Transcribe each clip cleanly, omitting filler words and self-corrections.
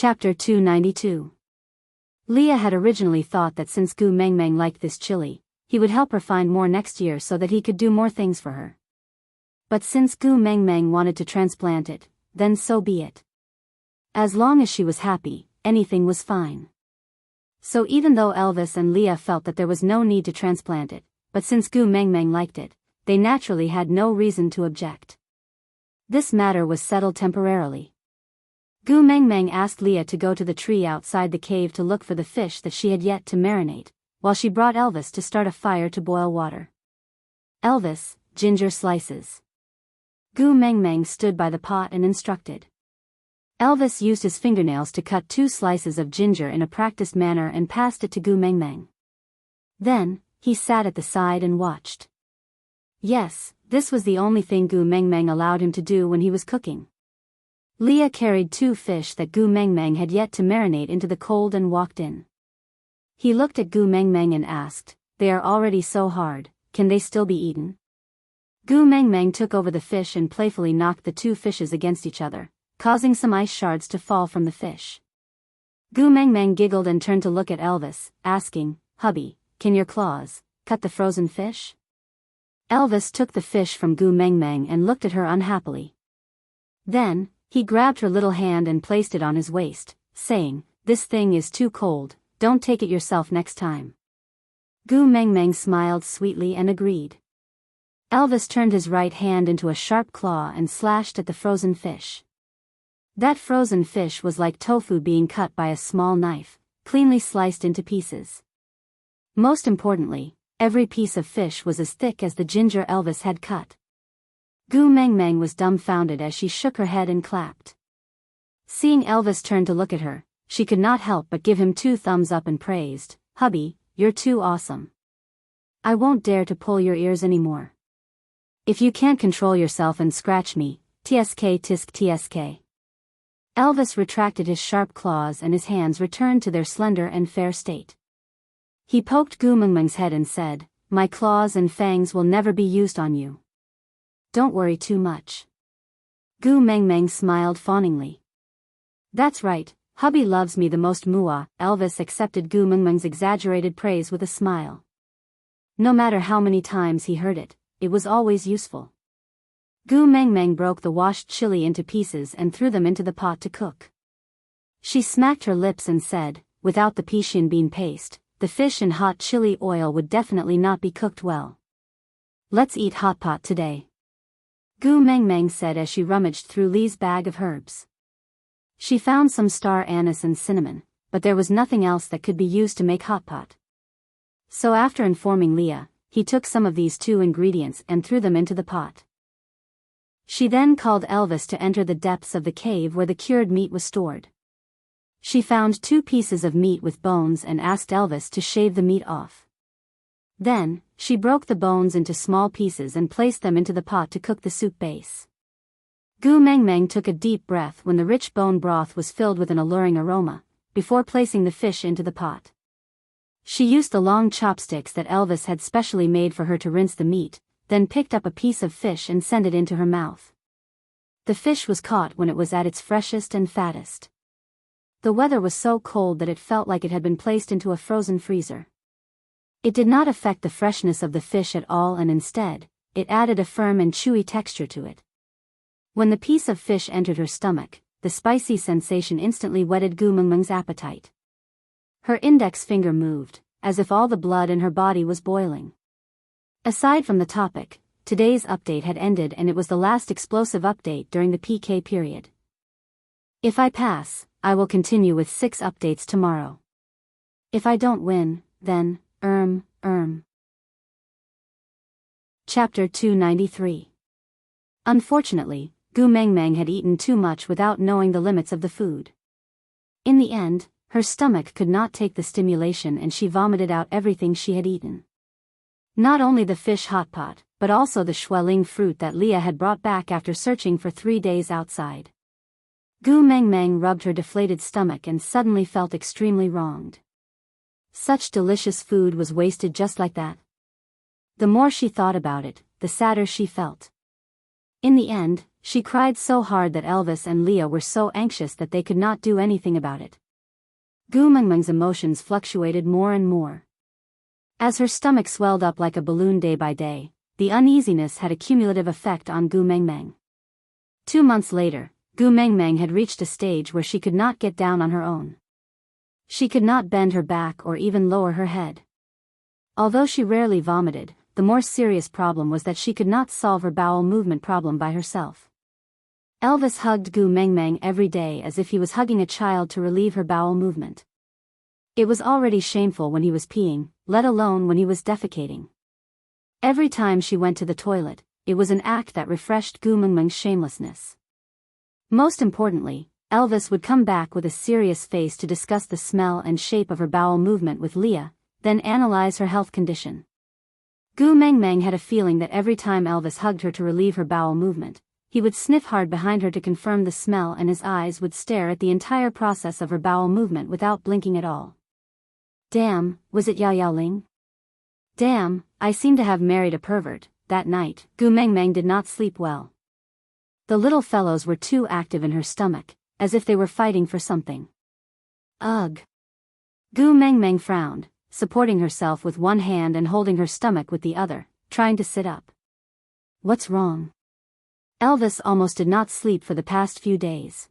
Chapter 292. Leah had originally thought that since Gu Mengmeng liked this chili, he would help her find more next year so that he could do more things for her. But since Gu Mengmeng wanted to transplant it, then so be it. As long as she was happy, anything was fine. So even though Elvis and Leah felt that there was no need to transplant it, but since Gu Mengmeng liked it, they naturally had no reason to object. This matter was settled temporarily. Gu Mengmeng asked Leah to go to the tree outside the cave to look for the fish that she had yet to marinate, while she brought Elvis to start a fire to boil water. Elvis, ginger slices. Gu Mengmeng stood by the pot and instructed. Elvis used his fingernails to cut 2 slices of ginger in a practiced manner and passed it to Gu Mengmeng. Then, he sat at the side and watched. Yes, this was the only thing Gu Mengmeng allowed him to do when he was cooking. Leah carried 2 fish that Gu Mengmeng had yet to marinate into the cold and walked in. He looked at Gu Mengmeng and asked, "They are already so hard, can they still be eaten?" Gu Mengmeng took over the fish and playfully knocked the 2 fishes against each other, causing some ice shards to fall from the fish. Gu Mengmeng giggled and turned to look at Elvis, asking, "Hubby, can your claws cut the frozen fish?" Elvis took the fish from Gu Mengmeng and looked at her unhappily. Then, he grabbed her little hand and placed it on his waist, saying, "This thing is too cold, don't take it yourself next time." Gu Mengmeng smiled sweetly and agreed. Elvis turned his right hand into a sharp claw and slashed at the frozen fish. That frozen fish was like tofu being cut by a small knife, cleanly sliced into pieces. Most importantly, every piece of fish was as thick as the ginger Elvis had cut. Gu Mengmeng was dumbfounded as she shook her head and clapped. Seeing Elvis turn to look at her, she could not help but give him 2 thumbs up and praised, "Hubby, you're too awesome. I won't dare to pull your ears anymore. If you can't control yourself and scratch me, tsk tisk tsk." Elvis retracted his sharp claws and his hands returned to their slender and fair state. He poked Gu Mengmeng's head and said, "My claws and fangs will never be used on you. Don't worry too much." Gu Mengmeng smiled fawningly. "That's right, hubby loves me the most muah." Elvis accepted Gu Mengmeng's exaggerated praise with a smile. No matter how many times he heard it, it was always useful. Gu Mengmeng broke the washed chili into pieces and threw them into the pot to cook. She smacked her lips and said, "Without the Pixian bean paste, the fish in hot chili oil would definitely not be cooked well. Let's eat hot pot today," Gu Mengmeng said as she rummaged through Lee's bag of herbs. She found some star anise and cinnamon, but there was nothing else that could be used to make hot pot. So after informing Leah, he took some of these 2 ingredients and threw them into the pot. She then called Elvis to enter the depths of the cave where the cured meat was stored. She found 2 pieces of meat with bones and asked Elvis to shave the meat off. Then, she broke the bones into small pieces and placed them into the pot to cook the soup base. Gu Mengmeng took a deep breath when the rich bone broth was filled with an alluring aroma, before placing the fish into the pot. She used the long chopsticks that Elvis had specially made for her to rinse the meat, then picked up a piece of fish and sent it into her mouth. The fish was caught when it was at its freshest and fattest. The weather was so cold that it felt like it had been placed into a frozen freezer. It did not affect the freshness of the fish at all, and instead, it added a firm and chewy texture to it. When the piece of fish entered her stomach, the spicy sensation instantly whetted Gu Mengmeng's appetite. Her index finger moved, as if all the blood in her body was boiling. Aside from the topic, today's update had ended and it was the last explosive update during the PK period. If I pass, I will continue with 6 updates tomorrow. If I don't win, then, Chapter 293. Unfortunately, Gu Mengmeng had eaten too much without knowing the limits of the food. In the end, her stomach could not take the stimulation and she vomited out everything she had eaten. Not only the fish hot pot, but also the Schweling fruit that Leah had brought back after searching for 3 days outside. Gu Mengmeng rubbed her deflated stomach and suddenly felt extremely wronged. Such delicious food was wasted just like that. The more she thought about it, the sadder she felt. In the end, she cried so hard that Elvis and Leah were so anxious that they could not do anything about it. Gu Mengmeng's emotions fluctuated more and more. As her stomach swelled up like a balloon day by day, the uneasiness had a cumulative effect on Gu Mengmeng. 2 months later, Gu Mengmeng had reached a stage where she could not get down on her own. She could not bend her back or even lower her head. Although she rarely vomited, the more serious problem was that she could not solve her bowel movement problem by herself. Elvis hugged Gu Mengmeng every day as if he was hugging a child to relieve her bowel movement. It was already shameful when he was peeing, let alone when he was defecating. Every time she went to the toilet, it was an act that refreshed Gu Mengmeng's shamelessness. Most importantly, Elvis would come back with a serious face to discuss the smell and shape of her bowel movement with Leah, then analyze her health condition. Gu Mengmeng had a feeling that every time Elvis hugged her to relieve her bowel movement, he would sniff hard behind her to confirm the smell, and his eyes would stare at the entire process of her bowel movement without blinking at all. Damn, was it Yao Yao Ling? Damn, I seem to have married a pervert. That night, Gu Mengmeng did not sleep well. The little fellows were too active in her stomach, as if they were fighting for something. Ugh. Gu Mengmeng frowned, supporting herself with one hand and holding her stomach with the other, trying to sit up. What's wrong? Elvis almost did not sleep for the past few days.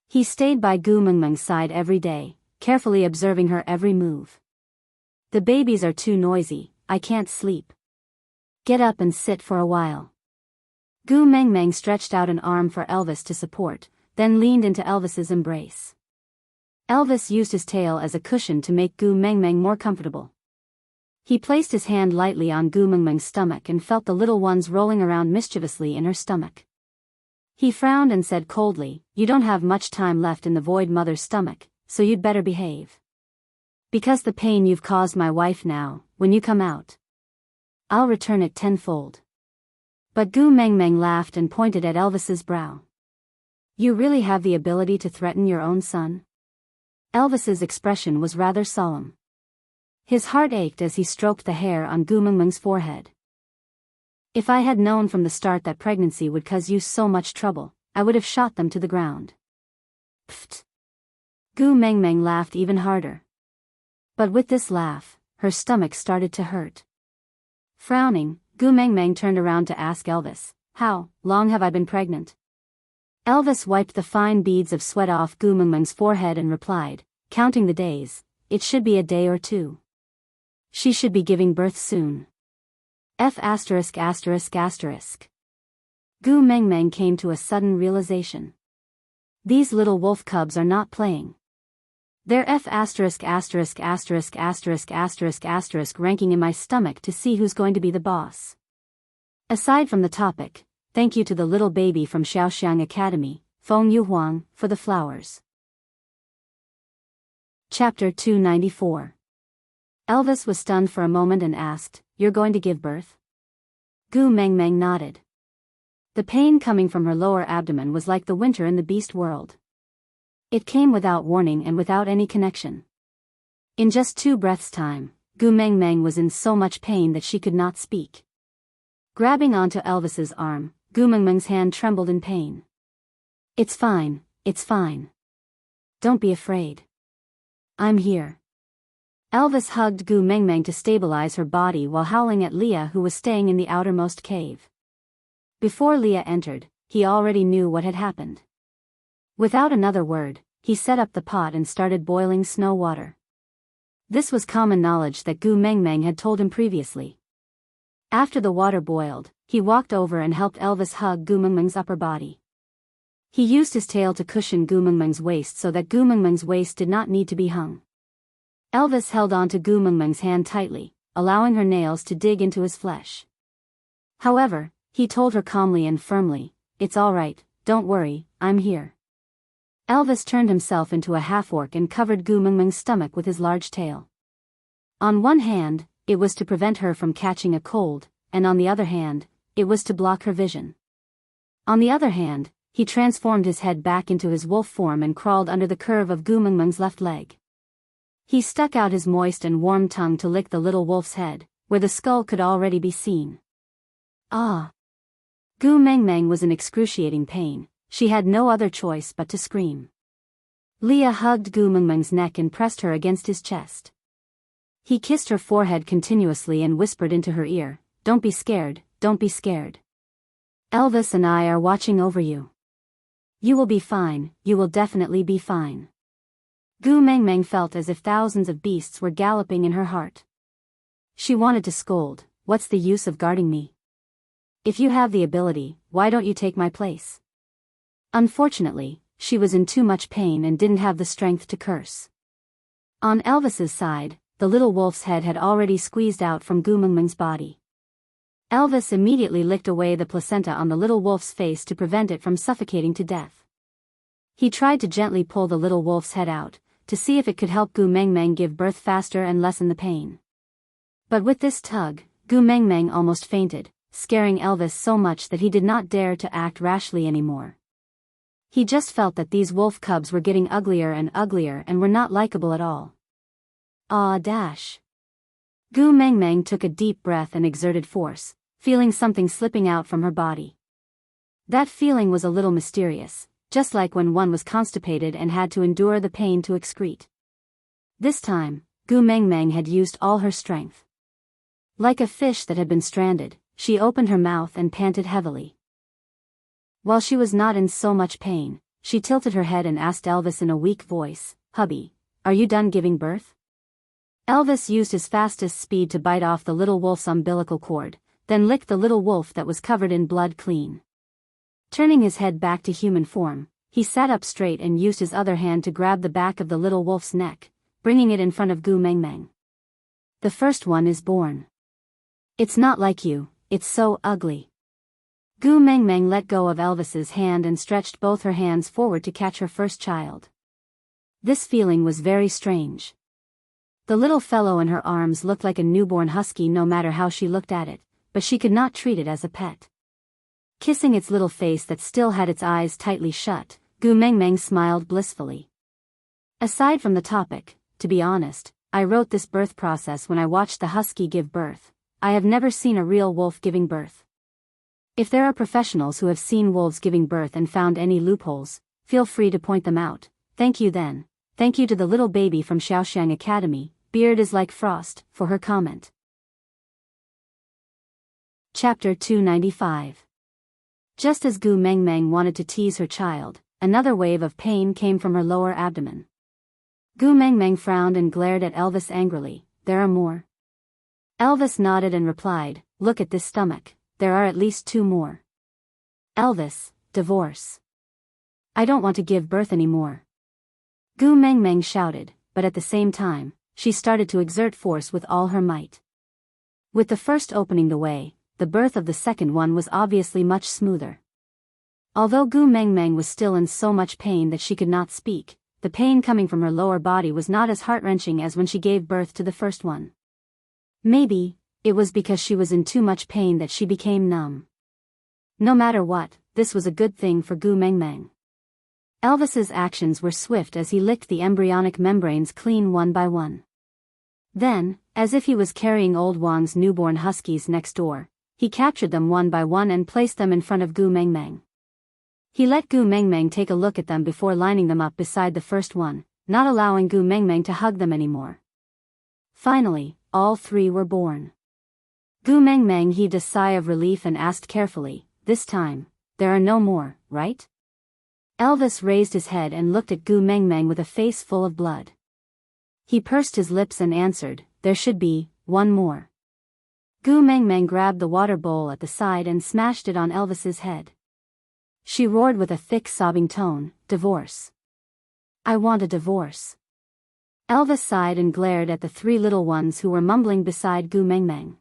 He stayed by Gu Mengmeng's side every day, carefully observing her every move. The babies are too noisy, I can't sleep. Get up and sit for a while. Gu Mengmeng stretched out an arm for Elvis to support, then leaned into Elvis's embrace. Elvis used his tail as a cushion to make Gu Mengmeng more comfortable. He placed his hand lightly on Gu Mengmeng's stomach and felt the little ones rolling around mischievously in her stomach. He frowned and said coldly, "You don't have much time left in the void mother's stomach, so you'd better behave. Because the pain you've caused my wife now, when you come out, I'll return it tenfold." But Gu Mengmeng laughed and pointed at Elvis's brow. "You really have the ability to threaten your own son?" Elvis's expression was rather solemn. His heart ached as he stroked the hair on Gu Mengmeng's forehead. "If I had known from the start that pregnancy would cause you so much trouble, I would have shot them to the ground." Pfft. Gu Mengmeng laughed even harder. But with this laugh, her stomach started to hurt. Frowning, Gu Mengmeng turned around to ask Elvis, "How long have I been pregnant?" Elvis wiped the fine beads of sweat off Gu Mengmeng's forehead and replied, "Counting the days, it should be a day or two. She should be giving birth soon." Gu Mengmeng came to a sudden realization. These little wolf cubs are not playing. They're ranking in my stomach to see who's going to be the boss. Aside from the topic, thank you to the little baby from Shaoxiang Academy, Feng Yuhuang, for the flowers. Chapter 294. Elvis was stunned for a moment and asked, "You're going to give birth?" Gu Mengmeng nodded. The pain coming from her lower abdomen was like the winter in the beast world. It came without warning and without any connection. In just 2 breaths' time, Gu Mengmeng was in so much pain that she could not speak. Grabbing onto Elvis's arm, Gu Mengmeng's hand trembled in pain. It's fine. Don't be afraid. I'm here." Elvis hugged Gu Mengmeng to stabilize her body while howling at Leah, who was staying in the outermost cave. Before Leah entered, he already knew what had happened. Without another word, he set up the pot and started boiling snow water. This was common knowledge that Gu Mengmeng had told him previously. After the water boiled, he walked over and helped Elvis hug Gu Mengmeng's upper body. He used his tail to cushion Gu Mengmeng's waist so that Gu Mengmeng's waist did not need to be hung. Elvis held onto Gu Mengmeng's hand tightly, allowing her nails to dig into his flesh. However, he told her calmly and firmly, "It's all right, don't worry, I'm here." Elvis turned himself into a half-orc and covered Gu Mengmeng's stomach with his large tail. On one hand, it was to prevent her from catching a cold, and on the other hand, it was to block her vision. On the other hand, he transformed his head back into his wolf form and crawled under the curve of Gu Mengmeng's left leg. He stuck out his moist and warm tongue to lick the little wolf's head, where the skull could already be seen. Ah! Gu Mengmeng was in excruciating pain. She had no other choice but to scream. Leah hugged Gu Mengmeng's neck and pressed her against his chest. He kissed her forehead continuously and whispered into her ear, "Don't be scared, don't be scared. Elvis and I are watching over you. You will be fine, you will definitely be fine." Gu Mengmeng felt as if thousands of beasts were galloping in her heart. She wanted to scold, "What's the use of guarding me? If you have the ability, why don't you take my place?" Unfortunately, she was in too much pain and didn't have the strength to curse. On Elvis's side, the little wolf's head had already squeezed out from Gu Mengmeng's body. Elvis immediately licked away the placenta on the little wolf's face to prevent it from suffocating to death. He tried to gently pull the little wolf's head out, to see if it could help Gu Mengmeng give birth faster and lessen the pain. But with this tug, Gu Mengmeng almost fainted, scaring Elvis so much that he did not dare to act rashly anymore. He just felt that these wolf cubs were getting uglier and were not likable at all. Dash. Gu Mengmeng took a deep breath and exerted force, feeling something slipping out from her body. That feeling was a little mysterious, just like when one was constipated and had to endure the pain to excrete. This time, Gu Mengmeng had used all her strength. Like a fish that had been stranded, she opened her mouth and panted heavily. While she was not in so much pain, she tilted her head and asked Elvis in a weak voice, "Hubby, are you done giving birth?" Elvis used his fastest speed to bite off the little wolf's umbilical cord, then licked the little wolf that was covered in blood clean. Turning his head back to human form, he sat up straight and used his other hand to grab the back of the little wolf's neck, bringing it in front of Gu Mengmeng. "The first one is born. It's not like you, it's so ugly." Gu Mengmeng let go of Elvis's hand and stretched both her hands forward to catch her first child. This feeling was very strange. The little fellow in her arms looked like a newborn husky no matter how she looked at it, but she could not treat it as a pet. Kissing its little face that still had its eyes tightly shut, Gu Mengmeng smiled blissfully. "Aside from the topic, to be honest, I wrote this birth process when I watched the husky give birth. I have never seen a real wolf giving birth. If there are professionals who have seen wolves giving birth and found any loopholes, feel free to point them out. Thank you then. Thank you to the little baby from Xiaoxiang Academy, Beard is like frost, for her comment." Chapter 295. Just as Gu Mengmeng wanted to tease her child, another wave of pain came from her lower abdomen. Gu Mengmeng frowned and glared at Elvis angrily. "There are more?" Elvis nodded and replied, "Look at this stomach, there are at least 2 more. Elvis, divorce. I don't want to give birth anymore." Gu Mengmeng shouted, but at the same time, she started to exert force with all her might. With the first opening the way, the birth of the second one was obviously much smoother. Although Gu Mengmeng was still in so much pain that she could not speak, the pain coming from her lower body was not as heart-wrenching as when she gave birth to the first one. Maybe it was because she was in too much pain that she became numb. No matter what, this was a good thing for Gu Mengmeng. Elvis's actions were swift as he licked the embryonic membranes clean one by one. Then, as if he was carrying old Wang's newborn huskies next door, he captured them one by one and placed them in front of Gu Mengmeng. He let Gu Mengmeng take a look at them before lining them up beside the first one, not allowing Gu Mengmeng to hug them anymore. Finally, all 3 were born. Gu Mengmeng heaved a sigh of relief and asked carefully, "This time, there are no more, right?" Elvis raised his head and looked at Gu Mengmeng with a face full of blood. He pursed his lips and answered, "There should be 1 more." Gu Mengmeng grabbed the water bowl at the side and smashed it on Elvis's head. She roared with a thick sobbing tone, "Divorce. I want a divorce." Elvis sighed and glared at the 3 little ones who were mumbling beside Gu Mengmeng.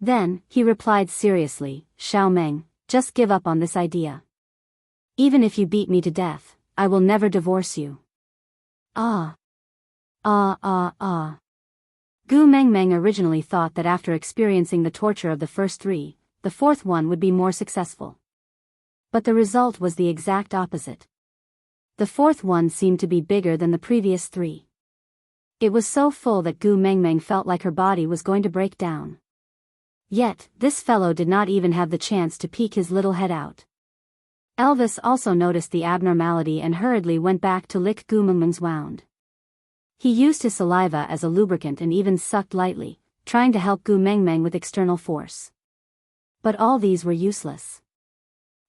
Then, he replied seriously, "Xiao Meng, just give up on this idea. Even if you beat me to death, I will never divorce you." Ah. Gu Mengmeng originally thought that after experiencing the torture of the first 3, the 4th one would be more successful. But the result was the exact opposite. The 4th one seemed to be bigger than the previous 3. It was so full that Gu Mengmeng felt like her body was going to break down. Yet, this fellow did not even have the chance to peek his little head out. Elvis also noticed the abnormality and hurriedly went back to lick Gu Mengmeng's wound. He used his saliva as a lubricant and even sucked lightly, trying to help Gu Mengmeng with external force. But all these were useless.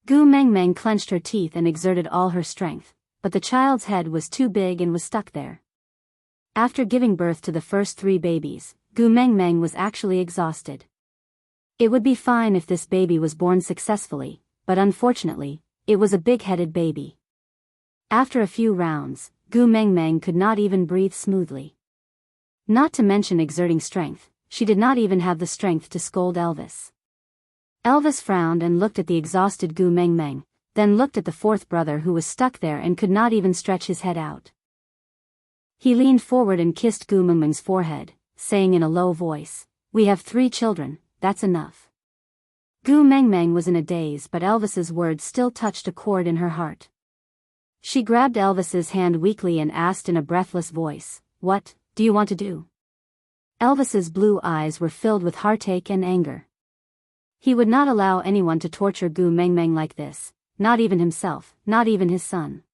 Gu Mengmeng clenched her teeth and exerted all her strength, but the child's head was too big and was stuck there. After giving birth to the first 3 babies, Gu Mengmeng was actually exhausted. It would be fine if this baby was born successfully, but unfortunately, it was a big-headed baby. After a few rounds, Gu Mengmeng could not even breathe smoothly. Not to mention exerting strength, she did not even have the strength to scold Elvis. Elvis frowned and looked at the exhausted Gu Mengmeng, then looked at the 4th brother who was stuck there and could not even stretch his head out. He leaned forward and kissed Gu Mengmeng's forehead, saying in a low voice, "We have 3 children, that's enough." Gu Mengmeng was in a daze, but Elvis's words still touched a chord in her heart. She grabbed Elvis's hand weakly and asked in a breathless voice, "What do you want to do?" Elvis's blue eyes were filled with heartache and anger. He would not allow anyone to torture Gu Mengmeng like this, not even himself, not even his son.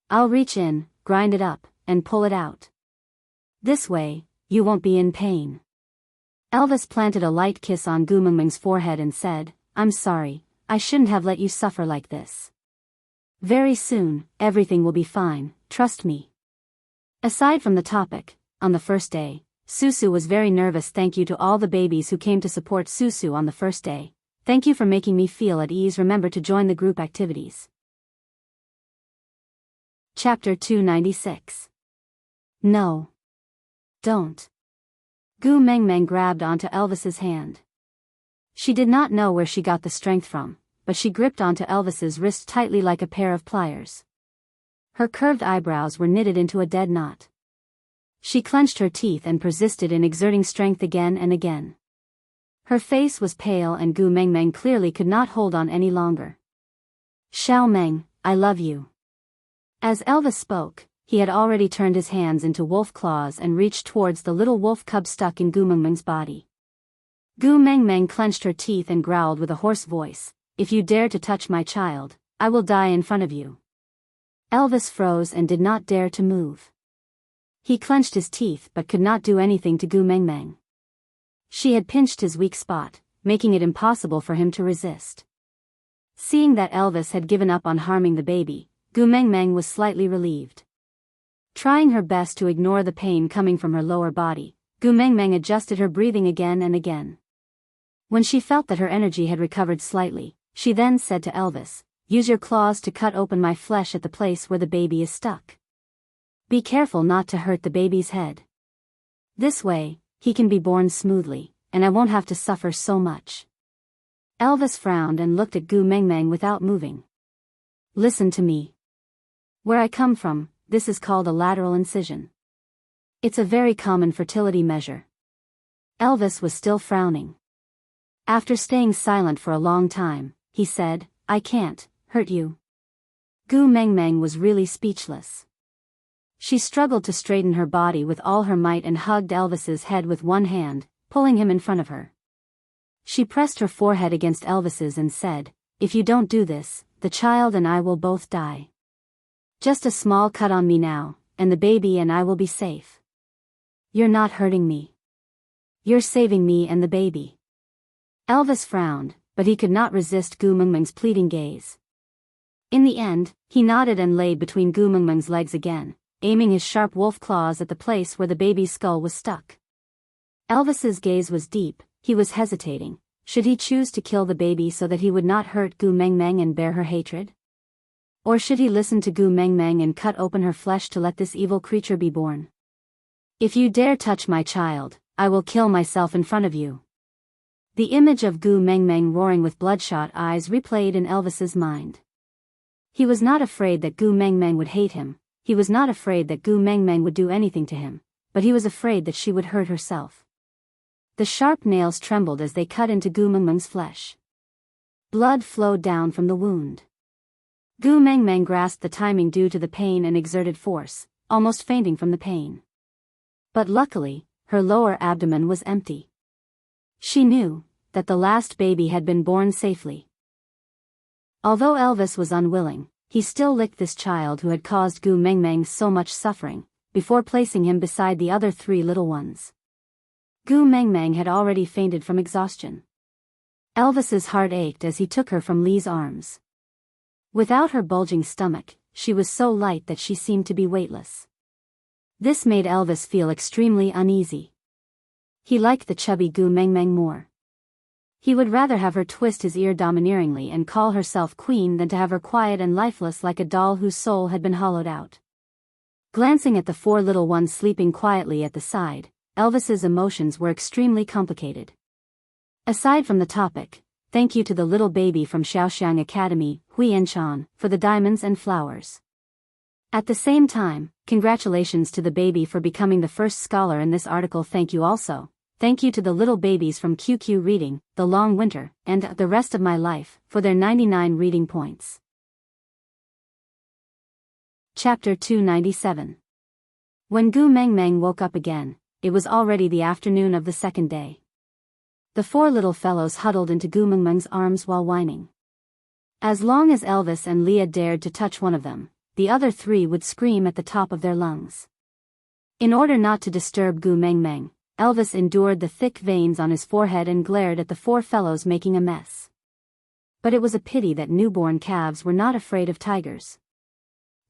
"I'll reach in, grind it up, and pull it out. This way, you won't be in pain." Elvis planted a light kiss on Gu Mengmeng's forehead and said, "I'm sorry, I shouldn't have let you suffer like this. Very soon, everything will be fine, trust me." Aside from the topic, on the first day, Susu was very nervous. "Thank you to all the babies who came to support Susu on the first day. Thank you for making me feel at ease. Remember to join the group activities." Chapter 296. No. Don't. Gu Mengmeng grabbed onto Elvis's hand. She did not know where she got the strength from, but she gripped onto Elvis's wrist tightly like a pair of pliers. Her curved eyebrows were knitted into a dead knot. She clenched her teeth and persisted in exerting strength again and again. Her face was pale and Gu Mengmeng clearly could not hold on any longer. "Xiao Meng, I love you." As Elvis spoke, he had already turned his hands into wolf claws and reached towards the little wolf cub stuck in Gu Mengmeng's body. Gu Mengmeng clenched her teeth and growled with a hoarse voice, "If you dare to touch my child, I will die in front of you." Elvis froze and did not dare to move. He clenched his teeth but could not do anything to Gu Mengmeng. She had pinched his weak spot, making it impossible for him to resist. Seeing that Elvis had given up on harming the baby, Gu Mengmeng was slightly relieved. Trying her best to ignore the pain coming from her lower body, Gu Mengmeng adjusted her breathing again and again. When she felt that her energy had recovered slightly, she then said to Elvis, "Use your claws to cut open my flesh at the place where the baby is stuck. Be careful not to hurt the baby's head. This way, he can be born smoothly, and I won't have to suffer so much." Elvis frowned and looked at Gu Mengmeng without moving. "Listen to me. Where I come from, this is called a lateral incision. It's a very common fertility measure." Elvis was still frowning. After staying silent for a long time, he said, "I can't hurt you." Gu Mengmeng was really speechless. She struggled to straighten her body with all her might and hugged Elvis's head with one hand, pulling him in front of her. She pressed her forehead against Elvis's and said, "If you don't do this, the child and I will both die. Just a small cut on me now, and the baby and I will be safe. You're not hurting me. You're saving me and the baby." Elvis frowned, but he could not resist Gu Mengmeng's pleading gaze. In the end, he nodded and laid between Gu Mengmeng's legs again, aiming his sharp wolf claws at the place where the baby's skull was stuck. Elvis's gaze was deep. He was hesitating. Should he choose to kill the baby so that he would not hurt Gu Mengmeng and bear her hatred? Or should he listen to Gu Mengmeng and cut open her flesh to let this evil creature be born? "If you dare touch my child, I will kill myself in front of you." The image of Gu Mengmeng roaring with bloodshot eyes replayed in Elvis's mind. He was not afraid that Gu Mengmeng would hate him. He was not afraid that Gu Mengmeng would do anything to him, but he was afraid that she would hurt herself. The sharp nails trembled as they cut into Gu Mengmeng's flesh. Blood flowed down from the wound. Gu Mengmeng grasped the timing due to the pain and exerted force, almost fainting from the pain. But luckily, her lower abdomen was empty. She knew, that the last baby had been born safely. Although Elvis was unwilling, he still licked this child who had caused Gu Mengmeng so much suffering, before placing him beside the other 3 little ones. Gu Mengmeng had already fainted from exhaustion. Elvis's heart ached as he took her from Li's arms. Without her bulging stomach, she was so light that she seemed to be weightless. This made Elvis feel extremely uneasy. He liked the chubby Gu Mengmeng more. He would rather have her twist his ear domineeringly and call herself queen than to have her quiet and lifeless like a doll whose soul had been hollowed out. Glancing at the 4 little ones sleeping quietly at the side, Elvis's emotions were extremely complicated. Aside from the topic, thank you to the little baby from Shaoxiang Academy, Hui Enchan, for the diamonds and flowers. At the same time, congratulations to the baby for becoming the first scholar in this article. Thank you also. Thank you to the little babies from QQ Reading, The Long Winter, and The Rest of My Life, for their 99 reading points. Chapter 297. When Gu Mengmeng woke up again, it was already the afternoon of the second day. The 4 little fellows huddled into Gu Mengmeng's arms while whining. As long as Elvis and Leah dared to touch one of them, the other 3 would scream at the top of their lungs. In order not to disturb Gu Mengmeng, Elvis endured the thick veins on his forehead and glared at the 4 fellows making a mess. But it was a pity that newborn calves were not afraid of tigers.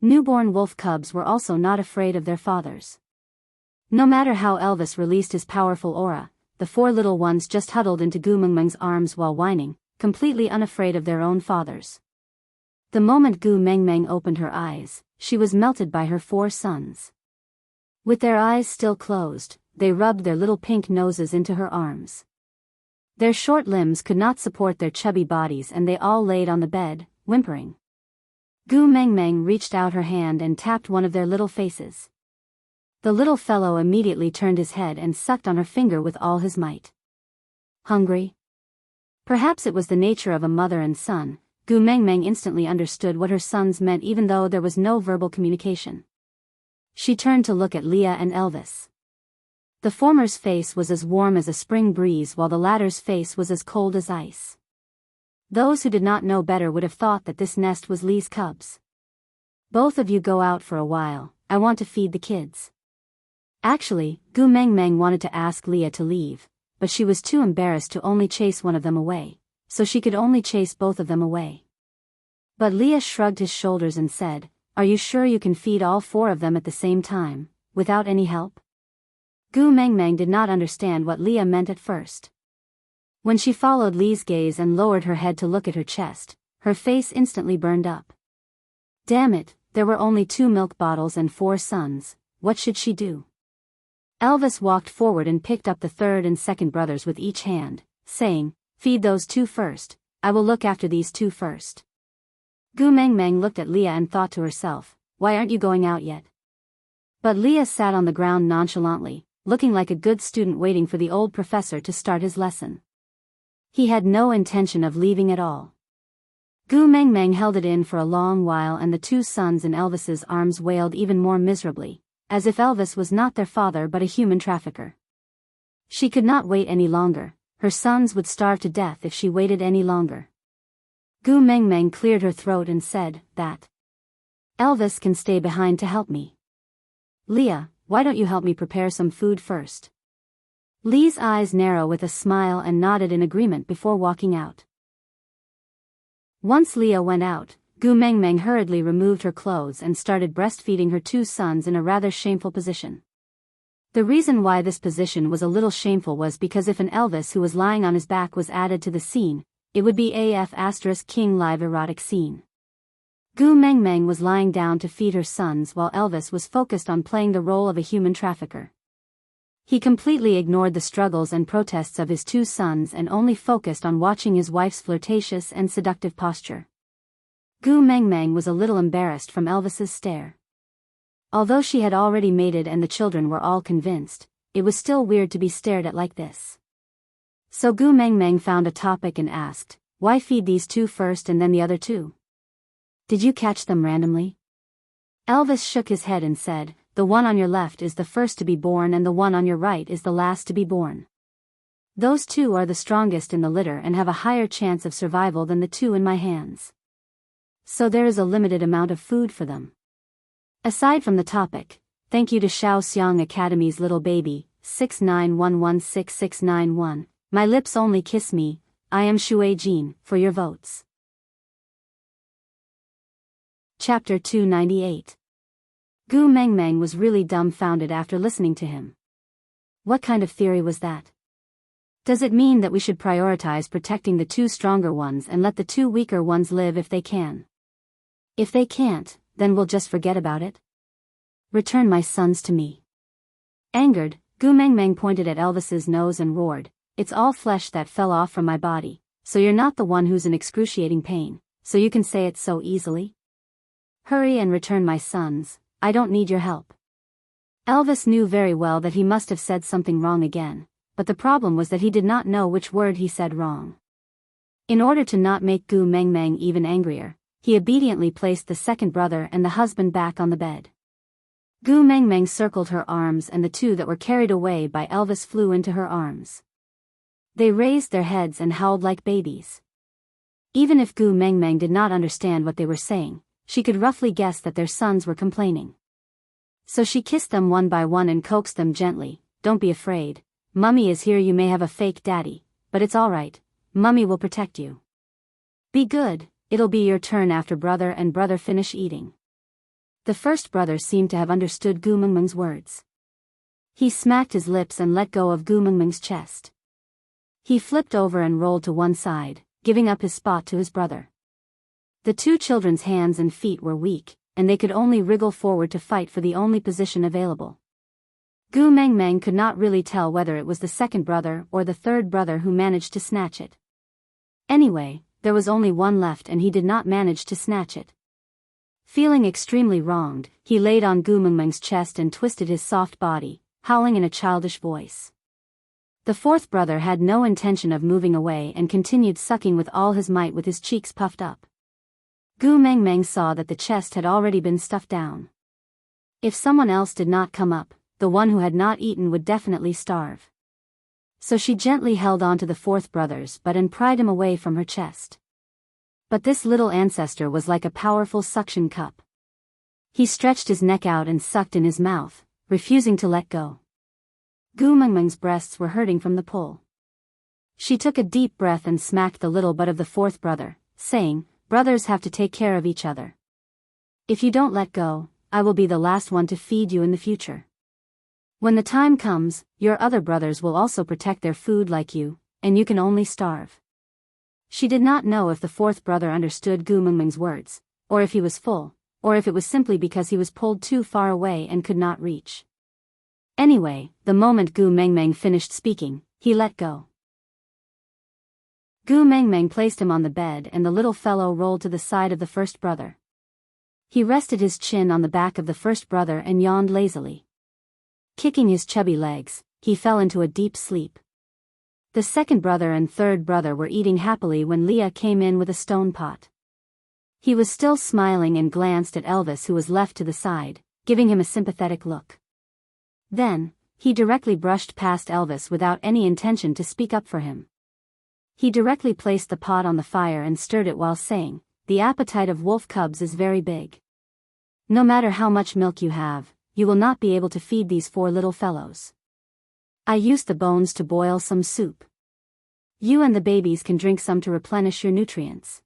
Newborn wolf cubs were also not afraid of their fathers. No matter how Elvis released his powerful aura, the 4 little ones just huddled into Gu Mengmeng's arms while whining, completely unafraid of their own fathers. The moment Gu Mengmeng opened her eyes, she was melted by her 4 sons. With their eyes still closed, they rubbed their little pink noses into her arms. Their short limbs could not support their chubby bodies and they all laid on the bed, whimpering. Gu Mengmeng reached out her hand and tapped one of their little faces. The little fellow immediately turned his head and sucked on her finger with all his might. Hungry? Perhaps it was the nature of a mother and son. Gu Mengmeng instantly understood what her sons meant even though there was no verbal communication. She turned to look at Leah and Elvis. The former's face was as warm as a spring breeze while the latter's face was as cold as ice. Those who did not know better would have thought that this nest was Li's cubs. Both of you go out for a while, I want to feed the kids. Actually, Gu Mengmeng wanted to ask Leah to leave, but she was too embarrassed to only chase one of them away, so she could only chase both of them away. But Leah shrugged his shoulders and said, "Are you sure you can feed all 4 of them at the same time, without any help?" Gu Mengmeng did not understand what Leah meant at first. When she followed Li's gaze and lowered her head to look at her chest, her face instantly burned up. Damn it, there were only 2 milk bottles and 4 sons, what should she do? Elvis walked forward and picked up the 3rd and 2nd brothers with each hand, saying, "Feed those 2 first, I will look after these 2 first." Gu Mengmeng looked at Leah and thought to herself, "Why aren't you going out yet?" But Leah sat on the ground nonchalantly, looking like a good student waiting for the old professor to start his lesson. He had no intention of leaving at all. Gu Mengmeng held it in for a long while and the 2 sons in Elvis's arms wailed even more miserably, as if Elvis was not their father but a human trafficker. She could not wait any longer, her sons would starve to death if she waited any longer. Gu Mengmeng cleared her throat and said, "That Elvis can stay behind to help me. Leah, why don't you help me prepare some food first?" Li's eyes narrowed with a smile and nodded in agreement before walking out. Once Leah went out, Gu Mengmeng hurriedly removed her clothes and started breastfeeding her 2 sons in a rather shameful position. The reason why this position was a little shameful was because if an Elvis who was lying on his back was added to the scene, it would be King live erotic scene. Gu Mengmeng was lying down to feed her sons while Elvis was focused on playing the role of a human trafficker. He completely ignored the struggles and protests of his 2 sons and only focused on watching his wife's flirtatious and seductive posture. Gu Mengmeng was a little embarrassed from Elvis's stare. Although she had already mated and the children were all convinced, it was still weird to be stared at like this. So Gu Mengmeng found a topic and asked, "Why feed these 2 first and then the other 2? Did you catch them randomly?" Elvis shook his head and said, "The one on your left is the first to be born and the one on your right is the last to be born." Those two are the strongest in the litter and have a higher chance of survival than the two in my hands. So there is a limited amount of food for them. Aside from the topic, thank you to Shaoxiang Academy's little baby, 691166691, my lips only kiss me, I am Shui Jin, for your votes. Chapter 298. Gu Mengmeng was really dumbfounded after listening to him. What kind of theory was that? Does it mean that we should prioritize protecting the two stronger ones and let the two weaker ones live if they can? If they can't, then we'll just forget about it? Return my sons to me. Angered, Gu Mengmeng pointed at Elvis's nose and roared, it's all flesh that fell off from my body, so you're not the one who's in excruciating pain, so you can say it so easily? Hurry and return my sons, I don't need your help. Elvis knew very well that he must have said something wrong again, but the problem was that he did not know which word he said wrong. In order to not make Gu Mengmeng even angrier, he obediently placed the second brother and the husband back on the bed. Gu Mengmeng circled her arms and the two that were carried away by Elvis flew into her arms. They raised their heads and howled like babies. Even if Gu Mengmeng did not understand what they were saying, she could roughly guess that their sons were complaining. So she kissed them one by one and coaxed them gently, don't be afraid, Mummy is here, you may have a fake daddy, but it's alright, Mummy will protect you. Be good, it'll be your turn after brother and brother finish eating. The first brother seemed to have understood Gu Mengmeng's words. He smacked his lips and let go of Gu Mengmeng's chest. He flipped over and rolled to one side, giving up his spot to his brother. The two children's hands and feet were weak, and they could only wriggle forward to fight for the only position available. Gu Mengmeng could not really tell whether it was the second brother or the third brother who managed to snatch it. Anyway, there was only one left and he did not manage to snatch it. Feeling extremely wronged, he laid on Gu Mengmeng's chest and twisted his soft body, howling in a childish voice. The fourth brother had no intention of moving away and continued sucking with all his might with his cheeks puffed up. Gu Mengmeng saw that the chest had already been stuffed down. If someone else did not come up, the one who had not eaten would definitely starve. So she gently held on to the fourth brother's butt and pried him away from her chest. But this little ancestor was like a powerful suction cup. He stretched his neck out and sucked in his mouth, refusing to let go. Gu Mengmeng's breasts were hurting from the pull. She took a deep breath and smacked the little butt of the fourth brother, saying, brothers have to take care of each other. If you don't let go, I will be the last one to feed you in the future. When the time comes, your other brothers will also protect their food like you, and you can only starve. She did not know if the fourth brother understood Gu Mengmeng's words, or if he was full, or if it was simply because he was pulled too far away and could not reach. Anyway, the moment Gu Mengmeng finished speaking, he let go. Gu Mengmeng placed him on the bed and the little fellow rolled to the side of the first brother. He rested his chin on the back of the first brother and yawned lazily. Kicking his chubby legs, he fell into a deep sleep. The second brother and third brother were eating happily when Leah came in with a stone pot. He was still smiling and glanced at Elvis, who was left to the side, giving him a sympathetic look. Then, he directly brushed past Elvis without any intention to speak up for him. He directly placed the pot on the fire and stirred it while saying, the appetite of wolf cubs is very big. No matter how much milk you have, you will not be able to feed these four little fellows. I used the bones to boil some soup. You and the babies can drink some to replenish your nutrients.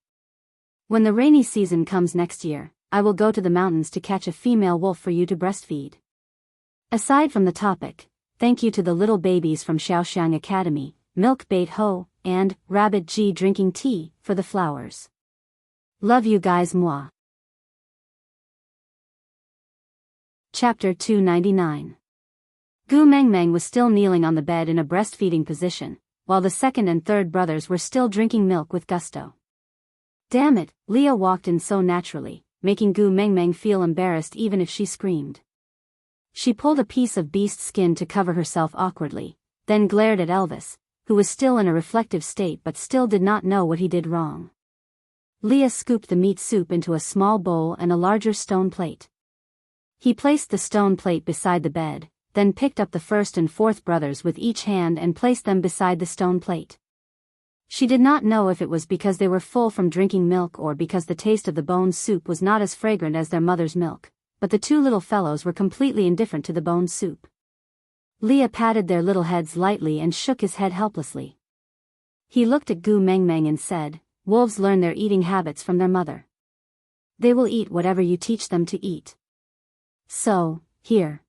When the rainy season comes next year, I will go to the mountains to catch a female wolf for you to breastfeed. Aside from the topic, thank you to the little babies from Shaoxiang Academy, Milk Bait Ho, and Rabbit G drinking tea, for the flowers. Love you guys, moi. Chapter 299. Gu Mengmeng was still kneeling on the bed in a breastfeeding position, while the second and third brothers were still drinking milk with gusto. Damn it, Leah walked in so naturally, making Gu Mengmeng feel embarrassed even if she screamed. She pulled a piece of beast skin to cover herself awkwardly, then glared at Elvis, who was still in a reflective state but still did not know what he did wrong. Leah scooped the meat soup into a small bowl and a larger stone plate. He placed the stone plate beside the bed, then picked up the first and fourth brothers with each hand and placed them beside the stone plate. She did not know if it was because they were full from drinking milk or because the taste of the bone soup was not as fragrant as their mother's milk, but the two little fellows were completely indifferent to the bone soup. Leah patted their little heads lightly and shook his head helplessly. He looked at Gu Mengmeng and said, "Wolves learn their eating habits from their mother. They will eat whatever you teach them to eat. So, here."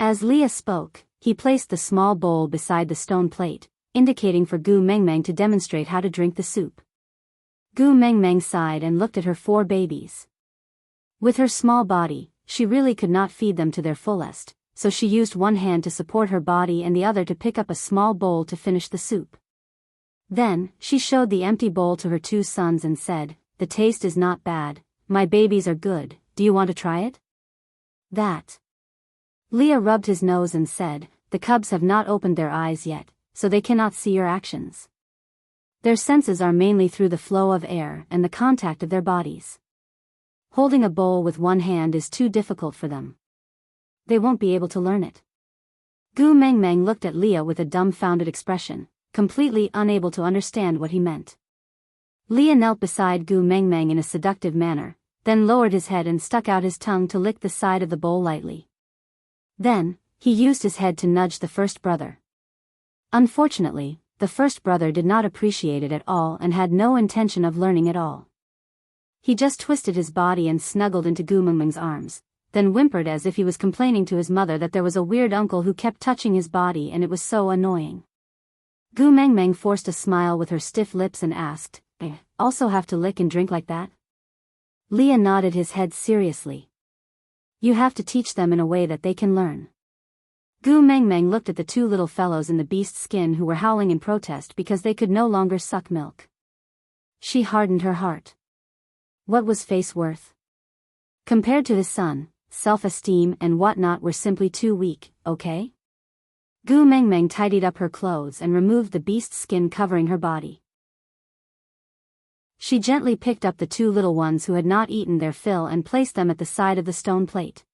As Leah spoke, he placed the small bowl beside the stone plate, indicating for Gu Mengmeng to demonstrate how to drink the soup. Gu Mengmeng sighed and looked at her 4 babies. With her small body, she really could not feed them to their fullest, so she used one hand to support her body and the other to pick up a small bowl to finish the soup. Then, she showed the empty bowl to her 2 sons and said, "The taste is not bad, my babies are good, do you want to try it?" That. Leah rubbed his nose and said, "The cubs have not opened their eyes yet, so they cannot see your actions. Their senses are mainly through the flow of air and the contact of their bodies. Holding a bowl with one hand is too difficult for them. They won't be able to learn it." Gu Mengmeng looked at Leah with a dumbfounded expression, completely unable to understand what he meant. Leah knelt beside Gu Mengmeng in a seductive manner, then lowered his head and stuck out his tongue to lick the side of the bowl lightly. Then, he used his head to nudge the first brother. Unfortunately, the first brother did not appreciate it at all and had no intention of learning at all. He just twisted his body and snuggled into Gu Mengmeng's arms, then whimpered as if he was complaining to his mother that there was a weird uncle who kept touching his body and it was so annoying. Gu Mengmeng forced a smile with her stiff lips and asked, "I also have to lick and drink like that?" Leah nodded his head seriously. "You have to teach them in a way that they can learn." Gu Mengmeng looked at the 2 little fellows in the beast skin who were howling in protest because they could no longer suck milk. She hardened her heart. What was Face worth? Compared to his son, self-esteem and whatnot were simply too weak, okay? Gu Mengmeng tidied up her clothes and removed the beast skin covering her body. She gently picked up the 2 little ones who had not eaten their fill and placed them at the side of the stone plate.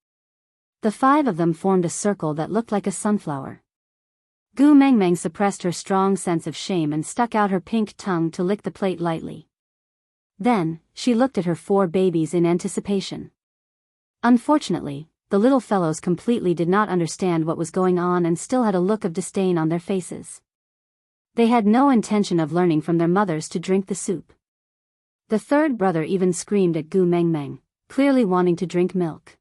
The 5 of them formed a circle that looked like a sunflower. Gu Mengmeng suppressed her strong sense of shame and stuck out her pink tongue to lick the plate lightly. Then, she looked at her 4 babies in anticipation. Unfortunately, the little fellows completely did not understand what was going on and still had a look of disdain on their faces. They had no intention of learning from their mothers to drink the soup. The 3rd brother even screamed at Gu Mengmeng, clearly wanting to drink milk.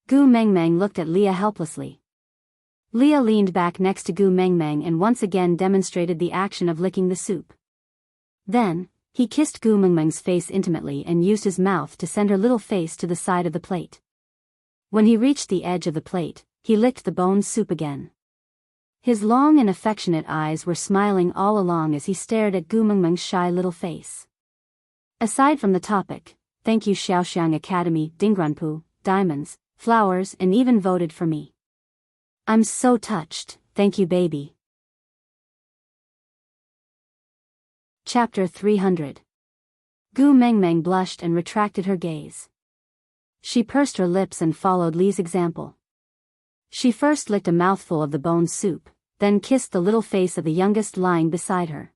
Gu Mengmeng looked at Leah helplessly. Leah leaned back next to Gu Mengmeng and once again demonstrated the action of licking the soup. Then, he kissed Gu Mengmeng's face intimately and used his mouth to send her little face to the side of the plate. When he reached the edge of the plate, he licked the bone soup again. His long and affectionate eyes were smiling all along as he stared at Gu Mengmeng's shy little face. Aside from the topic, "Thank you Xiaoxiang Academy, Dingranpu, diamonds, flowers and even voted for me. I'm so touched, thank you baby." Chapter 300. Gu Mengmeng blushed and retracted her gaze. She pursed her lips and followed Li's example. She first licked a mouthful of the bone soup, then kissed the little face of the youngest lying beside her.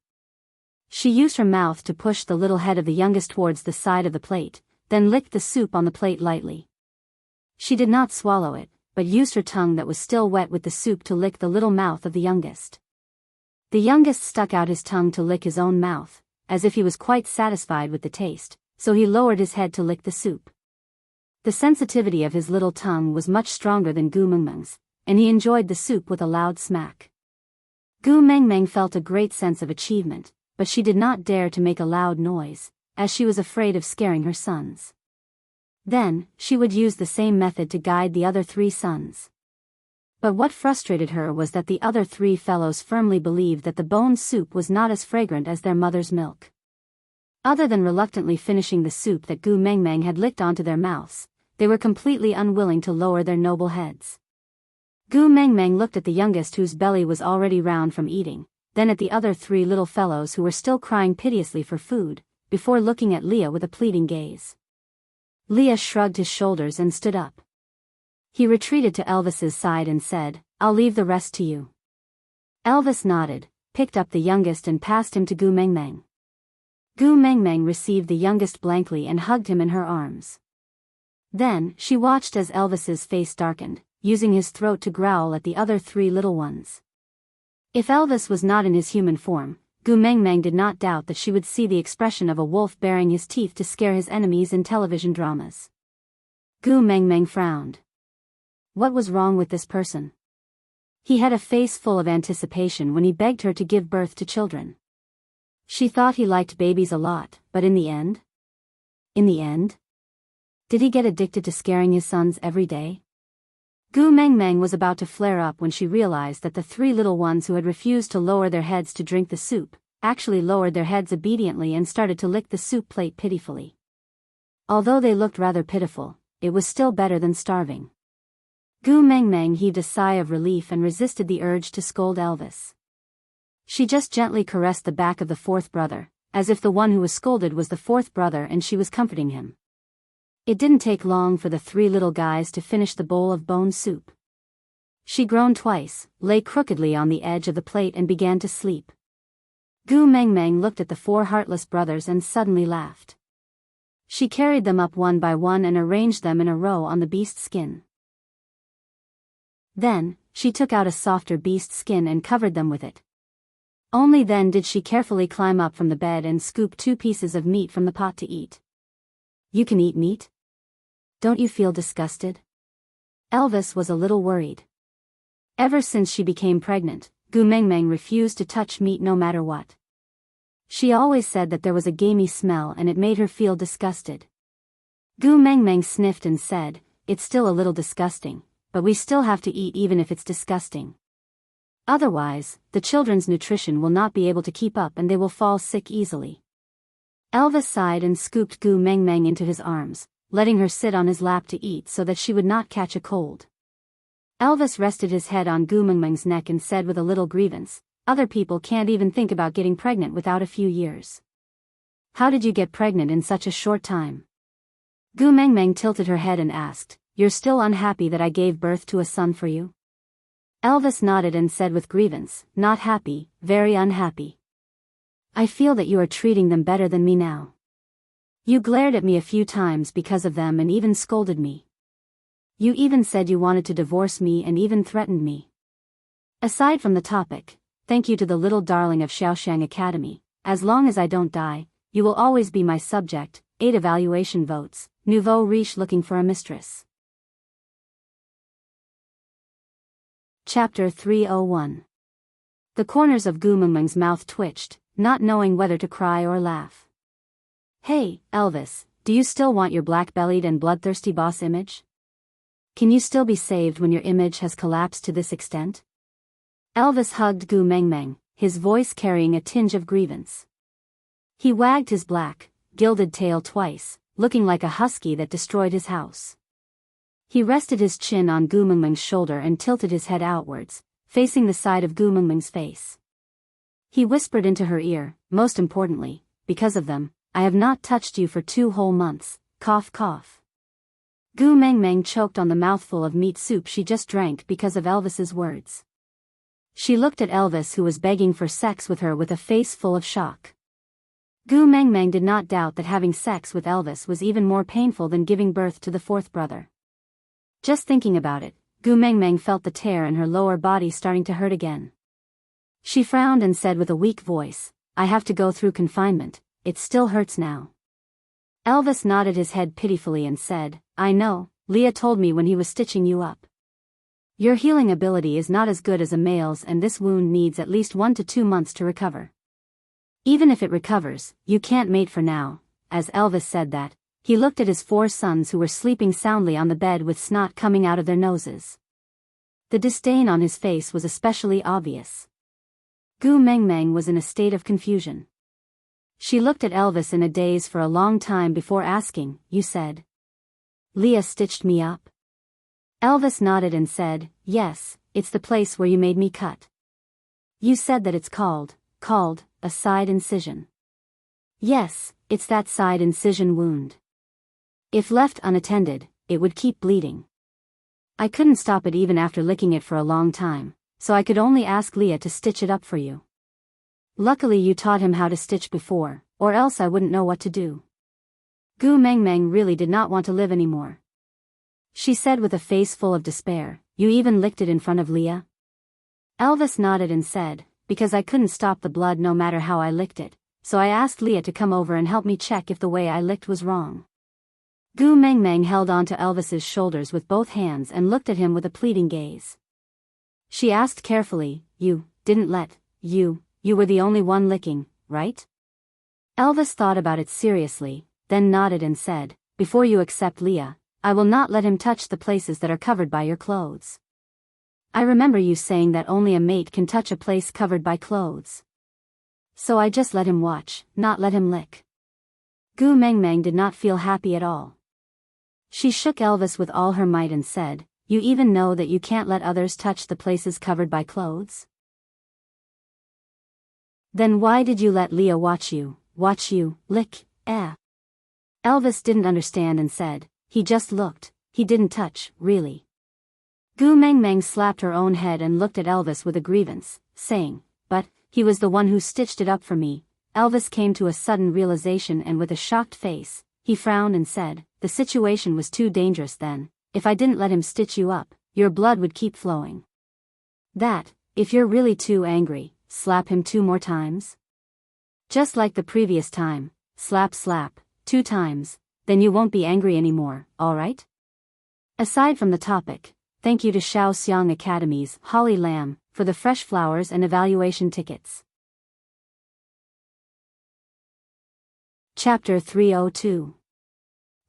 She used her mouth to push the little head of the youngest towards the side of the plate, then licked the soup on the plate lightly. She did not swallow it, but used her tongue that was still wet with the soup to lick the little mouth of the youngest. The youngest stuck out his tongue to lick his own mouth, as if he was quite satisfied with the taste, so he lowered his head to lick the soup. The sensitivity of his little tongue was much stronger than Gu Mengmeng's, and he enjoyed the soup with a loud smack. Gu Mengmeng felt a great sense of achievement, but she did not dare to make a loud noise, as she was afraid of scaring her sons. Then, she would use the same method to guide the other 3 sons. But what frustrated her was that the other 3 fellows firmly believed that the bone soup was not as fragrant as their mother's milk. Other than reluctantly finishing the soup that Gu Mengmeng had licked onto their mouths, they were completely unwilling to lower their noble heads. Gu Mengmeng looked at the youngest whose belly was already round from eating, then at the other 3 little fellows who were still crying piteously for food, before looking at Leah with a pleading gaze. Leah shrugged his shoulders and stood up. He retreated to Elvis's side and said, "I'll leave the rest to you." Elvis nodded, picked up the youngest and passed him to Gu Mengmeng. Gu Mengmeng received the youngest blankly and hugged him in her arms. Then, she watched as Elvis's face darkened, using his throat to growl at the other three little ones. If Elvis was not in his human form, Gu Mengmeng did not doubt that she would see the expression of a wolf baring his teeth to scare his enemies in television dramas. Gu Mengmeng frowned. What was wrong with this person? He had a face full of anticipation when he begged her to give birth to children. She thought he liked babies a lot, but in the end? Did he get addicted to scaring his sons every day? Gu Mengmeng was about to flare up when she realized that the three little ones who had refused to lower their heads to drink the soup, actually lowered their heads obediently and started to lick the soup plate pitifully. Although they looked rather pitiful, it was still better than starving. Gu Mengmeng heaved a sigh of relief and resisted the urge to scold Elvis. She just gently caressed the back of the fourth brother, as if the one who was scolded was the fourth brother and she was comforting him. It didn't take long for the three little guys to finish the bowl of bone soup. She groaned twice, lay crookedly on the edge of the plate and began to sleep. Gu Mengmeng looked at the four heartless brothers and suddenly laughed. She carried them up one by one and arranged them in a row on the beast skin. Then, she took out a softer beast skin and covered them with it. Only then did she carefully climb up from the bed and scoop 2 pieces of meat from the pot to eat. "You can eat meat? Don't you feel disgusted?" Elvis was a little worried. Ever since she became pregnant, Gu Mengmeng refused to touch meat no matter what. She always said that there was a gamey smell and it made her feel disgusted. Gu Mengmeng sniffed and said, "It's still a little disgusting, but we still have to eat even if it's disgusting. Otherwise, the children's nutrition will not be able to keep up and they will fall sick easily." Elvis sighed and scooped Gu Mengmeng into his arms, letting her sit on his lap to eat so that she would not catch a cold. Elvis rested his head on Gu Mengmeng's neck and said with a little grievance, "Other people can't even think about getting pregnant without a few years. How did you get pregnant in such a short time?" Gu Mengmeng tilted her head and asked, "You're still unhappy that I gave birth to a son for you?" Elvis nodded and said with grievance, "Not happy, very unhappy. I feel that you are treating them better than me now. You glared at me a few times because of them and even scolded me. You even said you wanted to divorce me and even threatened me. Aside from the topic, thank you to the little darling of Xiaoxiang Academy. As long as I don't die, you will always be my subject." 8 evaluation votes, nouveau riche looking for a mistress. Chapter 301. The corners of Gu Mengmeng's mouth twitched, not knowing whether to cry or laugh. "Hey, Elvis, do you still want your black-bellied and bloodthirsty boss image? Can you still be saved when your image has collapsed to this extent?" Elvis hugged Gu Mengmeng, his voice carrying a tinge of grievance. He wagged his black, gilded tail twice, looking like a husky that destroyed his house. He rested his chin on Gu Mengmeng's shoulder and tilted his head outwards, facing the side of Gu Mengmeng's face. He whispered into her ear, "Most importantly, because of them, I have not touched you for 2 whole months, cough cough." Gu Mengmeng choked on the mouthful of meat soup she just drank because of Elvis's words. She looked at Elvis who was begging for sex with her with a face full of shock. Gu Mengmeng did not doubt that having sex with Elvis was even more painful than giving birth to the fourth brother. Just thinking about it, Gu Mengmeng felt the tear in her lower body starting to hurt again. She frowned and said with a weak voice, "I have to go through confinement, it still hurts now." Elvis nodded his head pitifully and said, "I know, Leah told me when he was stitching you up. Your healing ability is not as good as a male's and this wound needs at least 1 to 2 months to recover. Even if it recovers, you can't mate for now." As Elvis said that, he looked at his 4 sons who were sleeping soundly on the bed with snot coming out of their noses. The disdain on his face was especially obvious. Gu Mengmeng was in a state of confusion. She looked at Elvis in a daze for a long time before asking, "You said Leah stitched me up?" Elvis nodded and said, "Yes, it's the place where you made me cut. You said that it's called a side incision." "Yes, it's that side incision wound. If left unattended, it would keep bleeding. I couldn't stop it even after licking it for a long time, so I could only ask Leah to stitch it up for you. Luckily you taught him how to stitch before, or else I wouldn't know what to do. Gu Mengmeng really did not want to live anymore. She said with a face full of despair, "You even licked it in front of Leah?" Elvis nodded and said, "Because I couldn't stop the blood no matter how I licked it, so I asked Leah to come over and help me check if the way I licked was wrong." Gu Mengmeng held on to Elvis's shoulders with both hands and looked at him with a pleading gaze. She asked carefully, You were the only one licking, right?" Elvis thought about it seriously, then nodded and said, "Before you accept Leah, I will not let him touch the places that are covered by your clothes. I remember you saying that only a mate can touch a place covered by clothes. So I just let him watch, not let him lick." Gu Mengmeng did not feel happy at all. She shook Elvis with all her might and said, "You even know that you can't let others touch the places covered by clothes? Then why did you let Leah watch you, lick, Elvis didn't understand and said, "He just looked, he didn't touch, really." Gu Mengmeng slapped her own head and looked at Elvis with a grievance, saying, "But, he was the one who stitched it up for me." Elvis came to a sudden realization and with a shocked face, he frowned and said, "The situation was too dangerous then. If I didn't let him stitch you up, your blood would keep flowing. If you're really too angry, slap him 2 more times. Just like the previous time, slap, 2 times, then you won't be angry anymore, alright?" Aside from the topic, thank you to Shaoxiang Academy's Holly Lamb for the fresh flowers and evaluation tickets. Chapter 302.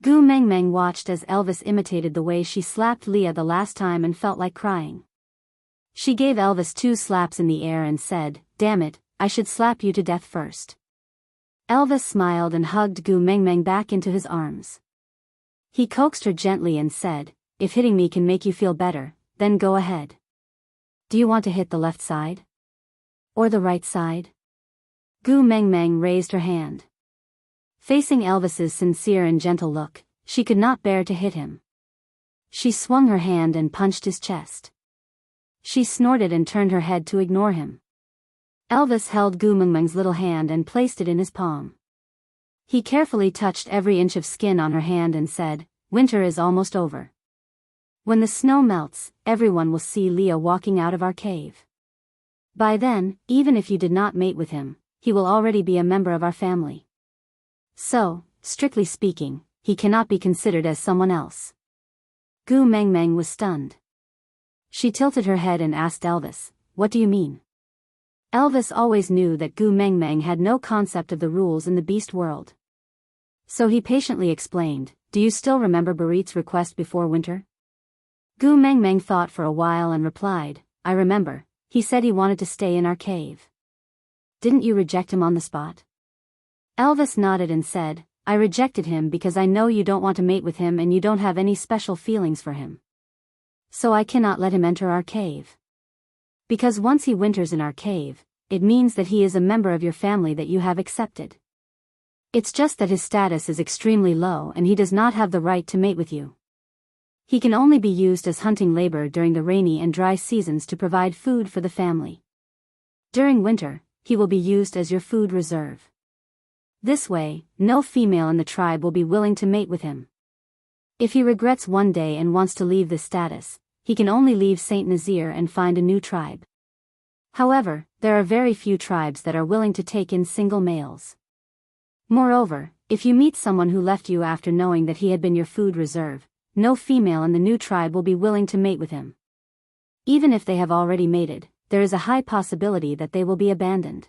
Gu Mengmeng watched as Elvis imitated the way she slapped Leah the last time and felt like crying. She gave Elvis 2 slaps in the air and said, "Damn it, I should slap you to death first." Elvis smiled and hugged Gu Mengmeng back into his arms. He coaxed her gently and said, "If hitting me can make you feel better, then go ahead. Do you want to hit the left side? Or the right side?" Gu Mengmeng raised her hand. Facing Elvis's sincere and gentle look, she could not bear to hit him. She swung her hand and punched his chest. She snorted and turned her head to ignore him. Elvis held Gu Mengmeng's little hand and placed it in his palm. He carefully touched every inch of skin on her hand and said, "Winter is almost over. When the snow melts, everyone will see Leah walking out of our cave. By then, even if you did not mate with him, he will already be a member of our family. So, strictly speaking, he cannot be considered as someone else." Gu Mengmeng was stunned. She tilted her head and asked Elvis, "What do you mean?" Elvis always knew that Gu Mengmeng had no concept of the rules in the beast world. So he patiently explained, "Do you still remember Barit's request before winter?" Gu Mengmeng thought for a while and replied, "I remember, he said he wanted to stay in our cave. Didn't you reject him on the spot?" Elvis nodded and said, "I rejected him because I know you don't want to mate with him and you don't have any special feelings for him. So I cannot let him enter our cave. Because once he winters in our cave, it means that he is a member of your family that you have accepted. It's just that his status is extremely low and he does not have the right to mate with you. He can only be used as hunting labor during the rainy and dry seasons to provide food for the family. During winter, he will be used as your food reserve. This way, no female in the tribe will be willing to mate with him. If he regrets one day and wants to leave this status, he can only leave Saint Nazir and find a new tribe. However, there are very few tribes that are willing to take in single males. Moreover, if you meet someone who left you after knowing that he had been your food reserve, no female in the new tribe will be willing to mate with him. Even if they have already mated, there is a high possibility that they will be abandoned.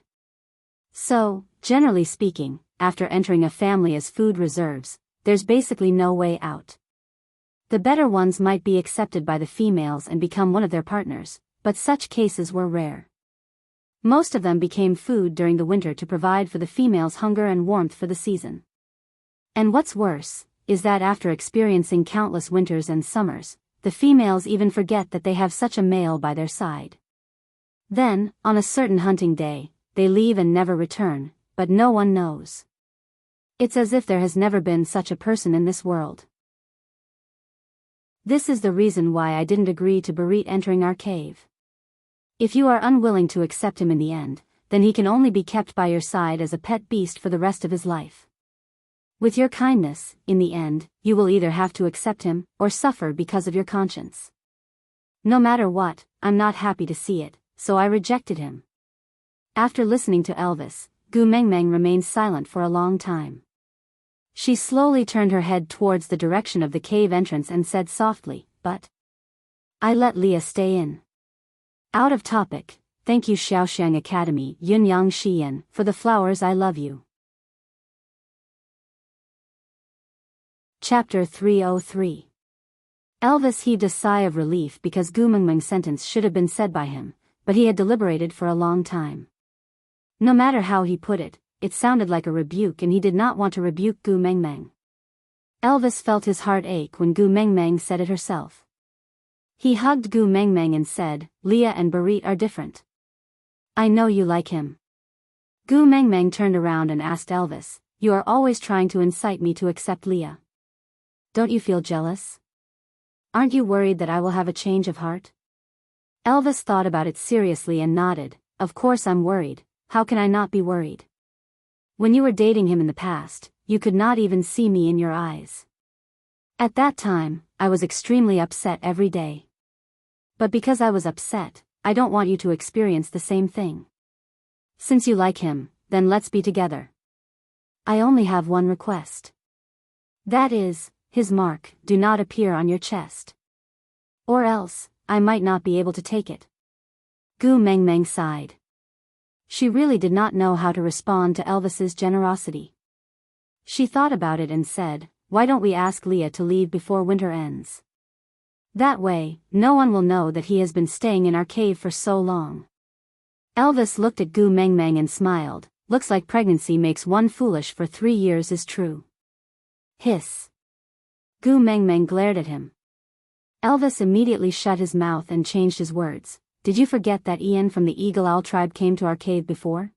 So, generally speaking, after entering a family as food reserves, there's basically no way out. The better ones might be accepted by the females and become one of their partners, but such cases were rare. Most of them became food during the winter to provide for the females' hunger and warmth for the season. And what's worse, is that after experiencing countless winters and summers, the females even forget that they have such a male by their side. Then, on a certain hunting day, they leave and never return, but no one knows. It's as if there has never been such a person in this world. This is the reason why I didn't agree to Barit entering our cave. If you are unwilling to accept him in the end, then he can only be kept by your side as a pet beast for the rest of his life. With your kindness, in the end, you will either have to accept him, or suffer because of your conscience. No matter what, I'm not happy to see it, so I rejected him. After listening to Elvis, Gu Mengmeng remained silent for a long time. She slowly turned her head towards the direction of the cave entrance and said softly, "But I let Leah stay in." Out of topic, thank you Xiaoxiang Academy Yunyang Xiyan for the flowers. I love you. Chapter 303. Elvis heaved a sigh of relief because Gu Mengmeng's sentence should have been said by him, but he had deliberated for a long time. No matter how he put it, it sounded like a rebuke and he did not want to rebuke Gu Mengmeng. Elvis felt his heart ache when Gu Mengmeng said it herself. He hugged Gu Mengmeng and said, "Leah and Barit are different. I know you like him." Gu Mengmeng turned around and asked Elvis, "You are always trying to incite me to accept Leah. Don't you feel jealous? Aren't you worried that I will have a change of heart?" Elvis thought about it seriously and nodded. "Of course I'm worried. How can I not be worried? When you were dating him in the past, you could not even see me in your eyes. At that time, I was extremely upset every day. But because I was upset, I don't want you to experience the same thing. Since you like him, then let's be together. I only have one request. That is, his mark do not appear on your chest. Or else, I might not be able to take it." Gu Mengmeng sighed. She really did not know how to respond to Elvis's generosity. She thought about it and said, "Why don't we ask Leah to leave before winter ends? That way, no one will know that he has been staying in our cave for so long." Elvis looked at Gu Mengmeng and smiled. "Looks like pregnancy makes one foolish for 3 years is true." Hiss. Gu Mengmeng glared at him. Elvis immediately shut his mouth and changed his words. "Did you forget that Ian from the Eagle Owl tribe came to our cave before?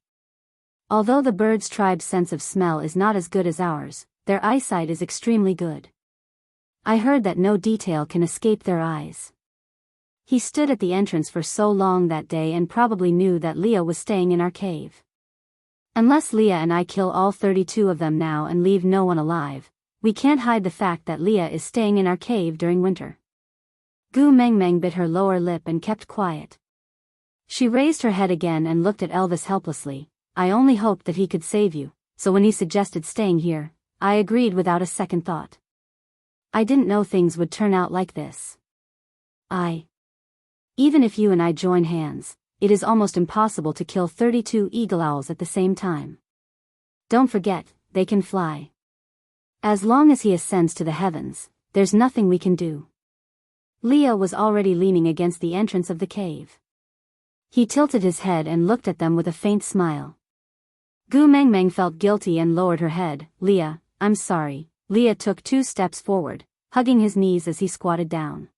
Although the birds' tribe's sense of smell is not as good as ours, their eyesight is extremely good. I heard that no detail can escape their eyes. He stood at the entrance for so long that day and probably knew that Leah was staying in our cave. Unless Leah and I kill all 32 of them now and leave no one alive, we can't hide the fact that Leah is staying in our cave during winter." Gu Mengmeng bit her lower lip and kept quiet. She raised her head again and looked at Elvis helplessly. "I only hoped that he could save you, so when he suggested staying here, I agreed without a second thought. I didn't know things would turn out like this. Even if you and I join hands, it is almost impossible to kill 32 eagle owls at the same time. Don't forget, they can fly. As long as he ascends to the heavens, there's nothing we can do." Leah was already leaning against the entrance of the cave. He tilted his head and looked at them with a faint smile. Gu Mengmeng felt guilty and lowered her head. "Leah, I'm sorry." Leah took 2 steps forward, hugging his knees as he squatted down.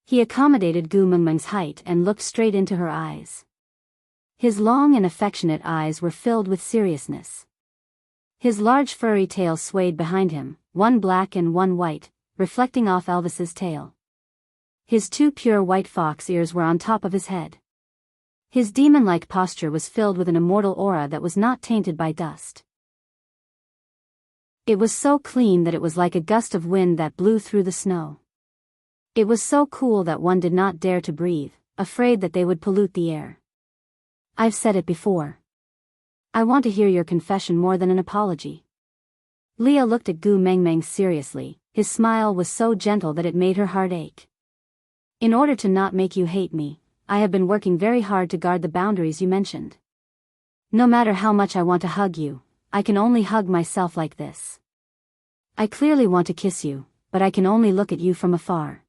He accommodated Gu Mengmeng's height and looked straight into her eyes. His long and affectionate eyes were filled with seriousness. His large furry tail swayed behind him, one black and one white, reflecting off Elvis's tail. His 2 pure white fox ears were on top of his head. His demon-like posture was filled with an immortal aura that was not tainted by dust. It was so clean that it was like a gust of wind that blew through the snow. It was so cool that one did not dare to breathe, afraid that they would pollute the air. I've said it before. I want to hear your confession more than an apology. Leah looked at Gu Mengmeng seriously. His smile was so gentle that it made her heart ache. In order to not make you hate me, I have been working very hard to guard the boundaries you mentioned. No matter how much I want to hug you, I can only hug myself like this. I clearly want to kiss you, but I can only look at you from afar.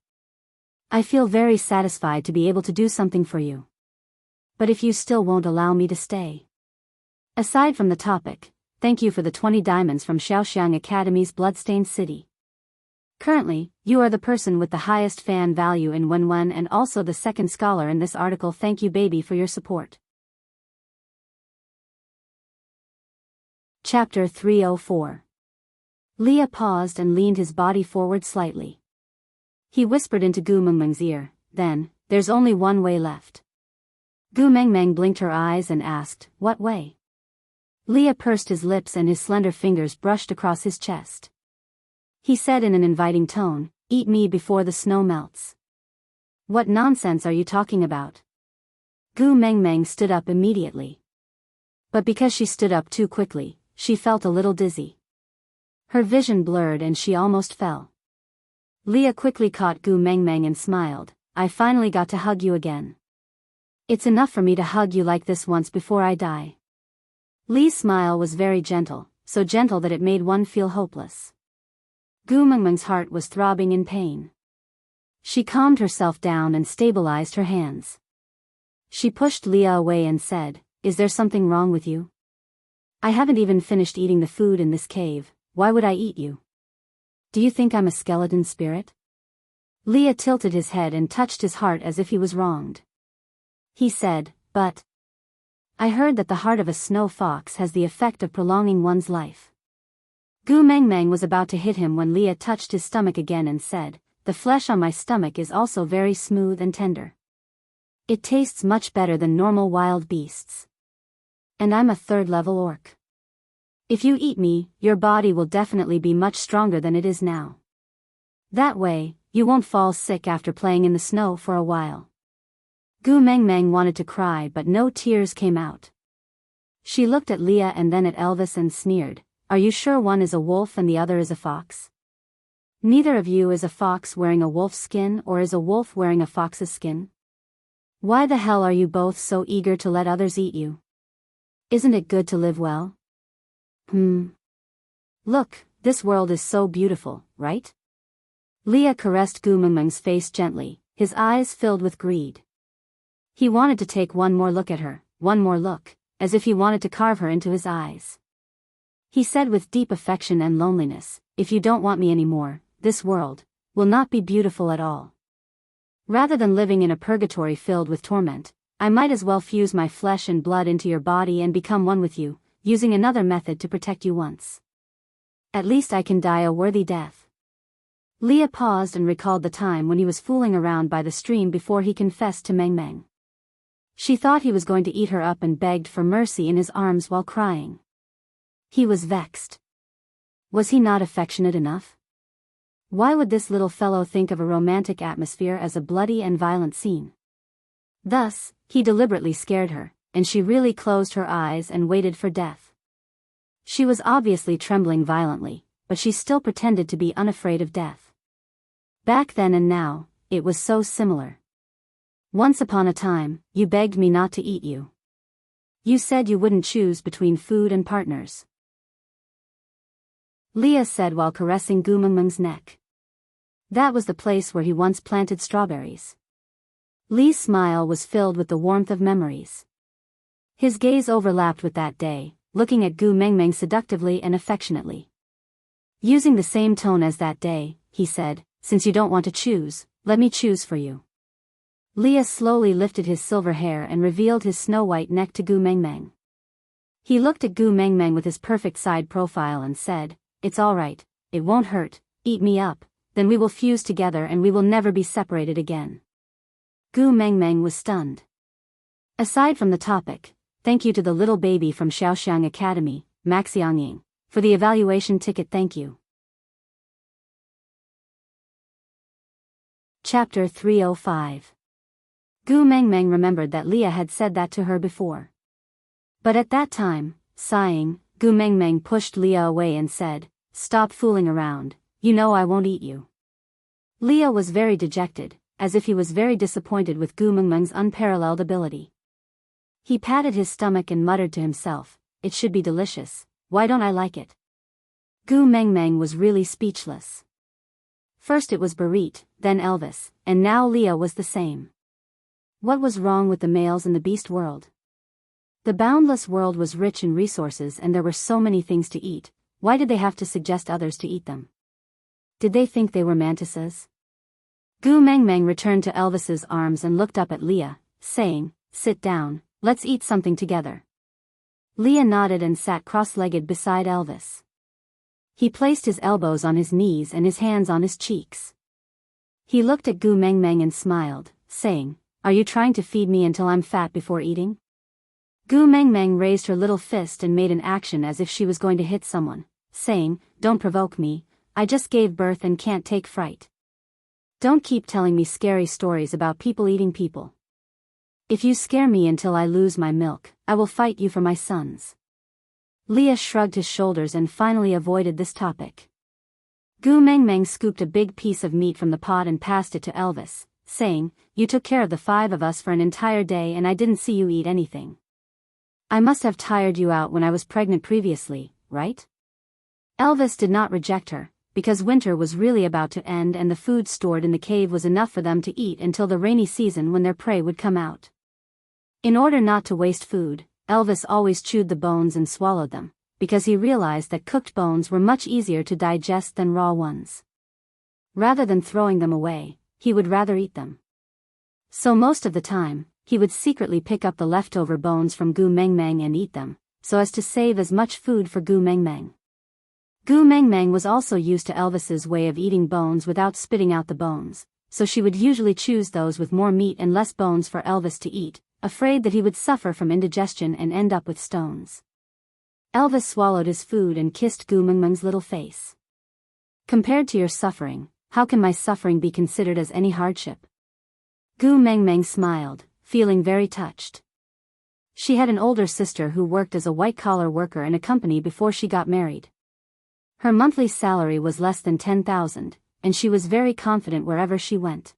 I feel very satisfied to be able to do something for you. But if you still won't allow me to stay. Aside from the topic, thank you for the 20 diamonds from Xiaoxiang Academy's Bloodstained City. Currently, you are the person with the highest fan value in Wenwen and also the second scholar in this article. Thank you baby for your support. Chapter 304. Leah paused and leaned his body forward slightly. He whispered into Gu Mengmeng's ear, then, there's only one way left. Gu Mengmeng blinked her eyes and asked, what way? Leah pursed his lips and his slender fingers brushed across his chest. He said in an inviting tone, eat me before the snow melts. What nonsense are you talking about? Gu Mengmeng stood up immediately. But because she stood up too quickly, she felt a little dizzy. Her vision blurred and she almost fell. Leah quickly caught Gu Mengmeng and smiled, I finally got to hug you again. It's enough for me to hug you like this once before I die. Li's smile was very gentle, so gentle that it made one feel hopeless. Gu Mengmeng's heart was throbbing in pain. She calmed herself down and stabilized her hands. She pushed Leah away and said, is there something wrong with you? I haven't even finished eating the food in this cave, why would I eat you? Do you think I'm a skeleton spirit? Leah tilted his head and touched his heart as if he was wronged. He said, but I heard that the heart of a snow fox has the effect of prolonging one's life. Gu Mengmeng was about to hit him when Leah touched his stomach again and said, the flesh on my stomach is also very smooth and tender. It tastes much better than normal wild beasts. And I'm a third-level orc. If you eat me, your body will definitely be much stronger than it is now. That way, you won't fall sick after playing in the snow for a while. Gu Mengmeng wanted to cry but no tears came out. She looked at Leah and then at Elvis and sneered, are you sure one is a wolf and the other is a fox? Neither of you is a fox wearing a wolf's skin or is a wolf wearing a fox's skin? Why the hell are you both so eager to let others eat you? Isn't it good to live well? Look, this world is so beautiful, right? Leah caressed Gu Mengmeng's face gently, his eyes filled with greed. He wanted to take one more look at her, one more look, as if he wanted to carve her into his eyes. He said with deep affection and loneliness, if you don't want me anymore, this world will not be beautiful at all. Rather than living in a purgatory filled with torment, I might as well fuse my flesh and blood into your body and become one with you, using another method to protect you once. At least I can die a worthy death. Leah paused and recalled the time when he was fooling around by the stream before he confessed to Mengmeng. She thought he was going to eat her up and begged for mercy in his arms while crying. He was vexed. Was he not affectionate enough? Why would this little fellow think of a romantic atmosphere as a bloody and violent scene? Thus, he deliberately scared her, and she really closed her eyes and waited for death. She was obviously trembling violently, but she still pretended to be unafraid of death. Back then and now, it was so similar. Once upon a time, you begged me not to eat you. You said you wouldn't choose between food and partners. Leah said while caressing Gu Mengmeng's neck. That was the place where he once planted strawberries. Li's smile was filled with the warmth of memories. His gaze overlapped with that day, looking at Gu Mengmeng seductively and affectionately. Using the same tone as that day, he said, since you don't want to choose, let me choose for you. Leah slowly lifted his silver hair and revealed his snow-white neck to Gu Mengmeng. He looked at Gu Mengmeng with his perfect side profile and said, it's all right, it won't hurt, eat me up, then we will fuse together and we will never be separated again. Gu Mengmeng was stunned. Aside from the topic, thank you to the little baby from Xiaoxiang Academy, Maxiangying, for the evaluation ticket. Thank you. Chapter 305. Gu Mengmeng remembered that Leah had said that to her before. But at that time, sighing, Gu Mengmeng pushed Leah away and said, stop fooling around, you know I won't eat you. Leah was very dejected, as if he was very disappointed with Gu Mengmeng's unparalleled ability. He patted his stomach and muttered to himself, it should be delicious, why don't I like it? Gu Mengmeng was really speechless. First it was Barit, then Elvis, and now Leah was the same. What was wrong with the males in the beast world? The boundless world was rich in resources and there were so many things to eat, why did they have to suggest others to eat them? Did they think they were mantises? Gu Mengmeng returned to Elvis's arms and looked up at Leah, saying, sit down, let's eat something together. Leah nodded and sat cross-legged beside Elvis. He placed his elbows on his knees and his hands on his cheeks. He looked at Gu Mengmeng and smiled, saying, "Are you trying to feed me until I'm fat before eating?" Gu Mengmeng raised her little fist and made an action as if she was going to hit someone, saying, "Don't provoke me, I just gave birth and can't take fright. Don't keep telling me scary stories about people eating people. If you scare me until I lose my milk, I will fight you for my sons." Leah shrugged his shoulders and finally avoided this topic. Gu Mengmeng scooped a big piece of meat from the pot and passed it to Elvis, saying, "You took care of the 5 of us for an entire day and I didn't see you eat anything. I must have tired you out when I was pregnant previously, right?" Elvis did not reject her, because winter was really about to end and the food stored in the cave was enough for them to eat until the rainy season when their prey would come out. In order not to waste food, Elvis always chewed the bones and swallowed them, because he realized that cooked bones were much easier to digest than raw ones. Rather than throwing them away, he would rather eat them. So most of the time, he would secretly pick up the leftover bones from Gu Mengmeng and eat them, so as to save as much food for Gu Mengmeng. Gu Mengmeng was also used to Elvis's way of eating bones without spitting out the bones, so she would usually choose those with more meat and less bones for Elvis to eat, afraid that he would suffer from indigestion and end up with stones. Elvis swallowed his food and kissed Gu Mengmeng's little face. "Compared to your suffering, how can my suffering be considered as any hardship?" Gu Mengmeng smiled, feeling very touched. She had an older sister who worked as a white-collar worker in a company before she got married. Her monthly salary was less than 10,000, and she was very confident wherever she went.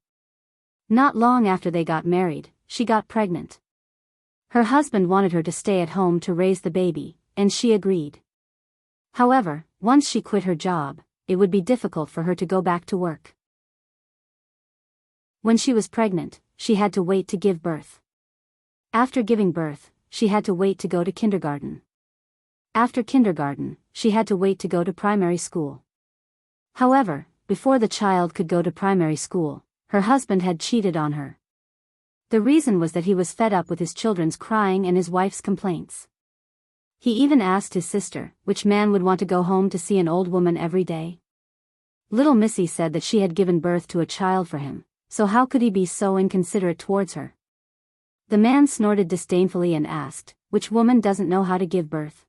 Not long after they got married, she got pregnant. Her husband wanted her to stay at home to raise the baby, and she agreed. However, once she quit her job, it would be difficult for her to go back to work. When she was pregnant, she had to wait to give birth. After giving birth, she had to wait to go to kindergarten. After kindergarten, she had to wait to go to primary school. However, before the child could go to primary school, her husband had cheated on her. The reason was that he was fed up with his children's crying and his wife's complaints. He even asked his sister, which man would want to go home to see an old woman every day? Little Missy said that she had given birth to a child for him, so how could he be so inconsiderate towards her? The man snorted disdainfully and asked, "Which woman doesn't know how to give birth?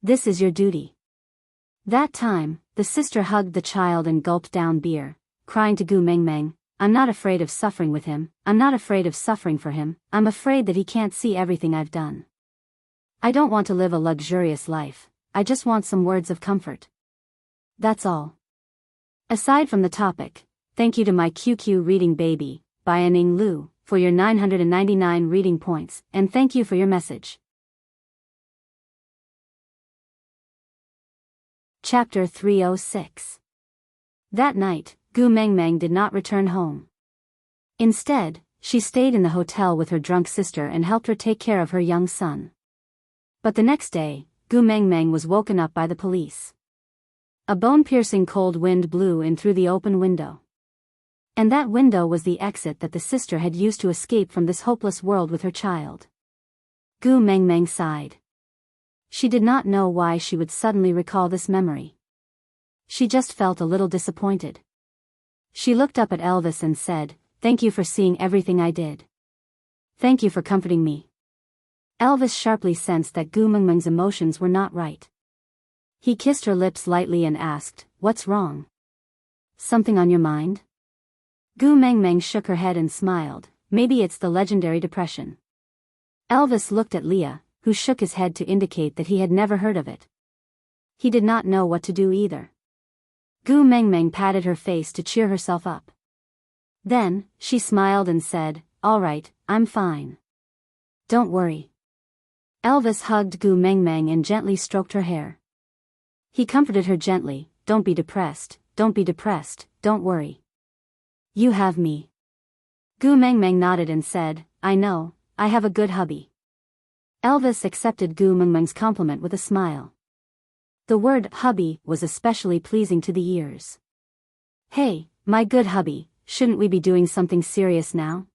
This is your duty." That time, the sister hugged the child and gulped down beer, crying to Gu Mengmeng, "I'm not afraid of suffering with him, I'm not afraid of suffering for him, I'm afraid that he can't see everything I've done. I don't want to live a luxurious life, I just want some words of comfort. That's all." Aside from the topic, thank you to my QQ reading baby, Bianing Lu, for your 999 reading points, and thank you for your message. Chapter 306. That night, Gu Mengmeng did not return home. Instead, she stayed in the hotel with her drunk sister and helped her take care of her young son. But the next day, Gu Mengmeng was woken up by the police. A bone-piercing cold wind blew in through the open window. And that window was the exit that the sister had used to escape from this hopeless world with her child. Gu Mengmeng sighed. She did not know why she would suddenly recall this memory. She just felt a little disappointed. She looked up at Elvis and said, "Thank you for seeing everything I did. Thank you for comforting me." Elvis sharply sensed that Gu Mengmeng's emotions were not right. He kissed her lips lightly and asked, "What's wrong? Something on your mind?" Gu Mengmeng shook her head and smiled, "Maybe it's the legendary depression." Elvis looked at Leah, who shook his head to indicate that he had never heard of it. He did not know what to do either. Gu Mengmeng patted her face to cheer herself up. Then, she smiled and said, "All right, I'm fine. Don't worry." Elvis hugged Gu Mengmeng and gently stroked her hair. He comforted her gently, "Don't be depressed, don't be depressed, don't worry. You have me." Gu Mengmeng nodded and said, "I know, I have a good hubby." Elvis accepted Gu Mengmeng's compliment with a smile. The word hubby was especially pleasing to the ears. "Hey, my good hubby, shouldn't we be doing something serious now?"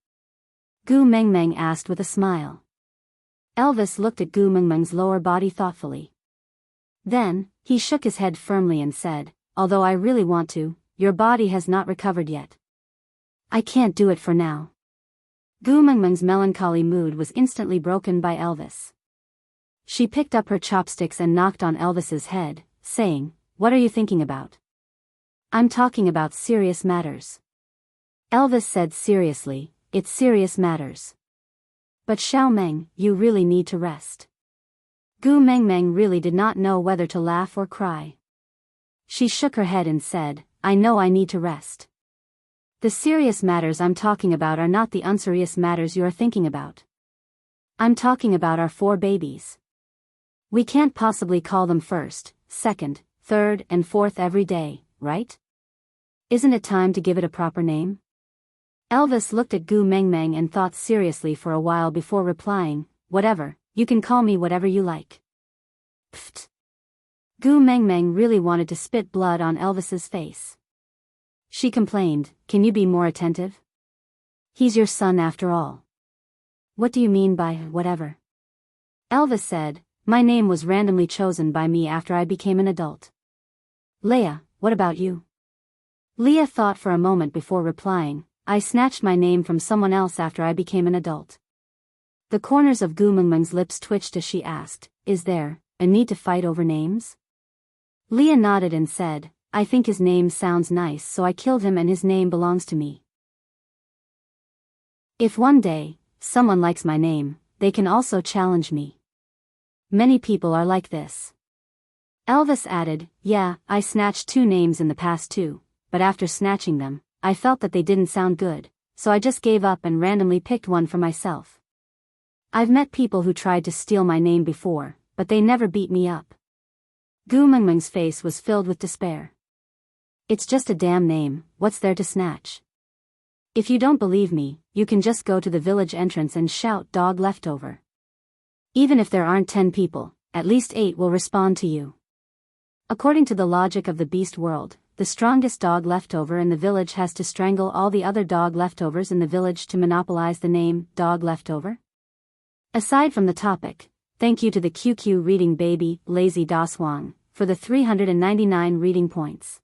Gu Mengmeng asked with a smile. Elvis looked at Gu Mengmeng's lower body thoughtfully. Then, he shook his head firmly and said, "Although I really want to, your body has not recovered yet. I can't do it for now. Gu Mengmeng's melancholy mood was instantly broken by Elvis. She picked up her chopsticks and knocked on Elvis's head, saying, "What are you thinking about?" "I'm talking about serious matters." Elvis said seriously, "It's serious matters." "But Xiao Meng, you really need to rest." Gu Mengmeng really did not know whether to laugh or cry. She shook her head and said, "I know I need to rest. The serious matters I'm talking about are not the unserious matters you are thinking about. I'm talking about our 4 babies. We can't possibly call them first, second, third, and fourth every day, right? Isn't it time to give it a proper name?" Elvis looked at Gu Mengmeng and thought seriously for a while before replying, "Whatever, you can call me whatever you like." Pfft. Gu Mengmeng really wanted to spit blood on Elvis's face. She complained, "Can you be more attentive? He's your son after all." "What do you mean by whatever?" Elvis said, "My name was randomly chosen by me after I became an adult." "Leia, what about you?" Leah thought for a moment before replying, "I snatched my name from someone else after I became an adult." The corners of Gu Mengmeng's lips twitched as she asked, "Is there a need to fight over names?" Leah nodded and said, "I think his name sounds nice, so I killed him and his name belongs to me. If one day someone likes my name, they can also challenge me. Many people are like this." Elvis added, "Yeah, I snatched 2 names in the past too, but after snatching them, I felt that they didn't sound good, so I just gave up and randomly picked one for myself. I've met people who tried to steal my name before, but they never beat me up." Gu Mengmeng's face was filled with despair. "It's just a damn name, what's there to snatch? If you don't believe me, you can just go to the village entrance and shout 'Dog Leftover.' Even if there aren't 10 people, at least 8 will respond to you. According to the logic of the beast world, the strongest dog leftover in the village has to strangle all the other dog leftovers in the village to monopolize the name 'Dog Leftover.' Aside from the topic, thank you to the QQ reading baby, Lazy Daswang, for the 399 reading points.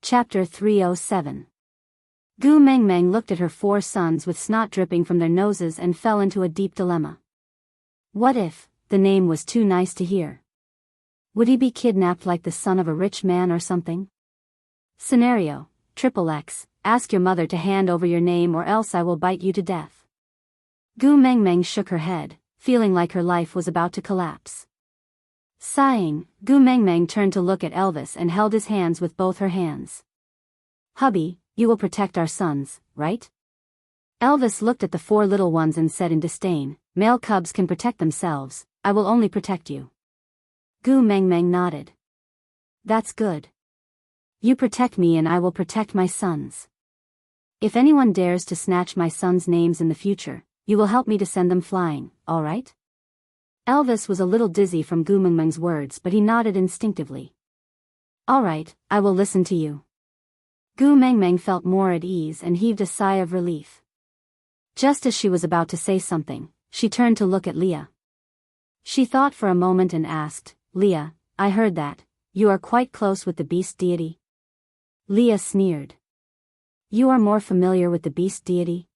Chapter 307. Gu Mengmeng looked at her 4 sons with snot dripping from their noses and fell into a deep dilemma. What if the name was too nice to hear? Would he be kidnapped like the son of a rich man or something? Scenario: XXX, ask your mother to hand over your name or else I will bite you to death. Gu Mengmeng shook her head, feeling like her life was about to collapse. Sighing, Gu Mengmeng turned to look at Elvis and held his hands with both her hands. "Hubby, you will protect our sons, right?" Elvis looked at the 4 little ones and said in disdain, "Male cubs can protect themselves, I will only protect you." Gu Mengmeng nodded. "That's good. You protect me and I will protect my sons. If anyone dares to snatch my sons' names in the future, you will help me to send them flying, all right?" Elvis was a little dizzy from Gu Mengmeng's words, but he nodded instinctively. "All right, I will listen to you." Gu Mengmeng felt more at ease and heaved a sigh of relief. Just as she was about to say something, she turned to look at Leah. She thought for a moment and asked, "Leah, I heard that you are quite close with the beast deity?" Leah sneered. "You are more familiar with the beast deity?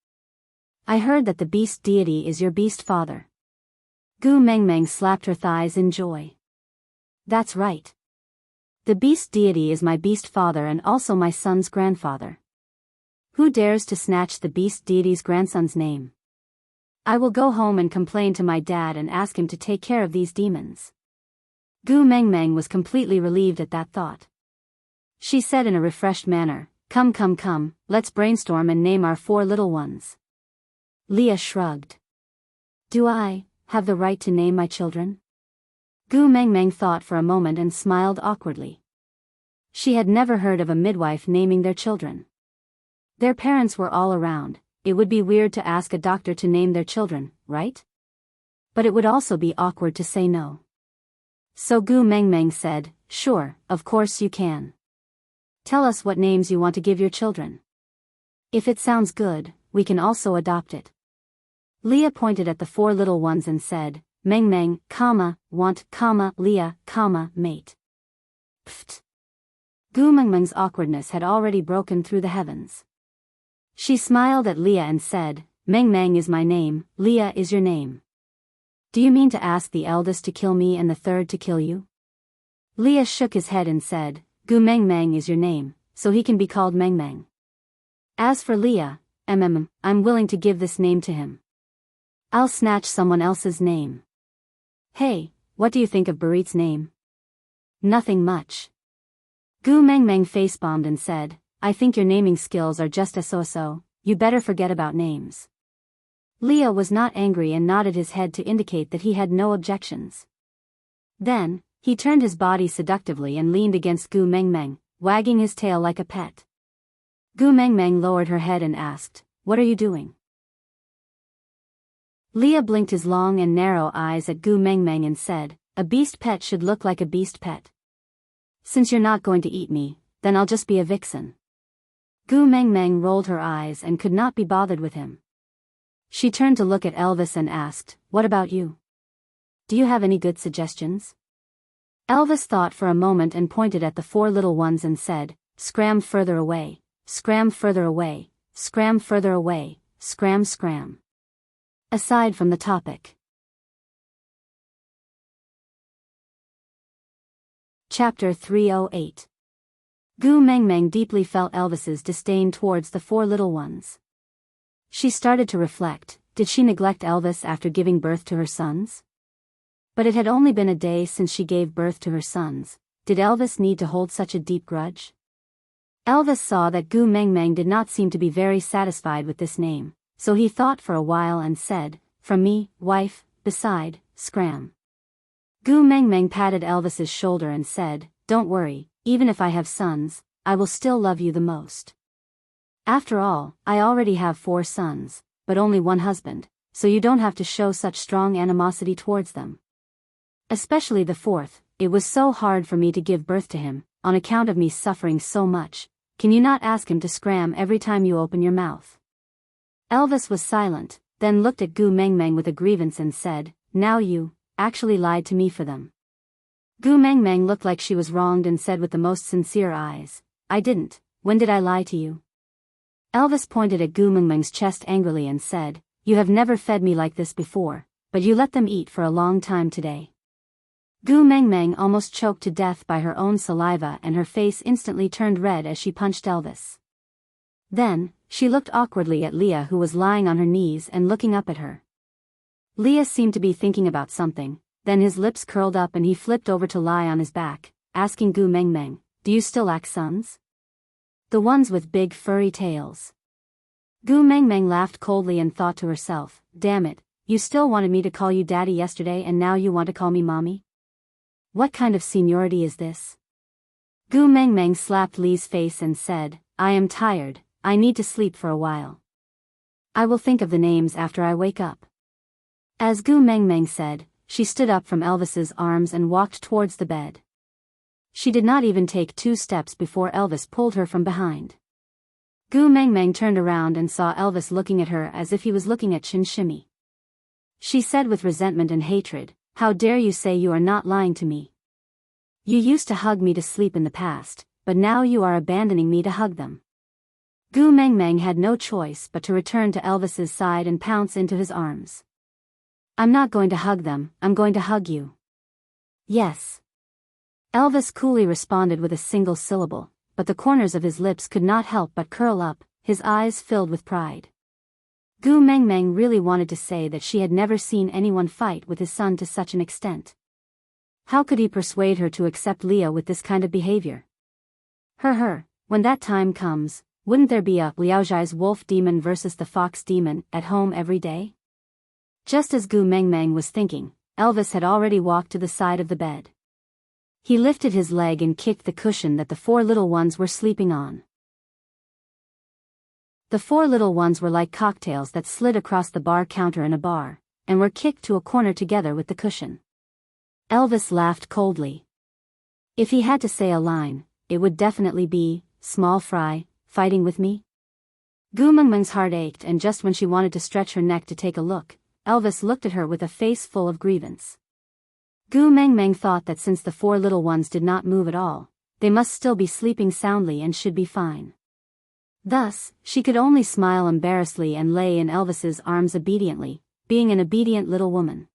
I heard that the beast deity is your beast father." Gu Mengmeng slapped her thighs in joy. "That's right. The beast deity is my beast father and also my son's grandfather. Who dares to snatch the beast deity's grandson's name? I will go home and complain to my dad and ask him to take care of these demons." Gu Mengmeng was completely relieved at that thought. She said in a refreshed manner, Come, let's brainstorm and name our 4 little ones." Leah shrugged. "Do I have the right to name my children?" Gu Mengmeng thought for a moment and smiled awkwardly. She had never heard of a midwife naming their children. Their parents were all around. It would be weird to ask a doctor to name their children, right? But it would also be awkward to say no. So Gu Mengmeng said, "Sure, of course you can. Tell us what names you want to give your children. If it sounds good, we can also adopt it." Leah pointed at the 4 little ones and said, Mengmeng, want, Leah, mate. Pfft. Gu Mengmeng's awkwardness had already broken through the heavens. She smiled at Leah and said, Mengmeng is my name, Leah is your name. Do you mean to ask the eldest to kill me and the third to kill you? Leah shook his head and said, Gu Mengmeng is your name, so he can be called Mengmeng. As for Leah, I'm willing to give this name to him. I'll snatch someone else's name. Hey, what do you think of Barit's name? Nothing much. Gu Mengmeng face-bombed and said, I think your naming skills are just so-so, you better forget about names. Leah was not angry and nodded his head to indicate that he had no objections. Then, he turned his body seductively and leaned against Gu Mengmeng, wagging his tail like a pet. Gu Mengmeng lowered her head and asked, What are you doing? Leah blinked his long and narrow eyes at Gu Mengmeng and said, A beast pet should look like a beast pet. Since you're not going to eat me, then I'll just be a vixen. Gu Mengmeng rolled her eyes and could not be bothered with him. She turned to look at Elvis and asked, What about you? Do you have any good suggestions? Elvis thought for a moment and pointed at the four little ones and said, Scram further away, scram further away, scram further away, scram scram. Aside from the topic. Chapter 308. Gu Mengmeng deeply felt Elvis's disdain towards the four little ones. She started to reflect, did she neglect Elvis after giving birth to her sons? But it had only been a day since she gave birth to her sons. Did Elvis need to hold such a deep grudge? Elvis saw that Gu Mengmeng did not seem to be very satisfied with this name, so he thought for a while and said, From me, wife, beside, scram. Gu Mengmeng patted Elvis's shoulder and said, Don't worry, even if I have sons, I will still love you the most. After all, I already have 4 sons, but only 1 husband, so you don't have to show such strong animosity towards them. Especially the 4th, it was so hard for me to give birth to him, on account of me suffering so much. Can you not ask him to scram every time you open your mouth? Elvis was silent, then looked at Gu Mengmeng with a grievance and said, Now you, actually lied to me for them. Gu Mengmeng looked like she was wronged and said with the most sincere eyes, I didn't, when did I lie to you? Elvis pointed at Gu Mengmeng's chest angrily and said, You have never fed me like this before, but you let them eat for a long time today. Gu Mengmeng almost choked to death by her own saliva and her face instantly turned red as she punched Elvis. Then, she looked awkwardly at Leah who was lying on her knees and looking up at her. Leah seemed to be thinking about something, then his lips curled up and he flipped over to lie on his back, asking Gu Mengmeng, Do you still lack sons? The ones with big furry tails. Gu Mengmeng laughed coldly and thought to herself, Damn it, you still wanted me to call you daddy yesterday and now you want to call me mommy? What kind of seniority is this? Gu Mengmeng slapped Lee's face and said, I am tired, I need to sleep for a while. I will think of the names after I wake up. As Gu Mengmeng said, she stood up from Elvis's arms and walked towards the bed. She did not even take 2 steps before Elvis pulled her from behind. Gu Mengmeng turned around and saw Elvis looking at her as if he was looking at Chin Shimmy. She said with resentment and hatred, How dare you say you are not lying to me? You used to hug me to sleep in the past, but now you are abandoning me to hug them. Gu Mengmeng had no choice but to return to Elvis's side and pounce into his arms. I'm not going to hug them, I'm going to hug you. Yes. Elvis coolly responded with a single syllable, but the corners of his lips could not help but curl up, his eyes filled with pride. Gu Mengmeng really wanted to say that she had never seen anyone fight with his son to such an extent. How could he persuade her to accept Leah with this kind of behavior? When that time comes, wouldn't there be a Liaozhai's wolf demon versus the fox demon at home every day? Just as Gu Mengmeng was thinking, Elvis had already walked to the side of the bed. He lifted his leg and kicked the cushion that the 4 little ones were sleeping on. The 4 little ones were like cocktails that slid across the bar counter in a bar, and were kicked to a corner together with the cushion. Elvis laughed coldly. If he had to say a line, it would definitely be, Small fry, fighting with me? Gu Mengmeng's heart ached and just when she wanted to stretch her neck to take a look, Elvis looked at her with a face full of grievance. Gu Mengmeng thought that since the 4 little ones did not move at all, they must still be sleeping soundly and should be fine. Thus, she could only smile embarrassedly and lay in Elvis's arms obediently, being an obedient little woman.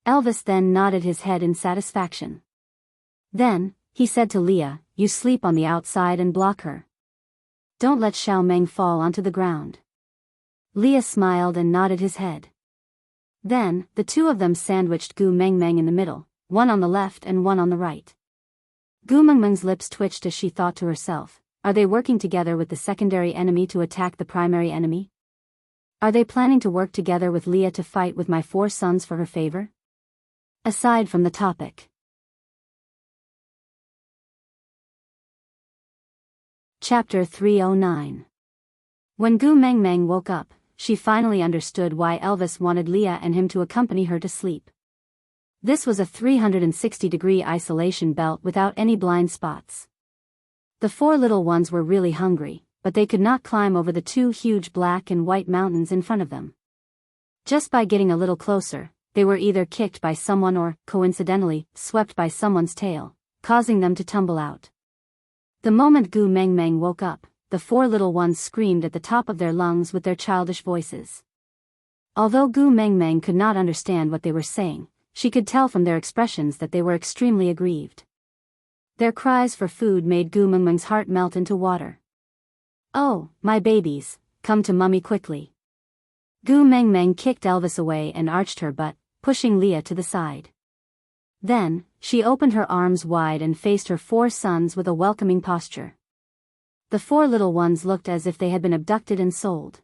Elvis then nodded his head in satisfaction. Then, he said to Leah, "You sleep on the outside and block her. Don't let Xiao Meng fall onto the ground." Leah smiled and nodded his head. Then, the two of them sandwiched Gu Mengmeng in the middle, one on the left and one on the right. Gu Mengmeng's lips twitched as she thought to herself, are they working together with the secondary enemy to attack the primary enemy? Are they planning to work together with Leah to fight with my 4 sons for her favor? Aside from the topic. Chapter 309. When Gu Mengmeng woke up, she finally understood why Elvis wanted Leah and him to accompany her to sleep. This was a 360-degree isolation belt without any blind spots. The 4 little ones were really hungry, but they could not climb over the 2 huge black and white mountains in front of them. Just by getting a little closer, they were either kicked by someone or, coincidentally, swept by someone's tail, causing them to tumble out. The moment Gu Mengmeng woke up, the 4 little ones screamed at the top of their lungs with their childish voices. Although Gu Mengmeng could not understand what they were saying, she could tell from their expressions that they were extremely aggrieved. Their cries for food made Gu Mengmeng's heart melt into water. "Oh, my babies, come to mummy quickly." Gu Mengmeng kicked Elvis away and arched her butt, pushing Leah to the side. Then, she opened her arms wide and faced her 4 sons with a welcoming posture. The 4 little ones looked as if they had been abducted and sold.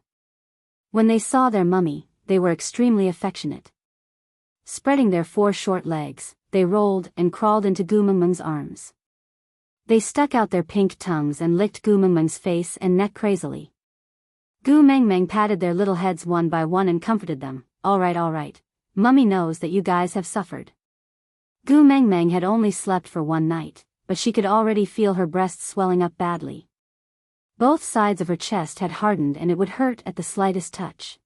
When they saw their mummy, they were extremely affectionate. Spreading their 4 short legs, they rolled and crawled into Gu Mengmeng's arms. They stuck out their pink tongues and licked Gu Mengmeng's face and neck crazily. Gu Mengmeng patted their little heads one by one and comforted them. All right, mummy knows that you guys have suffered." Gu Mengmeng had only slept for 1 night, but she could already feel her breasts swelling up badly. Both sides of her chest had hardened and it would hurt at the slightest touch.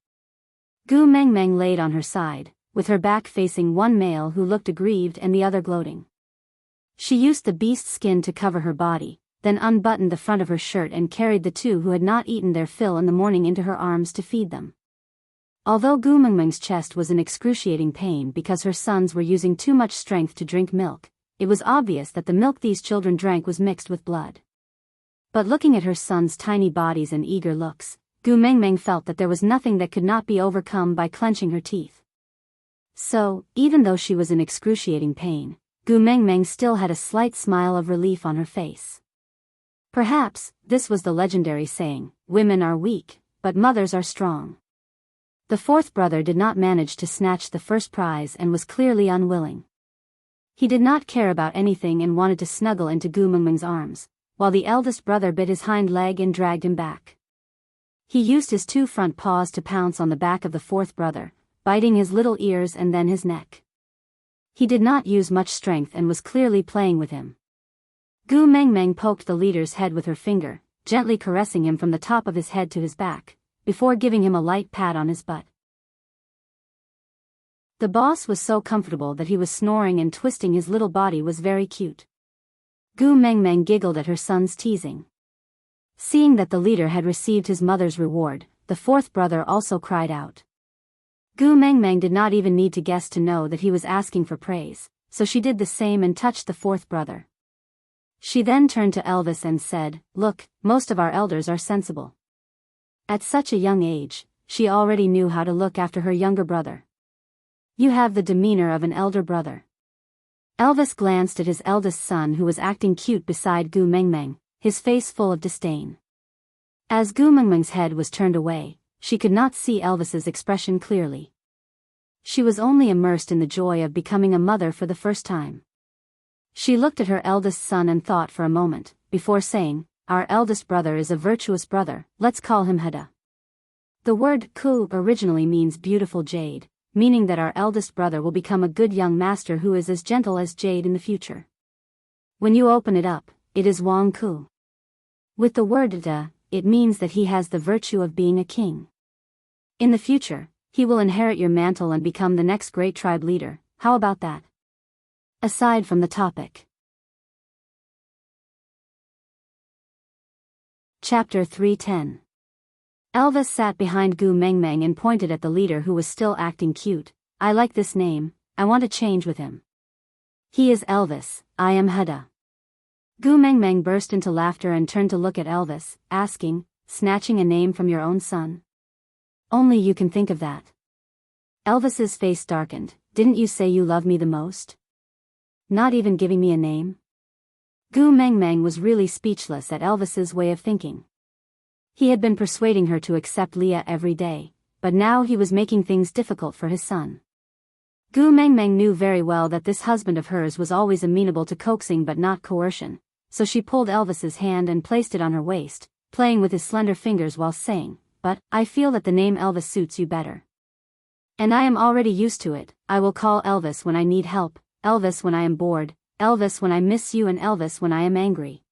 Gu Mengmeng laid on her side, with her back facing one male who looked aggrieved and the other gloating. She used the beast skin to cover her body, then unbuttoned the front of her shirt and carried the 2 who had not eaten their fill in the morning into her arms to feed them. Although Gu Mengmeng's chest was in excruciating pain because her sons were using too much strength to drink milk, it was obvious that the milk these children drank was mixed with blood. But looking at her sons' tiny bodies and eager looks, Gu Mengmeng felt that there was nothing that could not be overcome by clenching her teeth. So, even though she was in excruciating pain, Gu Mengmeng still had a slight smile of relief on her face. Perhaps, this was the legendary saying, "Women are weak, but mothers are strong." The 4th brother did not manage to snatch the first prize and was clearly unwilling. He did not care about anything and wanted to snuggle into Gu Mengmeng's arms, while the eldest brother bit his hind leg and dragged him back. He used his 2 front paws to pounce on the back of the 4th brother, biting his little ears and then his neck. He did not use much strength and was clearly playing with him. Gu Mengmeng poked the leader's head with her finger, gently caressing him from the top of his head to his back, before giving him a light pat on his butt. The boss was so comfortable that he was snoring and twisting his little body was very cute. Gu Mengmeng giggled at her son's teasing. Seeing that the leader had received his mother's reward, the 4th brother also cried out. Gu Mengmeng did not even need to guess to know that he was asking for praise, so she did the same and touched the 4th brother. She then turned to Elvis and said, "Look, most of our elders are sensible." At such a young age, she already knew how to look after her younger brother. "You have the demeanor of an elder brother." Elvis glanced at his eldest son who was acting cute beside Gu Mengmeng, his face full of disdain. As Gu Mengmeng's head was turned away, she could not see Elvis's expression clearly. She was only immersed in the joy of becoming a mother for the first time. She looked at her eldest son and thought for a moment, before saying, "Our eldest brother is a virtuous brother, let's call him Hada." The word ku originally means beautiful jade, meaning that our eldest brother will become a good young master who is as gentle as jade in the future. When you open it up, it is Wang Ku. With the word Da, it means that he has the virtue of being a king. In the future, he will inherit your mantle and become the next great tribe leader. How about that? Aside from the topic. Chapter 310. Elvis sat behind Gu Mengmeng and pointed at the leader who was still acting cute. I like this name, I want to change with him. He is Elvis, I am Huda. Gu Mengmeng burst into laughter and turned to look at Elvis, asking, snatching a name from your own son? Only you can think of that. Elvis's face darkened. Didn't you say you love me the most? Not even giving me a name? Gu Mengmeng was really speechless at Elvis's way of thinking. He had been persuading her to accept Leah every day, but now he was making things difficult for his son. Gu Mengmeng knew very well that this husband of hers was always amenable to coaxing but not coercion, so she pulled Elvis's hand and placed it on her waist, playing with his slender fingers while saying, "But, I feel that the name Elvis suits you better. And I am already used to it. I will call Elvis when I need help, Elvis when I am bored, Elvis when I miss you and Elvis when I am angry.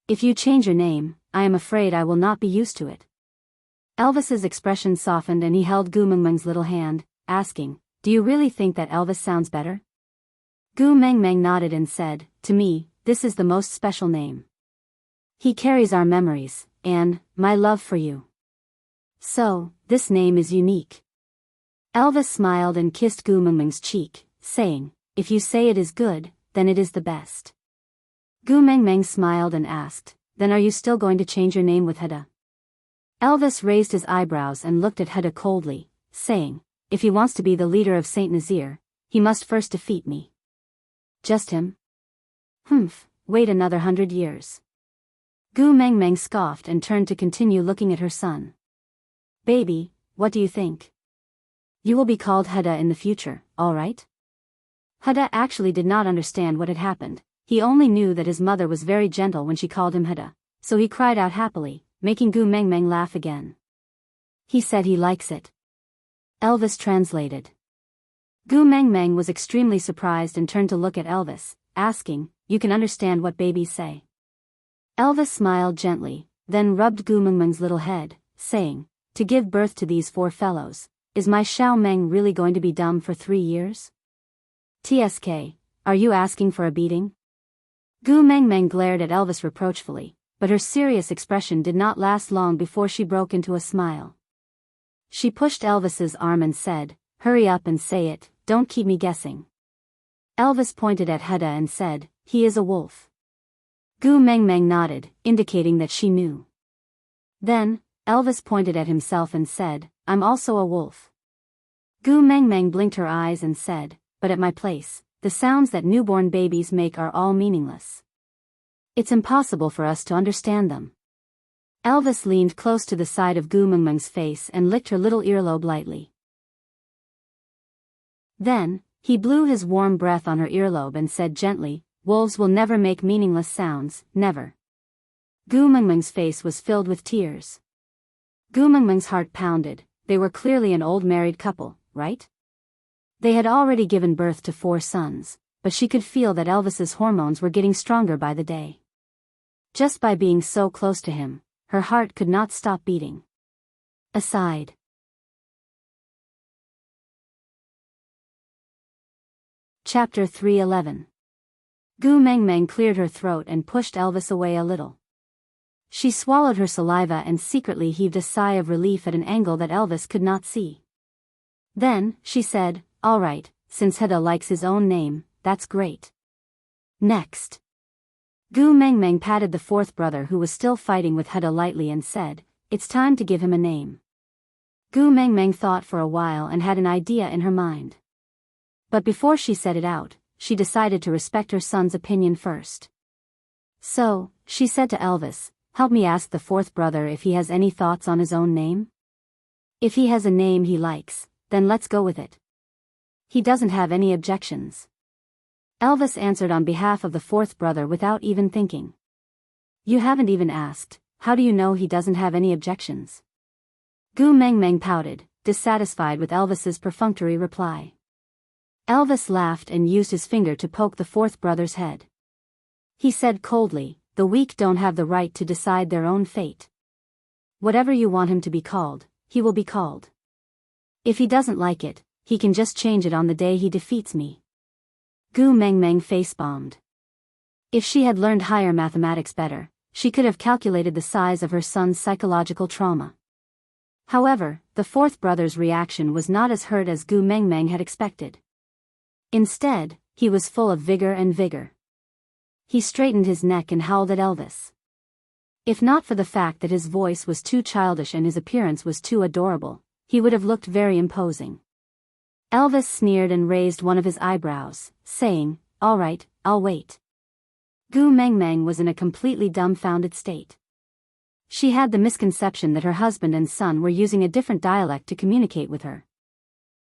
If you change your name, I am afraid I will not be used to it." Elvis's expression softened and he held Gu Mengmeng's little hand, asking, "Do you really think that Elvis sounds better?" Gu Mengmeng nodded and said, "To me, this is the most special name. He carries our memories, and my love for you. So, this name is unique." Elvis smiled and kissed Gu Mengmeng's cheek, saying, "If you say it is good, then it is the best." Gu Mengmeng smiled and asked, "Then are you still going to change your name with Huda?" Elvis raised his eyebrows and looked at Huda coldly, saying, "If he wants to be the leader of Saint Nazir, he must first defeat me." "Just him? Humph, wait another 100 years. Gu Mengmeng scoffed and turned to continue looking at her son. "Baby, what do you think? You will be called Huda in the future, all right?" Huda actually did not understand what had happened. He only knew that his mother was very gentle when she called him Huda, so he cried out happily, making Gu Mengmeng laugh again. "He said he likes it." Elvis translated. Gu Mengmeng was extremely surprised and turned to look at Elvis, asking, "You can understand what babies say?" Elvis smiled gently, then rubbed Gu Mengmeng's little head, saying, "To give birth to these 4 fellows, is my Xiao Meng really going to be dumb for 3 years? TSK, are you asking for a beating?" Gu Mengmeng glared at Elvis reproachfully, but her serious expression did not last long before she broke into a smile. She pushed Elvis's arm and said, "Hurry up and say it, don't keep me guessing." Elvis pointed at Huda and said, "He is a wolf." Gu Mengmeng nodded, indicating that she knew. Then, Elvis pointed at himself and said, "I'm also a wolf." Gu Mengmeng blinked her eyes and said, "But at my place, the sounds that newborn babies make are all meaningless. It's impossible for us to understand them." Elvis leaned close to the side of Gu Mengmeng's face and licked her little earlobe lightly. Then, he blew his warm breath on her earlobe and said gently, "Wolves will never make meaningless sounds, never." Gu Mengmeng's face was filled with tears. Gu Mengmeng's heart pounded. They were clearly an old married couple, right? They had already given birth to 4 sons, but she could feel that Elvis's hormones were getting stronger by the day. Just by being so close to him, her heart could not stop beating. Aside. Chapter 311. Gu Mengmeng cleared her throat and pushed Elvis away a little. She swallowed her saliva and secretly heaved a sigh of relief at an angle that Elvis could not see. Then, she said, "All right, since Huda likes his own name, that's great. Next." Gu Mengmeng patted the 4th brother who was still fighting with Huda lightly and said, "It's time to give him a name." Gu Mengmeng thought for a while and had an idea in her mind. But before she said it out, she decided to respect her son's opinion first. So, she said to Elvis, "Help me ask the 4th brother if he has any thoughts on his own name. If he has a name he likes, then let's go with it. He doesn't have any objections." Elvis answered on behalf of the 4th brother without even thinking. "You haven't even asked, how do you know he doesn't have any objections?" Gu Mengmeng pouted, dissatisfied with Elvis's perfunctory reply. Elvis laughed and used his finger to poke the 4th brother's head. He said coldly, "The weak don't have the right to decide their own fate. Whatever you want him to be called, he will be called. If he doesn't like it, he can just change it on the day he defeats me." Gu Mengmeng face-bombed. If she had learned higher mathematics better, she could have calculated the size of her son's psychological trauma. However, the fourth brother's reaction was not as hurt as Gu Mengmeng had expected. Instead, he was full of vigor. He straightened his neck and howled at Elvis. If not for the fact that his voice was too childish and his appearance was too adorable, he would have looked very imposing. Elvis sneered and raised one of his eyebrows, saying, "All right, I'll wait." Gu Mengmeng was in a completely dumbfounded state. She had the misconception that her husband and son were using a different dialect to communicate with her.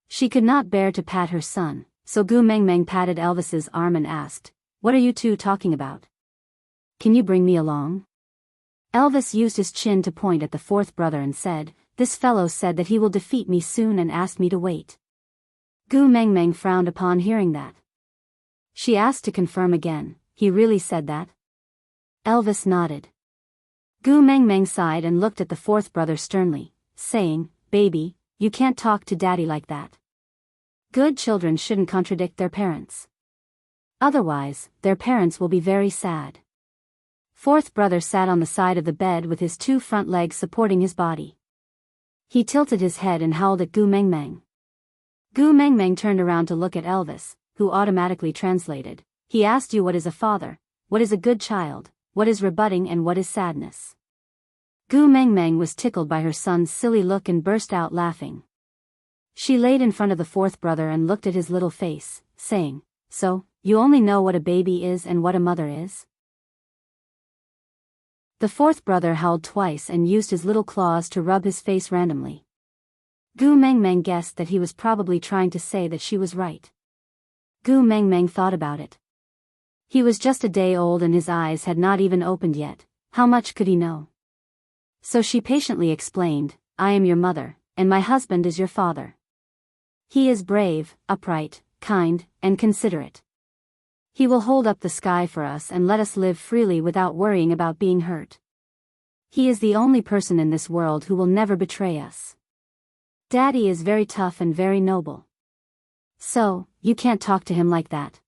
She could not bear to pat her son, so Gu Mengmeng patted Elvis's arm and asked, "What are you two talking about? Can you bring me along?" Elvis used his chin to point at the fourth brother and said, "This fellow said that he will defeat me soon and asked me to wait." Gu Mengmeng frowned upon hearing that. She asked to confirm again, "He really said that?" Elvis nodded. Gu Mengmeng sighed and looked at the fourth brother sternly, saying, "Baby, you can't talk to daddy like that. Good children shouldn't contradict their parents. Otherwise, their parents will be very sad." Fourth brother sat on the side of the bed with his two front legs supporting his body. He tilted his head and howled at Gu Mengmeng. Gu Mengmeng turned around to look at Elvis, who automatically translated. "He asked you what is a father, what is a good child, what is rebutting and what is sadness." Gu Mengmeng was tickled by her son's silly look and burst out laughing. She laid in front of the fourth brother and looked at his little face, saying, "So, you only know what a baby is and what a mother is?" The fourth brother howled twice and used his little claws to rub his face randomly. Gu Mengmeng guessed that he was probably trying to say that she was right. Gu Mengmeng thought about it. He was just a day old and his eyes had not even opened yet. How much could he know? So she patiently explained, "I am your mother, and my husband is your father. He is brave, upright, kind, and considerate. He will hold up the sky for us and let us live freely without worrying about being hurt. He is the only person in this world who will never betray us. Daddy is very tough and very noble. So, you can't talk to him like that.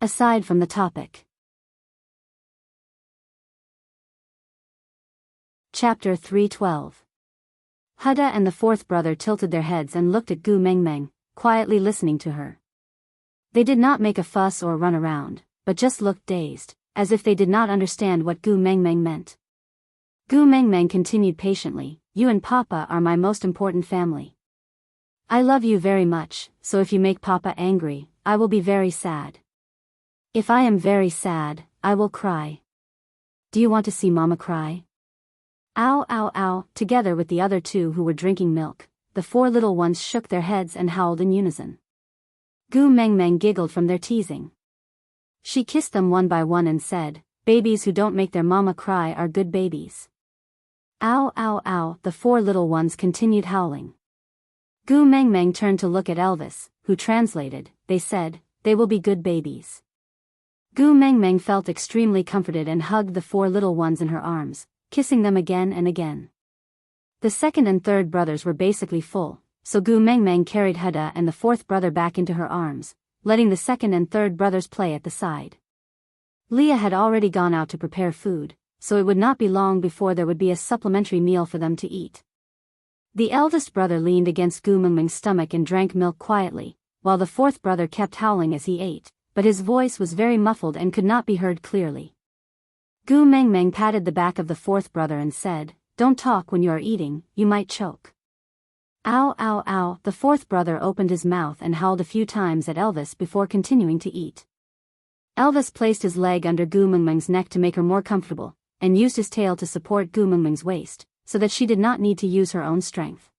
Aside from the topic." Chapter 312. Huda and the fourth brother tilted their heads and looked at Gu Mengmeng, quietly listening to her. They did not make a fuss or run around, but just looked dazed, as if they did not understand what Gu Mengmeng meant. Gu Mengmeng continued patiently, "You and Papa are my most important family. I love you very much, so if you make Papa angry, I will be very sad. If I am very sad, I will cry. Do you want to see Mama cry?" Ow, ow, ow. Together with the other two who were drinking milk, the four little ones shook their heads and howled in unison. Gu Mengmeng giggled from their teasing. She kissed them one by one and said, "Babies who don't make their mama cry are good babies." Ow, ow, ow. The four little ones continued howling. Gu Mengmeng turned to look at Elvis, who translated. They said, "They will be good babies." Gu Mengmeng felt extremely comforted and hugged the four little ones in her arms, kissing them again and again. The second and third brothers were basically full, so Gu Mengmeng carried Huda and the fourth brother back into her arms, letting the second and third brothers play at the side. Leah had already gone out to prepare food, so it would not be long before there would be a supplementary meal for them to eat. The eldest brother leaned against Gu Mengmeng's stomach and drank milk quietly, while the fourth brother kept howling as he ate, but his voice was very muffled and could not be heard clearly. Gu Mengmeng patted the back of the fourth brother and said, "Don't talk when you are eating, you might choke." Ow, ow, ow. The fourth brother opened his mouth and howled a few times at Elvis before continuing to eat. Elvis placed his leg under Gu Mengmeng's neck to make her more comfortable, and used his tail to support Gu Mengmeng's waist, so that she did not need to use her own strength.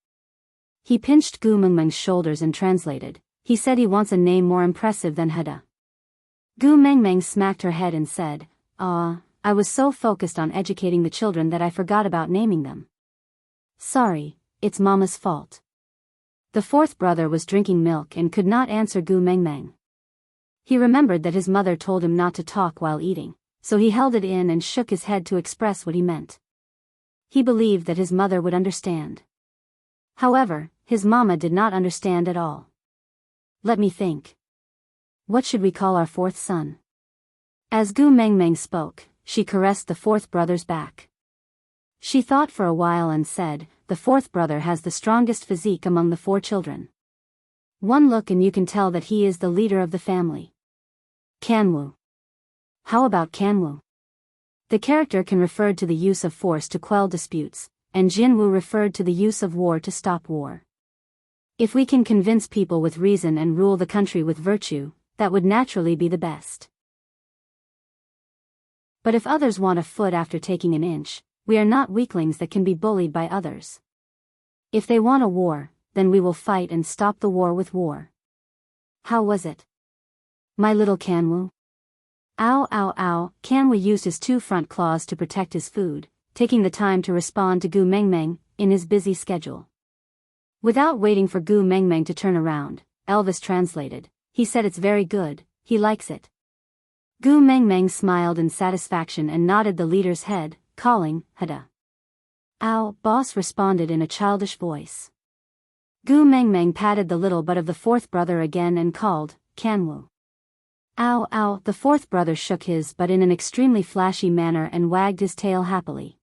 He pinched Gu Mengmeng's shoulders and translated. He said he wants a name more impressive than Huda. Gu Mengmeng smacked her head and said, I was so focused on educating the children that I forgot about naming them. Sorry, it's Mama's fault." The fourth brother was drinking milk and could not answer Gu Mengmeng. He remembered that his mother told him not to talk while eating, so he held it in and shook his head to express what he meant. He believed that his mother would understand. However, his mama did not understand at all. "Let me think. What should we call our fourth son?" As Gu Mengmeng spoke, she caressed the fourth brother's back. She thought for a while and said, "The fourth brother has the strongest physique among the 4 children. One look and you can tell that he is the leader of the family." Kanwoo. How about Kanwoo? The character can refer to the use of force to quell disputes, and Jinwoo referred to the use of war to stop war. If we can convince people with reason and rule the country with virtue, that would naturally be the best. But if others want a foot after taking an inch, we are not weaklings that can be bullied by others. If they want a war, then we will fight and stop the war with war. How was it? My little Kanwoo? Ow ow ow. Kanwoo used his 2 front claws to protect his food, taking the time to respond to Gu Mengmeng in his busy schedule. Without waiting for Gu Mengmeng to turn around, Elvis translated. He said it's very good, he likes it. Gu Mengmeng smiled in satisfaction and nodded the leader's head, calling, "Hada." "Ow," boss responded in a childish voice. Gu Mengmeng patted the little butt of the fourth brother again and called, "Kanwoo." "Ow ow." The fourth brother shook his butt in an extremely flashy manner and wagged his tail happily.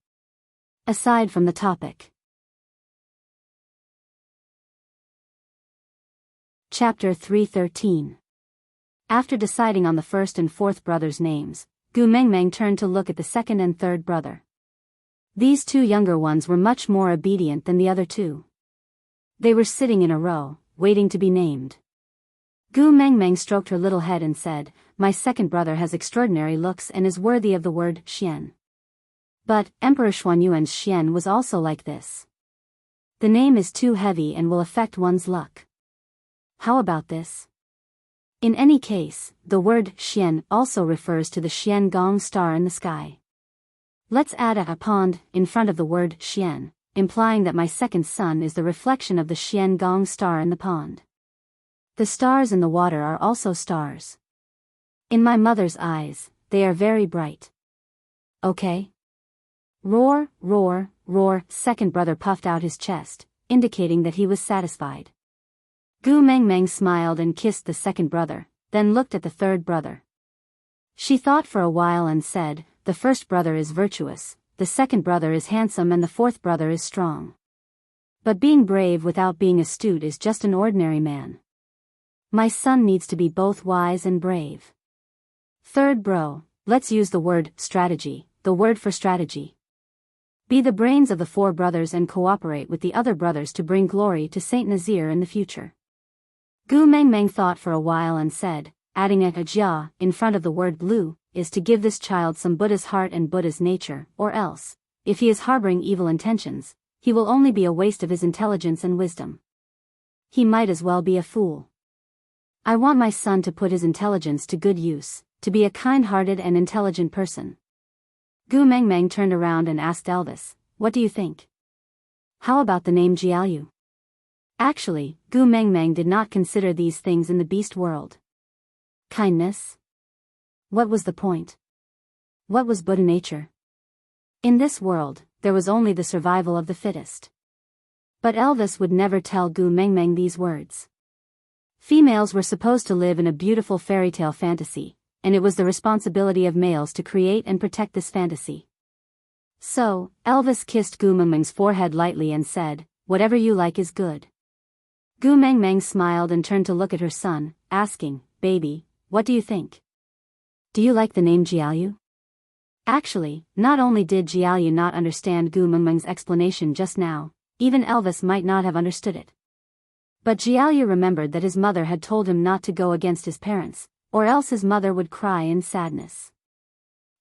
Aside from the topic. Chapter 313. After deciding on the first and fourth brothers' names, Gu Mengmeng turned to look at the second and third brother. These 2 younger ones were much more obedient than the other 2. They were sitting in a row, waiting to be named. Gu Mengmeng stroked her little head and said, "My second brother has extraordinary looks and is worthy of the word Xian." But Emperor Xuanyuan's Xian was also like this. The name is too heavy and will affect one's luck. How about this? In any case, the word Xian also refers to the Xian Gong star in the sky. Let's add a pond in front of the word Xian, implying that my second son is the reflection of the Xian Gong star in the pond. The stars in the water are also stars. In my mother's eyes, they are very bright. Okay? Roar, roar, roar. Second brother puffed out his chest, indicating that he was satisfied. Gu Mengmeng smiled and kissed the second brother, then looked at the third brother. She thought for a while and said, "The first brother is virtuous, the second brother is handsome and the fourth brother is strong. But being brave without being astute is just an ordinary man. My son needs to be both wise and brave." Third bro, let's use the word strategy, the word for strategy. Be the brains of the 4 brothers and cooperate with the other brothers to bring glory to Saint Nazir in the future. Gu Mengmeng thought for a while and said, adding a jia in front of the word blue, is to give this child some Buddha's heart and Buddha's nature, or else, if he is harboring evil intentions, he will only be a waste of his intelligence and wisdom. He might as well be a fool. I want my son to put his intelligence to good use, to be a kind-hearted and intelligent person. Gu Mengmeng turned around and asked Elvis, "What do you think? How about the name Jiaoyu?" Actually, Gu Mengmeng did not consider these things in the beast world. Kindness? What was the point? What was Buddha nature? In this world, there was only the survival of the fittest. But Elvis would never tell Gu Mengmeng these words. Females were supposed to live in a beautiful fairy tale fantasy, and it was the responsibility of males to create and protect this fantasy. So, Elvis kissed Gu Mengmeng's forehead lightly and said, "Whatever you like is good." Gu Mengmeng smiled and turned to look at her son, asking, "Baby, what do you think? Do you like the name Jiaoyu?" Actually, not only did Jiaoyu not understand Gu Mengmeng's explanation just now, even Elvis might not have understood it. But Jiaoyu remembered that his mother had told him not to go against his parents, or else his mother would cry in sadness.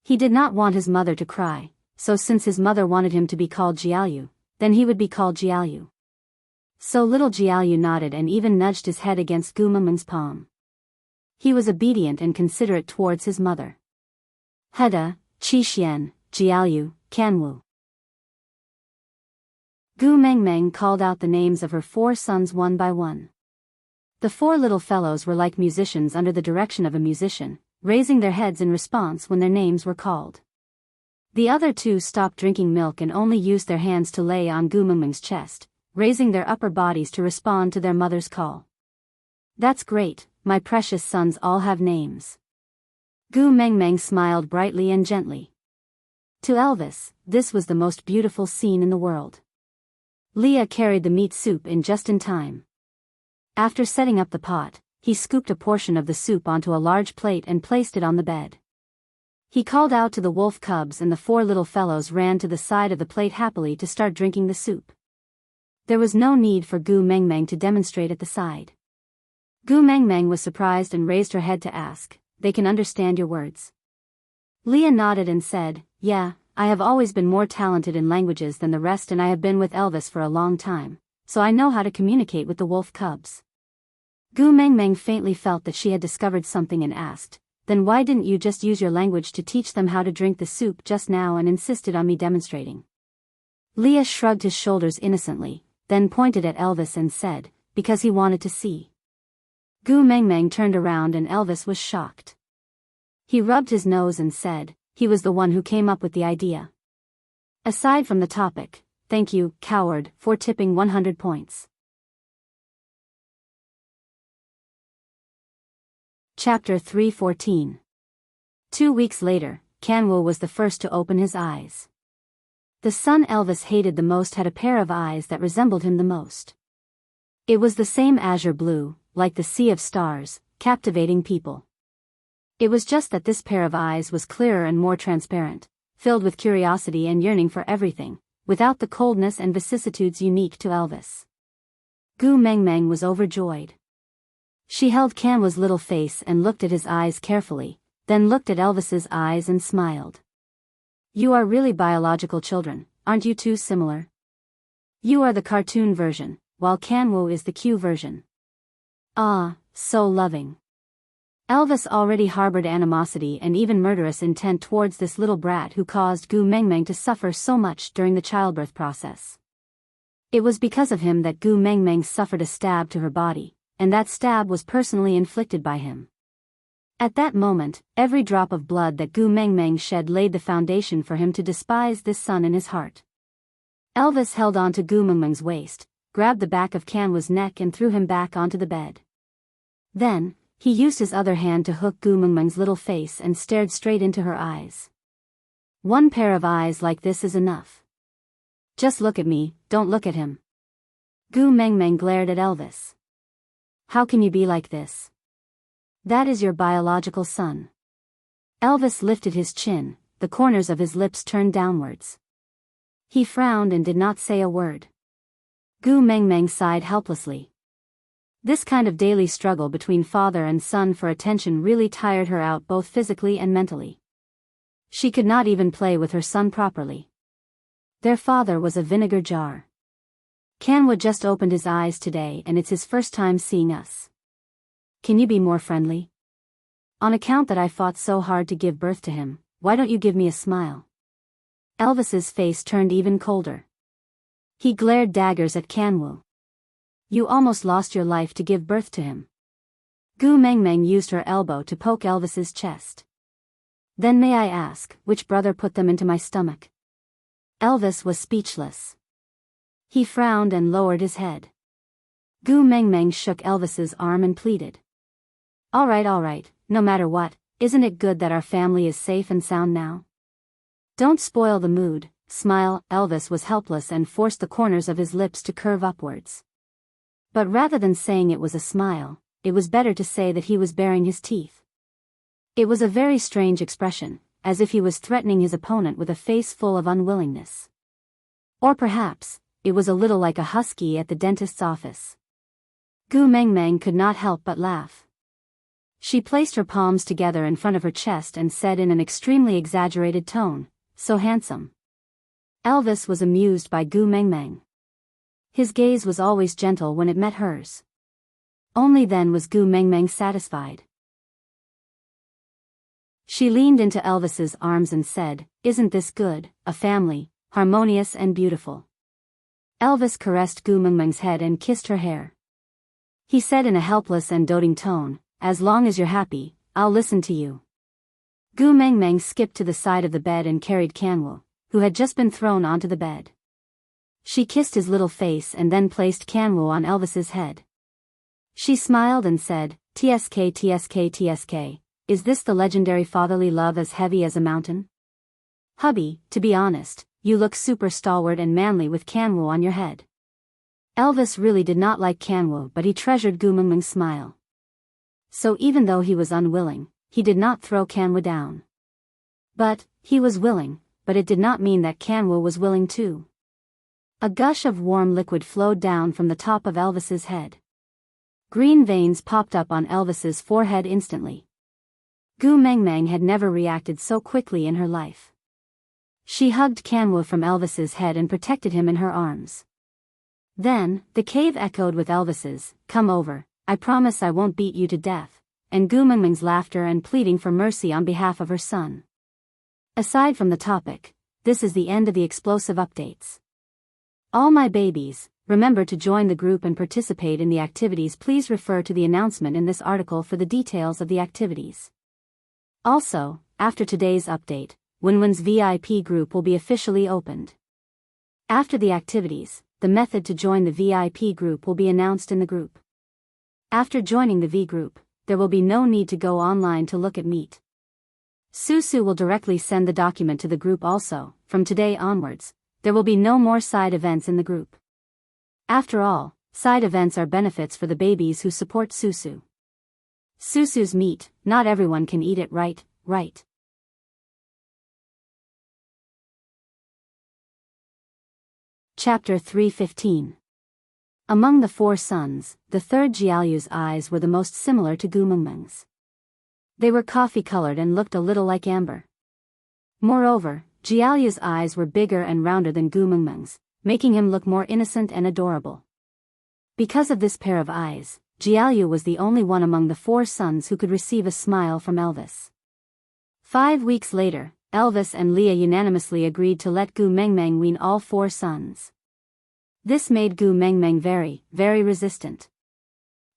He did not want his mother to cry, so since his mother wanted him to be called Jiaoyu, then he would be called Jiaoyu. So little Jiaoyu nodded and even nudged his head against Gu Mengmeng's palm. He was obedient and considerate towards his mother. Heda, Qi-Xian, Jiaoyu, Kanwoo. Gu Mengmeng called out the names of her 4 sons one by one. The 4 little fellows were like musicians under the direction of a musician, raising their heads in response when their names were called. The other 2 stopped drinking milk and only used their hands to lay on Gu Mengmeng's chest, raising their upper bodies to respond to their mother's call. "That's great, my precious sons all have names." Gu Mengmeng smiled brightly and gently. To Elvis, this was the most beautiful scene in the world. Leah carried the meat soup in just in time. After setting up the pot, he scooped a portion of the soup onto a large plate and placed it on the bed. He called out to the wolf cubs and the 4 little fellows ran to the side of the plate happily to start drinking the soup. There was no need for Gu Mengmeng to demonstrate at the side. Gu Mengmeng was surprised and raised her head to ask, "They can understand your words?" Leah nodded and said, "Yeah, I have always been more talented in languages than the rest and I have been with Elvis for a long time, so I know how to communicate with the wolf cubs." Gu Mengmeng faintly felt that she had discovered something and asked, "Then why didn't you just use your language to teach them how to drink the soup just now and insisted on me demonstrating?" Leah shrugged his shoulders innocently, then pointed at Elvis and said, "Because he wanted to see." Gu Mengmeng turned around and Elvis was shocked. He rubbed his nose and said, "He was the one who came up with the idea. Aside from the topic, thank you, coward, for tipping 100 points. Chapter 314. 2 weeks later, Kanwo was the first to open his eyes. The son Elvis hated the most had a pair of eyes that resembled him the most. It was the same azure blue, like the sea of stars, captivating people. It was just that this pair of eyes was clearer and more transparent, filled with curiosity and yearning for everything, without the coldness and vicissitudes unique to Elvis. Gu Mengmeng was overjoyed. She held Kanwo's little face and looked at his eyes carefully, then looked at Elvis's eyes and smiled. "You are really biological children, aren't you two similar? You are the cartoon version, while Kanwo is the Q version. Ah, so loving." Elvis already harbored animosity and even murderous intent towards this little brat who caused Gu Mengmeng to suffer so much during the childbirth process. It was because of him that Gu Mengmeng suffered a stab to her body, and that stab was personally inflicted by him. At that moment, every drop of blood that Gu Mengmeng shed laid the foundation for him to despise this son in his heart. Elvis held on to Gu Mengmeng's waist, grabbed the back of Kanwo's neck and threw him back onto the bed. Then, he used his other hand to hook Gu Mengmeng's little face and stared straight into her eyes. "One pair of eyes like this is enough. Just look at me, don't look at him." Gu Mengmeng glared at Elvis. "How can you be like this? That is your biological son." Elvis lifted his chin, the corners of his lips turned downwards. He frowned and did not say a word. Gu Mengmeng sighed helplessly. This kind of daily struggle between father and son for attention really tired her out both physically and mentally. She could not even play with her son properly. Their father was a vinegar jar. "Kanwo just opened his eyes today and it's his first time seeing us. Can you be more friendly? On account that I fought so hard to give birth to him, why don't you give me a smile?" Elvis's face turned even colder. He glared daggers at Kanwo. "You almost lost your life to give birth to him." Gu Mengmeng used her elbow to poke Elvis's chest. "Then may I ask, which brother put them into my stomach?" Elvis was speechless. He frowned and lowered his head. Gu Mengmeng shook Elvis's arm and pleaded. All right, no matter what, isn't it good that our family is safe and sound now? Don't spoil the mood, smile." Elvis was helpless and forced the corners of his lips to curve upwards. But rather than saying it was a smile, it was better to say that he was baring his teeth. It was a very strange expression, as if he was threatening his opponent with a face full of unwillingness. Or perhaps, it was a little like a husky at the dentist's office. Gu Mengmeng could not help but laugh. She placed her palms together in front of her chest and said in an extremely exaggerated tone, "So handsome." Elvis was amused by Gu Mengmeng. His gaze was always gentle when it met hers. Only then was Gu Mengmeng satisfied. She leaned into Elvis's arms and said, "Isn't this good, a family, harmonious and beautiful?" Elvis caressed Gu Mengmeng's head and kissed her hair. He said in a helpless and doting tone, "As long as you're happy, I'll listen to you." Gu Mengmeng skipped to the side of the bed and carried Kanwo, who had just been thrown onto the bed. She kissed his little face and then placed Kanwo on Elvis's head. She smiled and said, "Tsk tsk tsk, is this the legendary fatherly love as heavy as a mountain?" "Hubby, to be honest, you look super stalwart and manly with Kanwo on your head." Elvis really did not like Kanwo, but he treasured Gu Mengmeng's smile. So even though he was unwilling, he did not throw Kanwo down. But he was willing, but it did not mean that Kanwo was willing too. A gush of warm liquid flowed down from the top of Elvis's head. Green veins popped up on Elvis's forehead instantly. Gu Mengmeng had never reacted so quickly in her life. She hugged Kanwo from Elvis's head and protected him in her arms. Then, the cave echoed with Elvis's, "Come over, I promise I won't beat you to death," and Gu Mengmeng's laughter and pleading for mercy on behalf of her son. Aside from the topic, this is the end of the explosive updates. All my babies, remember to join the group and participate in the activities. Please refer to the announcement in this article for the details of the activities. Also, after today's update, Wenwen's VIP group will be officially opened. After the activities, the method to join the VIP group will be announced in the group. After joining the V group, there will be no need to go online to look at Meet. Susu will directly send the document to the group. Also, from today onwards, there will be no more side events in the group. After all, side events are benefits for the babies who support Susu. Susu's meat, not everyone can eat it, right? Chapter 315. Among the four sons, the third Jiaoyu's eyes were the most similar to Gu Mengmeng's. They were coffee-colored and looked a little like amber. Moreover, Jiaoyu's eyes were bigger and rounder than Gu Mengmeng's, making him look more innocent and adorable. Because of this pair of eyes, Jiaoyu was the only one among the four sons who could receive a smile from Elvis. 5 weeks later, Elvis and Leah unanimously agreed to let Gu Mengmeng wean all four sons. This made Gu Mengmeng very, very resistant.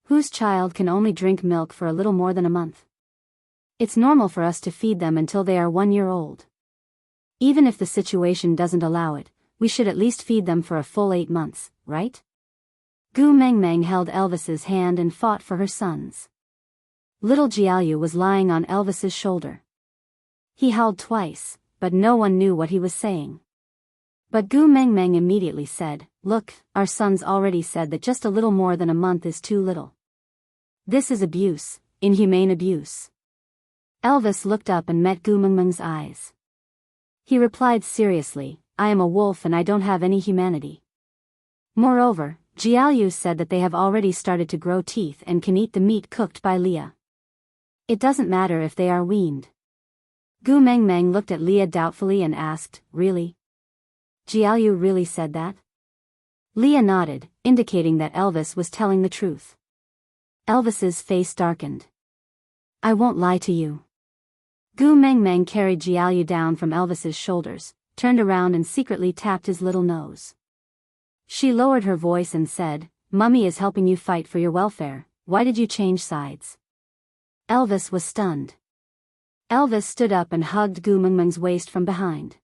Whose child can only drink milk for a little more than a month? It's normal for us to feed them until they are 1 year old. Even if the situation doesn't allow it, we should at least feed them for a full 8 months, right? Gu Mengmeng held Elvis's hand and fought for her sons. Little Jiaoyu was lying on Elvis's shoulder. He howled twice, but no one knew what he was saying. But Gu Mengmeng immediately said, "Look, our sons already said that just a little more than a month is too little. This is abuse, inhumane abuse." Elvis looked up and met Gu Mengmeng's eyes. He replied seriously, "I am a wolf and I don't have any humanity." Moreover, Jiaoyu said that they have already started to grow teeth and can eat the meat cooked by Leah. It doesn't matter if they are weaned. Gu Mengmeng looked at Leah doubtfully and asked, "Really? Jiaoyu really said that?" Leah nodded, indicating that Elvis was telling the truth. Elvis's face darkened. "I won't lie to you." Gu Mengmeng carried Jiaoyu down from Elvis's shoulders, turned around and secretly tapped his little nose. She lowered her voice and said, "Mummy is helping you fight for your welfare. Why did you change sides?" Elvis was stunned. Elvis stood up and hugged Gu Mengmeng's waist from behind.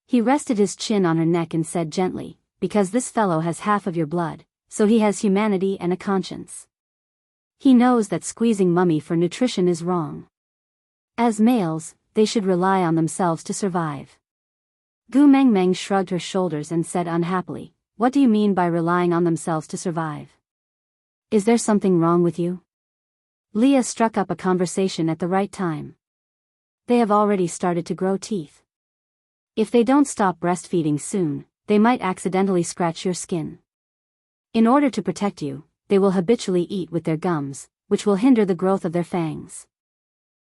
He rested his chin on her neck and said gently, "Because this fellow has half of your blood, so he has humanity and a conscience. He knows that squeezing Mummy for nutrition is wrong. As males, they should rely on themselves to survive." Gu Mengmeng shrugged her shoulders and said unhappily, "What do you mean by relying on themselves to survive? Is there something wrong with you?" Leah struck up a conversation at the right time. "They have already started to grow teeth. If they don't stop breastfeeding soon, they might accidentally scratch your skin. In order to protect you, they will habitually eat with their gums, which will hinder the growth of their fangs.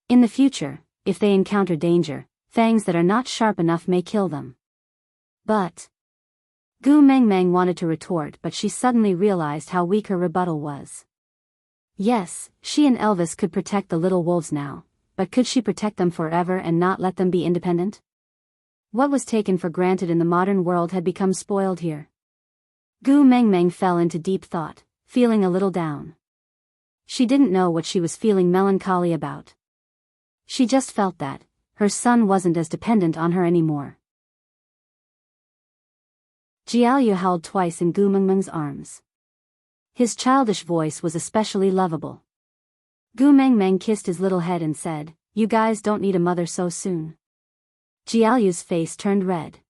In the future, if they encounter danger, fangs that are not sharp enough may kill them." But Gu Mengmeng wanted to retort, but she suddenly realized how weak her rebuttal was. Yes, she and Elvis could protect the little wolves now, but could she protect them forever and not let them be independent? What was taken for granted in the modern world had become spoiled here. Gu Mengmeng fell into deep thought, feeling a little down. She didn't know what she was feeling melancholy about. She just felt that her son wasn't as dependent on her anymore. Jiaoyu howled twice in Gu Mengmeng's arms. His childish voice was especially lovable. Gu Mengmeng kissed his little head and said, "You guys don't need a mother so soon." Jiaoyu's face turned red.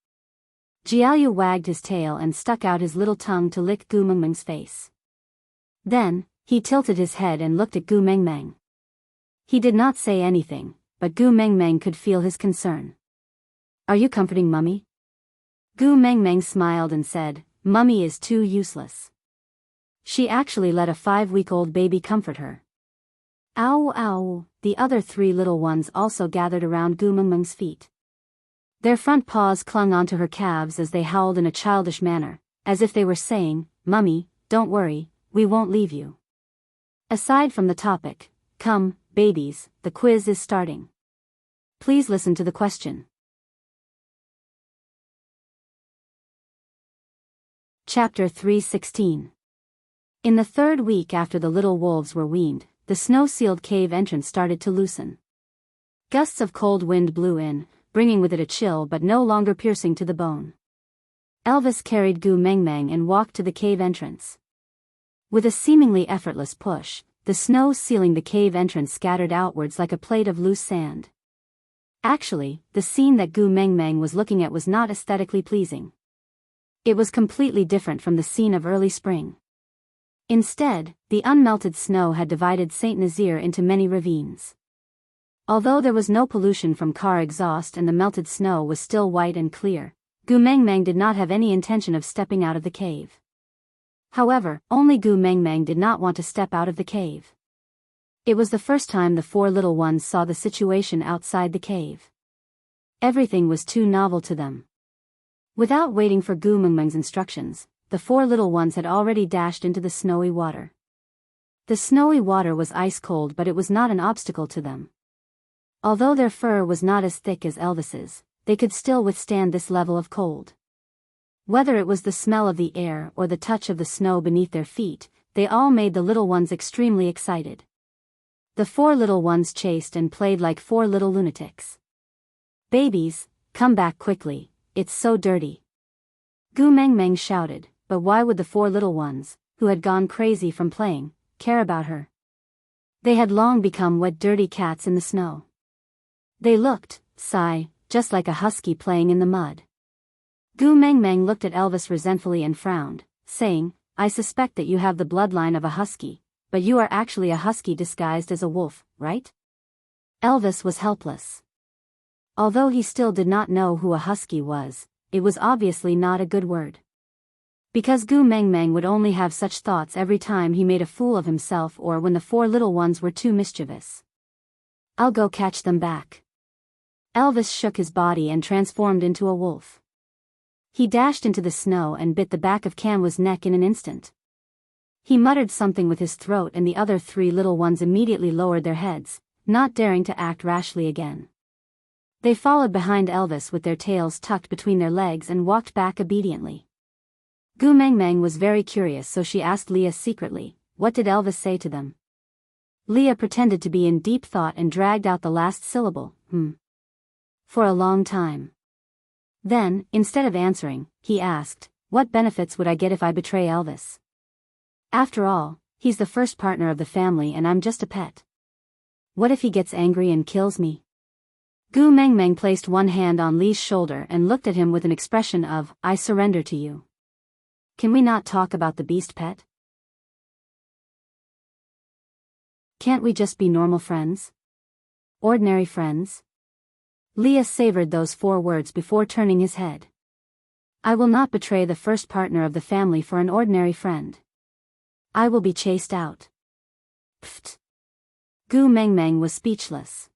Jiaoyu wagged his tail and stuck out his little tongue to lick Gu Mengmeng's face. Then, he tilted his head and looked at Gu Mengmeng. He did not say anything, but Gu Mengmeng could feel his concern. Are you comforting Mummy? Gu Mengmeng smiled and said, Mummy is too useless. She actually let a 5-week-old baby comfort her. Ow ow, the other 3 little ones also gathered around Gu Mengmeng's feet. Their front paws clung onto her calves as they howled in a childish manner, as if they were saying, Mummy, don't worry, we won't leave you. Aside from the topic, come, babies, the quiz is starting. Please listen to the question. Chapter 3:16. In the 3rd week after the little wolves were weaned, the snow-sealed cave entrance started to loosen. Gusts of cold wind blew in, bringing with it a chill but no longer piercing to the bone. Elvis carried Gu Mengmeng and walked to the cave entrance. With a seemingly effortless push, the snow sealing the cave entrance scattered outwards like a plate of loose sand. Actually, the scene that Gu Mengmeng was looking at was not aesthetically pleasing. It was completely different from the scene of early spring. Instead, the unmelted snow had divided Saint Nazaire into many ravines. Although there was no pollution from car exhaust and the melted snow was still white and clear, Gu Mengmeng did not have any intention of stepping out of the cave. However, only Gu Mengmeng did not want to step out of the cave. It was the first time the 4 little ones saw the situation outside the cave. Everything was too novel to them. Without waiting for Gu Mengmeng's instructions, the 4 little ones had already dashed into the snowy water. The snowy water was ice cold, but it was not an obstacle to them. Although their fur was not as thick as Elvis's, they could still withstand this level of cold. Whether it was the smell of the air or the touch of the snow beneath their feet, they all made the little ones extremely excited. The 4 little ones chased and played like 4 little lunatics. Babies, come back quickly, it's so dirty. Gu Mengmeng shouted, but why would the 4 little ones, who had gone crazy from playing, care about her? They had long become wet dirty cats in the snow. They looked, just like a husky playing in the mud. Gu Mengmeng looked at Elvis resentfully and frowned, saying, I suspect that you have the bloodline of a husky, but you are actually a husky disguised as a wolf, right? Elvis was helpless. Although he still did not know who a husky was, it was obviously not a good word. Because Gu Mengmeng would only have such thoughts every time he made a fool of himself or when the 4 little ones were too mischievous. I'll go catch them back. Elvis shook his body and transformed into a wolf. He dashed into the snow and bit the back of Kanwa's neck in an instant. He muttered something with his throat and the other 3 little ones immediately lowered their heads, not daring to act rashly again. They followed behind Elvis with their tails tucked between their legs and walked back obediently. Gu Mengmeng was very curious, so she asked Leah secretly, what did Elvis say to them? Leah pretended to be in deep thought and dragged out the last syllable, for a long time. Then, instead of answering, he asked, what benefits would I get if I betray Elvis? After all, he's the first partner of the family and I'm just a pet. What if he gets angry and kills me? Gu Mengmeng placed one hand on Li's shoulder and looked at him with an expression of, I surrender to you. Can we not talk about the beast pet? Can't we just be normal friends? Ordinary friends? Leah savored those 4 words before turning his head. I will not betray the first partner of the family for an ordinary friend. I will be chased out. Pfft. Gu Mengmeng was speechless.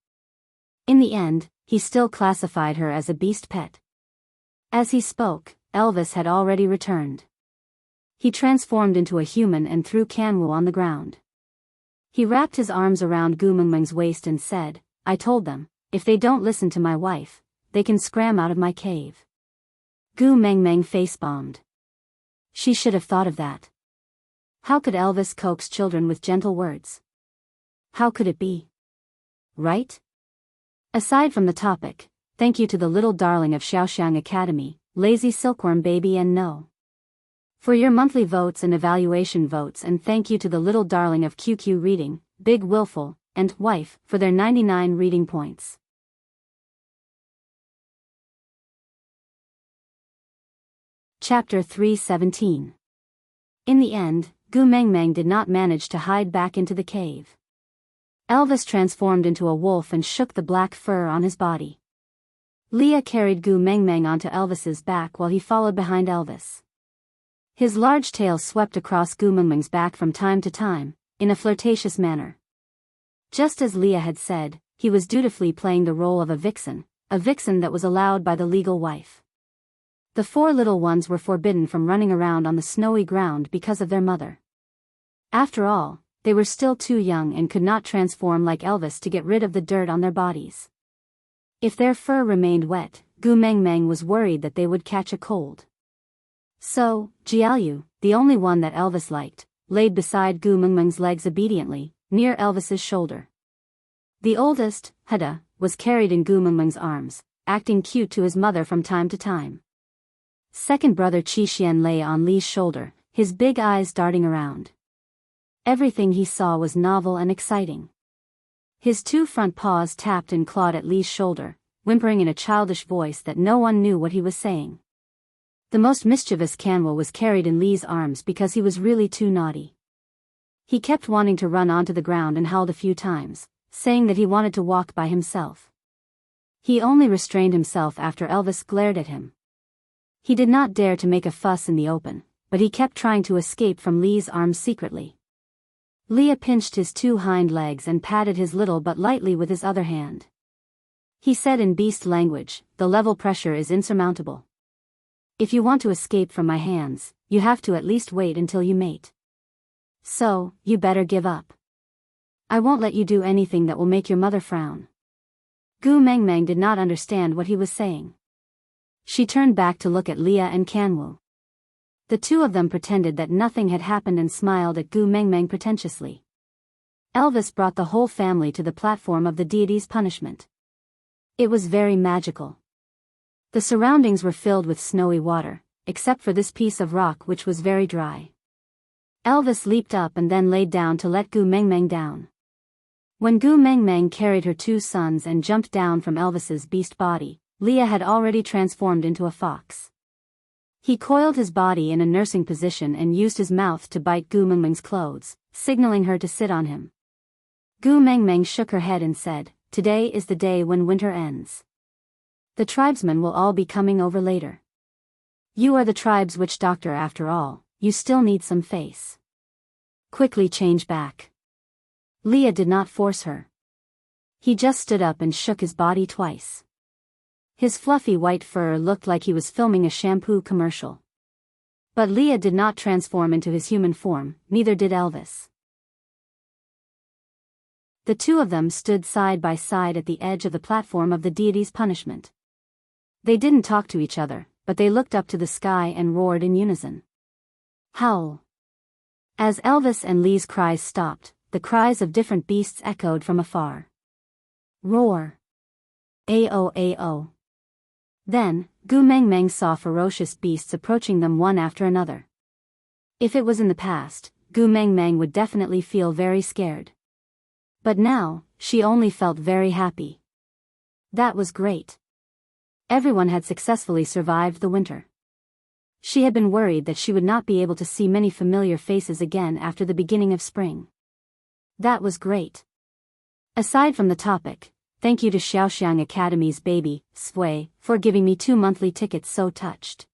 In the end, he still classified her as a beast pet. As he spoke, Elvis had already returned. He transformed into a human and threw Kanwa on the ground. He wrapped his arms around Gu Mengmeng's waist and said, I told them, if they don't listen to my wife, they can scram out of my cave. Gu Mengmeng face-bombed. She should have thought of that. How could Elvis coax children with gentle words? How could it be? Right? Aside from the topic, thank you to the little darling of Xiaoxiang Academy, Lazy Silkworm Baby and No. For your monthly votes and evaluation votes, and thank you to the little darling of QQ Reading, Big Willful, and Wife, for their 99 reading points. Chapter 317. In the end, Gu Mengmeng did not manage to hide back into the cave. Elvis transformed into a wolf and shook the black fur on his body. Leah carried Gu Mengmeng onto Elvis's back while he followed behind Elvis. His large tail swept across Gu Mengmeng's back from time to time, in a flirtatious manner. Just as Leah had said, he was dutifully playing the role of a vixen that was allowed by the legal wife. The 4 little ones were forbidden from running around on the snowy ground because of their mother. After all, they were still too young and could not transform like Elvis to get rid of the dirt on their bodies. If their fur remained wet, Gu Mengmeng was worried that they would catch a cold. So, Jiaoyu, the only one that Elvis liked, laid beside Gu Mengmeng's legs obediently, near Elvis's shoulder. The oldest, Hada, was carried in Gu Mengmeng's arms, acting cute to his mother from time to time. Second brother Qixian lay on Li's shoulder, his big eyes darting around. Everything he saw was novel and exciting. His 2 front paws tapped and clawed at Li's shoulder, whimpering in a childish voice that no one knew what he was saying. The most mischievous Canwa was carried in Li's arms because he was really too naughty. He kept wanting to run onto the ground and howled a few times, saying that he wanted to walk by himself. He only restrained himself after Elvis glared at him. He did not dare to make a fuss in the open, but he kept trying to escape from Li's arms secretly. Leah pinched his 2 hind legs and patted his little butt lightly with his other hand. He said in beast language, "The level pressure is insurmountable. If you want to escape from my hands, you have to at least wait until you mate. So, you better give up. I won't let you do anything that will make your mother frown." Gu Mengmeng did not understand what he was saying. She turned back to look at Leah and Canwu. The 2 of them pretended that nothing had happened and smiled at Gu Mengmeng pretentiously. Elvis brought the whole family to the platform of the deity's punishment. It was very magical. The surroundings were filled with snowy water, except for this piece of rock which was very dry. Elvis leaped up and then laid down to let Gu Mengmeng down. When Gu Mengmeng carried her 2 sons and jumped down from Elvis's beast body, Leah had already transformed into a fox. He coiled his body in a nursing position and used his mouth to bite Gu Mengmeng's clothes, signaling her to sit on him. Gu Mengmeng shook her head and said, "Today is the day when winter ends. The tribesmen will all be coming over later. You are the tribe's witch doctor after all, you still need some face. Quickly change back." Leah did not force her. He just stood up and shook his body twice. His fluffy white fur looked like he was filming a shampoo commercial. But Leah did not transform into his human form, neither did Elvis. The 2 of them stood side by side at the edge of the platform of the deity's punishment. They didn't talk to each other, but they looked up to the sky and roared in unison. Howl. As Elvis and Lee's cries stopped, the cries of different beasts echoed from afar. Roar. Ao ao. Then, Gu Mengmeng saw ferocious beasts approaching them one after another. If it was in the past, Gu Mengmeng would definitely feel very scared. But now, she only felt very happy. That was great. Everyone had successfully survived the winter. She had been worried that she would not be able to see many familiar faces again after the beginning of spring. That was great. Aside from the topic, thank you to Xiaoxiang Academy's baby, Sway, for giving me 2 monthly tickets. So touched.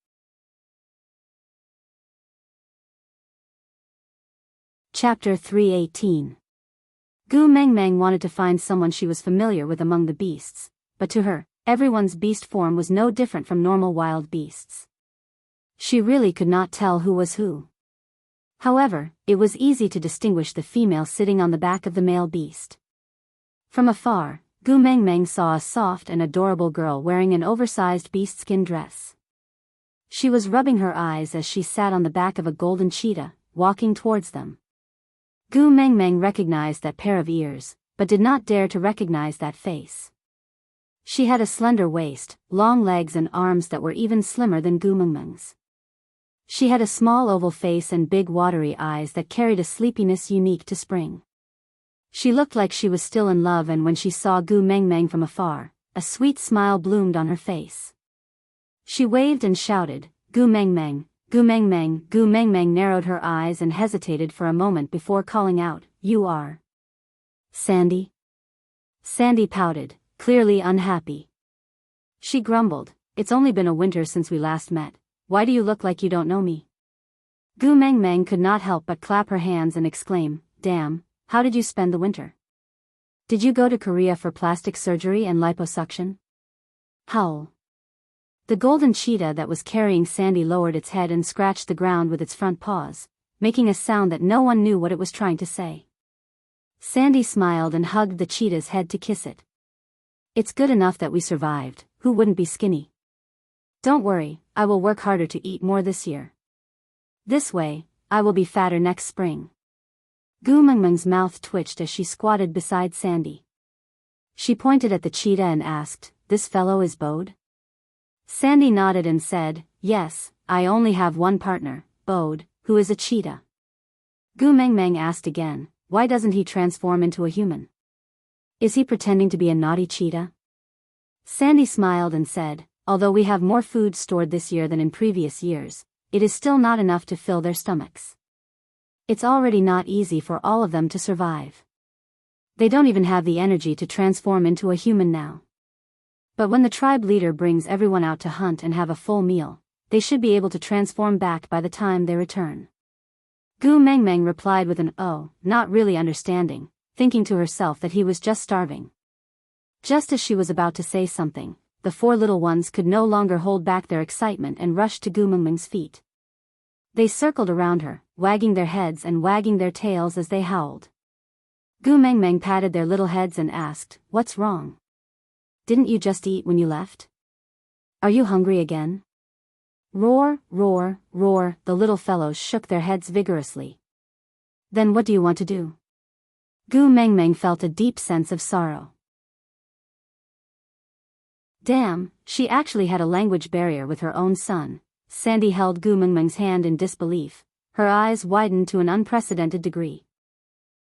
Chapter 318. Gu Mengmeng wanted to find someone she was familiar with among the beasts, but to her, everyone's beast form was no different from normal wild beasts. She really could not tell who was who. However, it was easy to distinguish the female sitting on the back of the male beast. From afar, Gu Mengmeng saw a soft and adorable girl wearing an oversized beast skin dress. She was rubbing her eyes as she sat on the back of a golden cheetah, walking towards them. Gu Mengmeng recognized that pair of ears, but did not dare to recognize that face. She had a slender waist, long legs and arms that were even slimmer than Gu Mengmeng's. She had a small oval face and big watery eyes that carried a sleepiness unique to spring. She looked like she was still in love, and when she saw Gu Mengmeng from afar, a sweet smile bloomed on her face. She waved and shouted, Gu Mengmeng, Gu Mengmeng. Gu Mengmeng narrowed her eyes and hesitated for a moment before calling out, "You are Sandy?" Sandy pouted, clearly unhappy. She grumbled, "It's only been a winter since we last met. Why do you look like you don't know me?" Gu Mengmeng could not help but clap her hands and exclaim, "Damn, how did you spend the winter? Did you go to Korea for plastic surgery and liposuction?" Howl. The golden cheetah that was carrying Sandy lowered its head and scratched the ground with its front paws, making a sound that no one knew what it was trying to say. Sandy smiled and hugged the cheetah's head to kiss it. "It's good enough that we survived. Who wouldn't be skinny? Don't worry, I will work harder to eat more this year. This way, I will be fatter next spring." Gu Mengmeng's mouth twitched as she squatted beside Sandy. She pointed at the cheetah and asked, "This fellow is Bode?" Sandy nodded and said, "Yes, I only have one partner, Bode, who is a cheetah." Gu Mengmeng asked again, "Why doesn't he transform into a human? Is he pretending to be a naughty cheetah?" Sandy smiled and said, "Although we have more food stored this year than in previous years, it is still not enough to fill their stomachs. It's already not easy for all of them to survive. They don't even have the energy to transform into a human now. But when the tribe leader brings everyone out to hunt and have a full meal, they should be able to transform back by the time they return." Gu Mengmeng replied with an "oh," not really understanding, thinking to herself that he was just starving. Just as she was about to say something, the four little ones could no longer hold back their excitement and rushed to Gu Mengmeng's feet. They circled around her, wagging their heads and wagging their tails as they howled. Gu Mengmeng patted their little heads and asked, "What's wrong? Didn't you just eat when you left? Are you hungry again?" Roar, roar, roar, the little fellows shook their heads vigorously. "Then what do you want to do?" Gu Mengmeng felt a deep sense of sorrow. Damn, she actually had a language barrier with her own son. Sandy held Gu Mengmeng's hand in disbelief, her eyes widened to an unprecedented degree.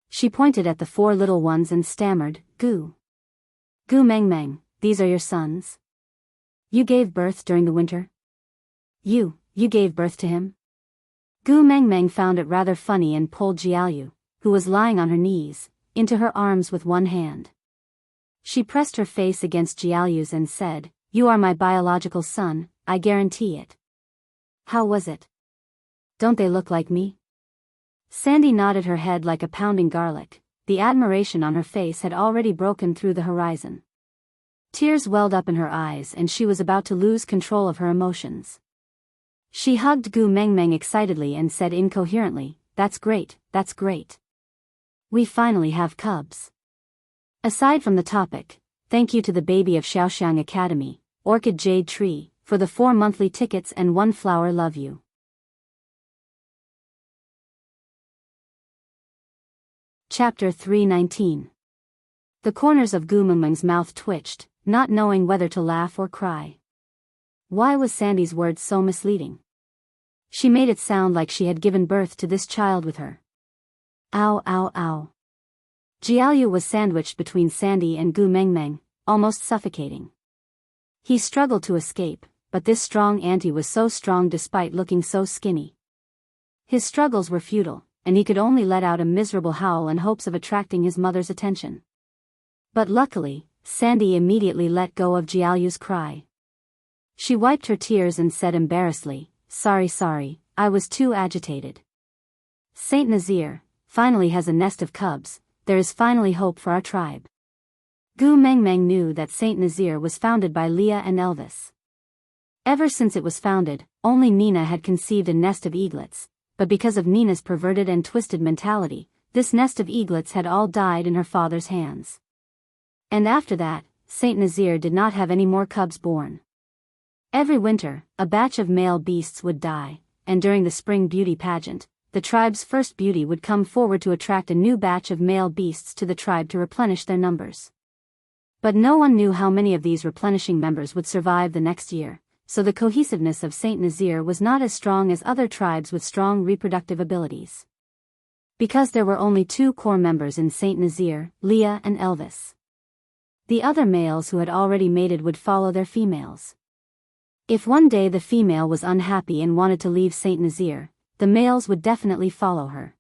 She pointed at the four little ones and stammered, Gu Mengmeng, these are your sons? You gave birth during the winter? You gave birth to him?" Gu Mengmeng found it rather funny and pulled Jiaoyu, who was lying on her knees, into her arms with one hand. She pressed her face against Jiaoyu's and said, "You are my biological son, I guarantee it. How was it? Don't they look like me?" Sandy nodded her head like a pounding garlic. The admiration on her face had already broken through the horizon. Tears welled up in her eyes and she was about to lose control of her emotions. She hugged Gu Mengmeng excitedly and said incoherently, "That's great, that's great. We finally have cubs." Aside from the topic, thank you to the baby of Xiaoxiang Academy, Orchid Jade Tree, for the 4 monthly tickets and 1 flower. Love you. Chapter 319. The corners of Gu Mengmeng's mouth twitched, not knowing whether to laugh or cry. Why was Sandy's words so misleading? She made it sound like she had given birth to this child with her. Ow, ow, ow. Jiaoyu was sandwiched between Sandy and Gu Mengmeng, almost suffocating. He struggled to escape, but this strong auntie was so strong despite looking so skinny. His struggles were futile, and he could only let out a miserable howl in hopes of attracting his mother's attention. But luckily, Sandy immediately let go of Jiaoyu's cry. She wiped her tears and said embarrassedly, Sorry, I was too agitated. Saint Nazir finally has a nest of cubs. There is finally hope for our tribe." Gu Mengmeng knew that Saint Nazir was founded by Leah and Elvis. Ever since it was founded, only Nina had conceived a nest of eaglets, but because of Nina's perverted and twisted mentality, this nest of eaglets had all died in her father's hands. And after that, Saint Nazir did not have any more cubs born. Every winter, a batch of male beasts would die, and during the spring beauty pageant, the tribe's first beauty would come forward to attract a new batch of male beasts to the tribe to replenish their numbers. But no one knew how many of these replenishing members would survive the next year, so the cohesiveness of Saint Nazir was not as strong as other tribes with strong reproductive abilities. Because there were only 2 core members in Saint Nazir, Leah and Elvis. The other males who had already mated would follow their females. If one day the female was unhappy and wanted to leave Saint Nazaire, the males would definitely follow her.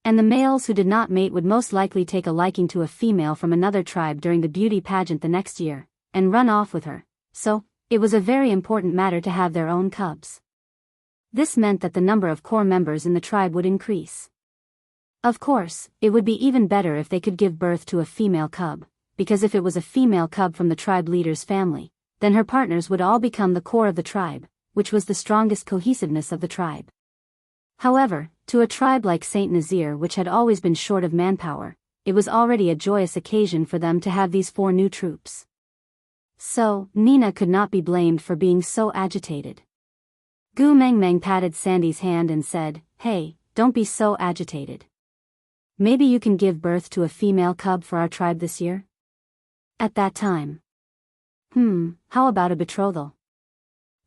And the males who did not mate would most likely take a liking to a female from another tribe during the beauty pageant the next year, and run off with her, so, it was a very important matter to have their own cubs. This meant that the number of core members in the tribe would increase. Of course, it would be even better if they could give birth to a female cub, because if it was a female cub from the tribe leader's family, then her partners would all become the core of the tribe, which was the strongest cohesiveness of the tribe. However, to a tribe like Saint Nazaire, which had always been short of manpower, it was already a joyous occasion for them to have these 4 new troops. So, Nina could not be blamed for being so agitated. Gu Mengmeng patted Sandy's hand and said, "Hey, don't be so agitated. Maybe you can give birth to a female cub for our tribe this year?" At that time. How about a betrothal?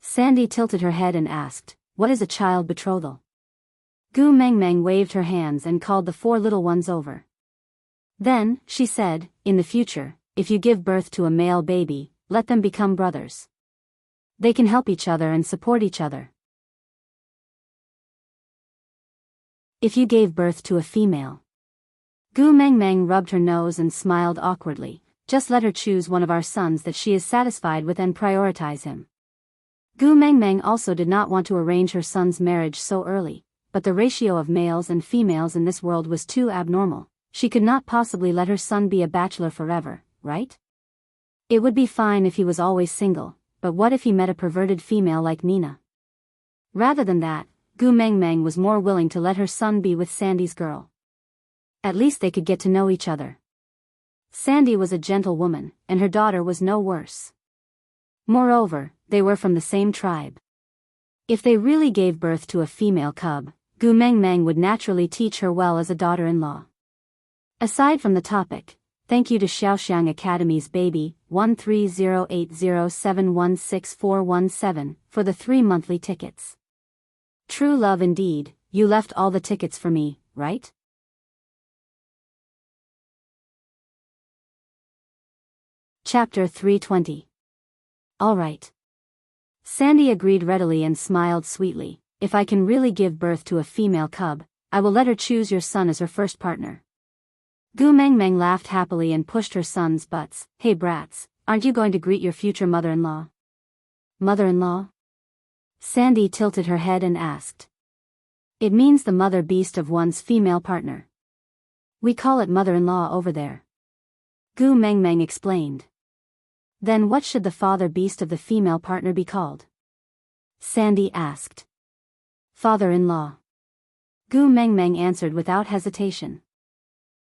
Sandy tilted her head and asked, "What is a child betrothal?" Gu Mengmeng waved her hands and called the 4 little ones over. Then, she said, "In the future, if you give birth to a male baby, let them become brothers. They can help each other and support each other. If you gave birth to a female." Gu Mengmeng rubbed her nose and smiled awkwardly. "Just let her choose one of our sons that she is satisfied with and prioritize him." Gu Mengmeng also did not want to arrange her son's marriage so early, but the ratio of males and females in this world was too abnormal. She could not possibly let her son be a bachelor forever, right? It would be fine if he was always single, but what if he met a perverted female like Nina? Rather than that, Gu Mengmeng was more willing to let her son be with Sandy's girl. At least they could get to know each other. Sandy was a gentle woman, and her daughter was no worse. Moreover, they were from the same tribe. If they really gave birth to a female cub, Gu Mengmeng would naturally teach her well as a daughter-in-law. Aside from the topic, thank you to Xiaoxiang Academy's baby 13080716417 for the 3 monthly tickets. True love indeed, you left all the tickets for me, right? Chapter 320. All right. Sandy agreed readily and smiled sweetly. "If I can really give birth to a female cub, I will let her choose your son as her first partner." Gu Mengmeng laughed happily and pushed her sons' butts. "Hey brats, aren't you going to greet your future mother-in-law?" "Mother-in-law?" Sandy tilted her head and asked. "It means the mother beast of one's female partner. We call it mother-in-law over there." Gu Mengmeng explained. "Then what should the father beast of the female partner be called?" Sandy asked. "Father-in-law." Gu Mengmeng answered without hesitation.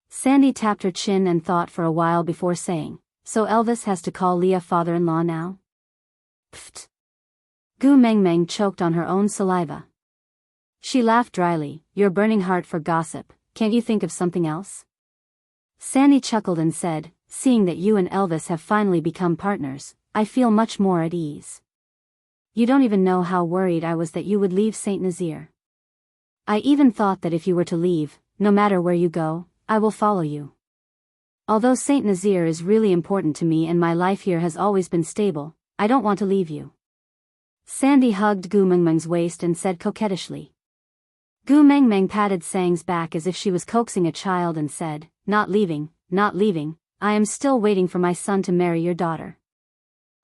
Sandy tapped her chin and thought for a while before saying, "So Elvis has to call Leah father-in-law now?" Pfft. Gu Mengmeng choked on her own saliva. She laughed dryly. "Your burning heart for gossip, can't you think of something else?" Sandy chuckled and said, "Seeing that you and Elvis have finally become partners, I feel much more at ease. You don't even know how worried I was that you would leave Saint Nazaire. I even thought that if you were to leave, no matter where you go, I will follow you. Although Saint Nazaire is really important to me and my life here has always been stable, I don't want to leave you." Sandy hugged Gu Mengmeng's waist and said coquettishly. Gu Mengmeng patted Sang's back as if she was coaxing a child and said, not leaving, I am still waiting for my son to marry your daughter."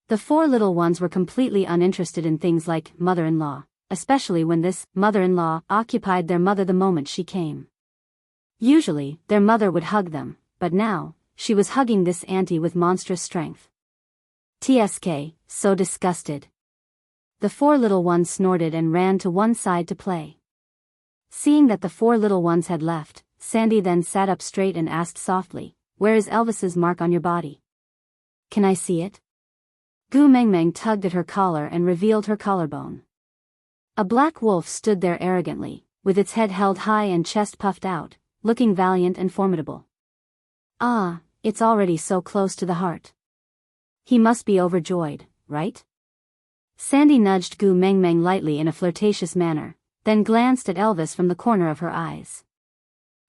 The 4 little ones were completely uninterested in things like mother-in-law, especially when this mother-in-law occupied their mother the moment she came. Usually, their mother would hug them, but now, she was hugging this auntie with monstrous strength. TSK, so disgusted. The 4 little ones snorted and ran to one side to play. Seeing that the 4 little ones had left, Sandy then sat up straight and asked softly, "Where is Elvis's mark on your body? Can I see it?" Gu Mengmeng tugged at her collar and revealed her collarbone. A black wolf stood there arrogantly, with its head held high and chest puffed out, looking valiant and formidable. "Ah, it's already so close to the heart. He must be overjoyed, right?" Sandy nudged Gu Mengmeng lightly in a flirtatious manner, then glanced at Elvis from the corner of her eyes.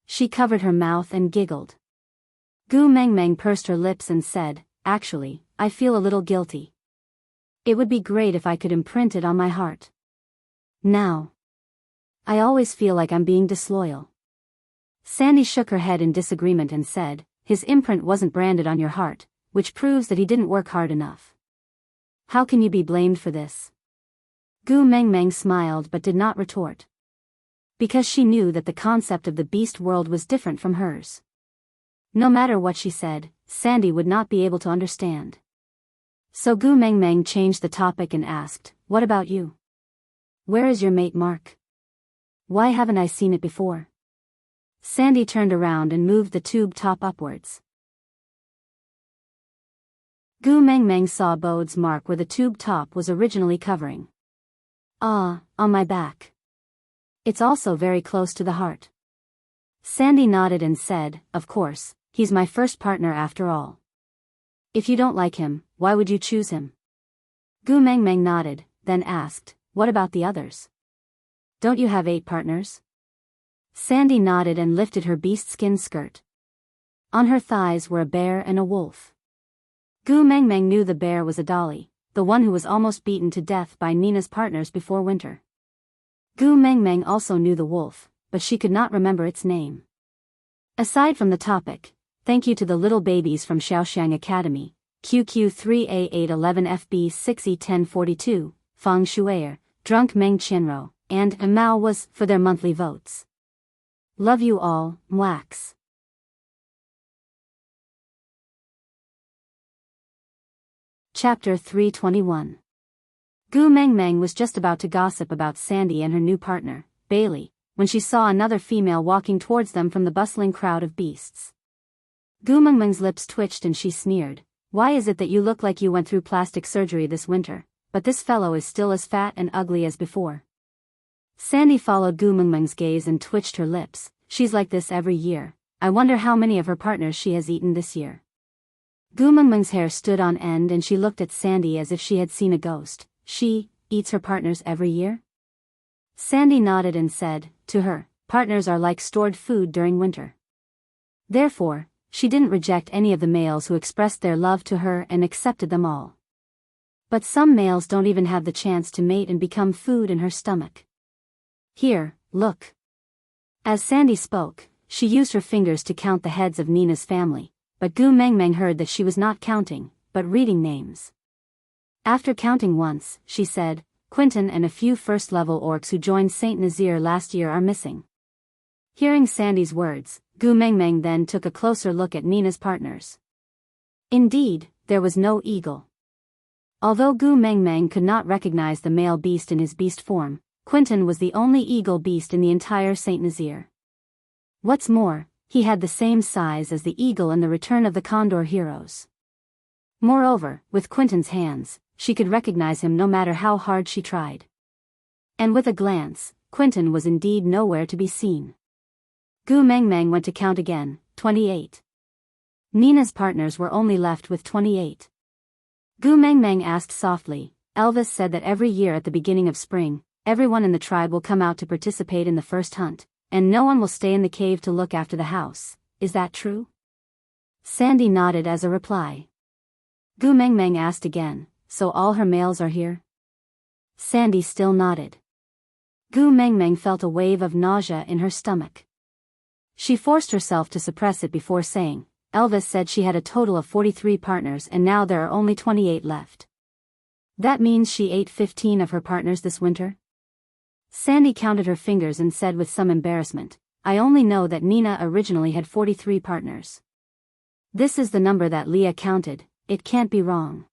She covered her mouth and giggled. Gu Mengmeng pursed her lips and said, "Actually, I feel a little guilty." It would be great if I could imprint it on my heart. Now. I always feel like I'm being disloyal. Sandy shook her head in disagreement and said, his imprint wasn't branded on your heart, which proves that he didn't work hard enough. How can you be blamed for this? Gu Mengmeng smiled but did not retort. Because she knew that the concept of the beast world was different from hers. No matter what she said, Sandy would not be able to understand. So Gu Mengmeng changed the topic and asked, what about you? Where is your mate Mark? Why haven't I seen it before? Sandy turned around and moved the tube top upwards. Gu Mengmeng saw Bode's mark where the tube top was originally covering. Ah, on my back. It's also very close to the heart. Sandy nodded and said, of course, he's my first partner after all. If you don't like him, why would you choose him? Gu Mengmeng nodded, then asked, what about the others? Don't you have 8 partners? Sandy nodded and lifted her beast skin skirt. On her thighs were a bear and a wolf. Gu Mengmeng knew the bear was a dolly, the one who was almost beaten to death by Nina's partners before winter. Gu Mengmeng also knew the wolf, but she could not remember its name. Aside from the topic, thank you to the little babies from Shaoxiang Academy, QQ3A811FB6E1042, Fang Shuier, Drunk Meng Qianro, and Mao was for their monthly votes. Love you all, Mwax. Chapter 321. Gu Mengmeng was just about to gossip about Sandy and her new partner, Bailey, when she saw another female walking towards them from the bustling crowd of beasts. Gu Mengmeng's lips twitched and she sneered, why is it that you look like you went through plastic surgery this winter, but this fellow is still as fat and ugly as before? Sandy followed Gu Mengmeng's gaze and twitched her lips, she's like this every year, I wonder how many of her partners she has eaten this year. Gu Mengmeng's hair stood on end and she looked at Sandy as if she had seen a ghost. She eats her partners every year? Sandy nodded and said, to her, partners are like stored food during winter. Therefore, she didn't reject any of the males who expressed their love to her and accepted them all. But some males don't even have the chance to mate and become food in her stomach. Here, look. As Sandy spoke, she used her fingers to count the heads of Nina's family. But Gu Mengmeng heard that she was not counting, but reading names. After counting once, she said, Quentin and a few first-level orcs who joined Saint Nazir last year are missing. Hearing Sandy's words, Gu Mengmeng then took a closer look at Nina's partners. Indeed, there was no eagle. Although Gu Mengmeng could not recognize the male beast in his beast form, Quentin was the only eagle beast in the entire Saint Nazir. What's more, he had the same size as the eagle in the Return of the Condor heroes. Moreover, with Quentin's hands, she could recognize him no matter how hard she tried. And with a glance, Quentin was indeed nowhere to be seen. Gu Mengmeng went to count again, 28. Nina's partners were only left with 28. Gu Mengmeng asked softly, Elvis said that every year at the beginning of spring, everyone in the tribe will come out to participate in the first hunt. And no one will stay in the cave to look after the house, is that true? Sandy nodded as a reply. Gu Mengmeng asked again, so all her males are here? Sandy still nodded. Gu Mengmeng felt a wave of nausea in her stomach. She forced herself to suppress it before saying, Elvis said she had a total of 43 partners and now there are only 28 left. That means she ate 15 of her partners this winter? Sandy counted her fingers and said with some embarrassment, I only know that Nina originally had 43 partners. This is the number that Leah counted, it can't be wrong.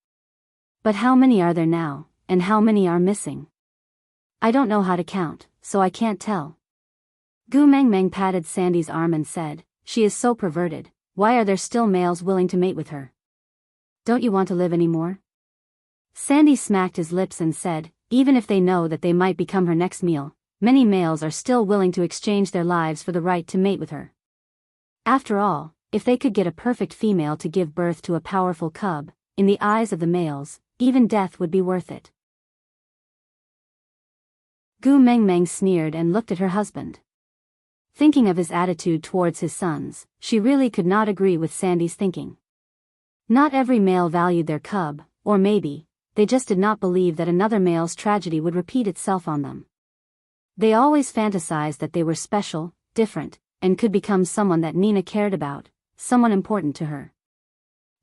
But how many are there now, and how many are missing? I don't know how to count, so I can't tell. Gu Mengmeng patted Sandy's arm and said, she is so perverted, why are there still males willing to mate with her? Don't you want to live anymore? Sandy smacked his lips and said, even if they know that they might become her next meal, many males are still willing to exchange their lives for the right to mate with her. After all, if they could get a perfect female to give birth to a powerful cub, in the eyes of the males, even death would be worth it. Gu Mengmeng sneered and looked at her husband. Thinking of his attitude towards his sons, she really could not agree with Sandy's thinking. Not every male valued their cub, or maybe, they just did not believe that another male's tragedy would repeat itself on them. They always fantasized that they were special, different, and could become someone that Nina cared about, someone important to her.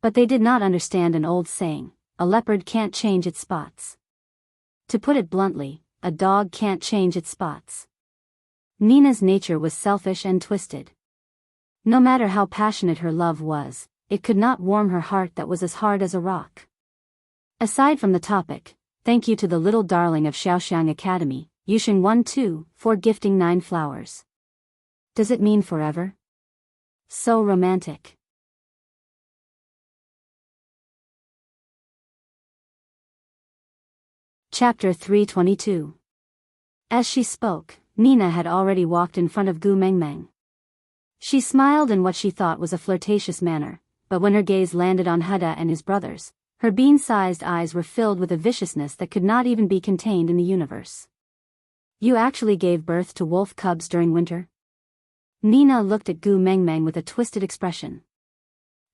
But they did not understand an old saying, a leopard can't change its spots. To put it bluntly, a dog can't change its spots. Nina's nature was selfish and twisted. No matter how passionate her love was, it could not warm her heart that was as hard as a rock. Aside from the topic, thank you to the little darling of Xiaoxiang Academy, Yusheng 1-2, for gifting 9 flowers. Does it mean forever? So romantic. Chapter 322. As she spoke, Nina had already walked in front of Gu Mengmeng. She smiled in what she thought was a flirtatious manner, but when her gaze landed on Huda and his brothers, her bean-sized eyes were filled with a viciousness that could not even be contained in the universe. You actually gave birth to wolf cubs during winter? Nina looked at Gu Mengmeng with a twisted expression.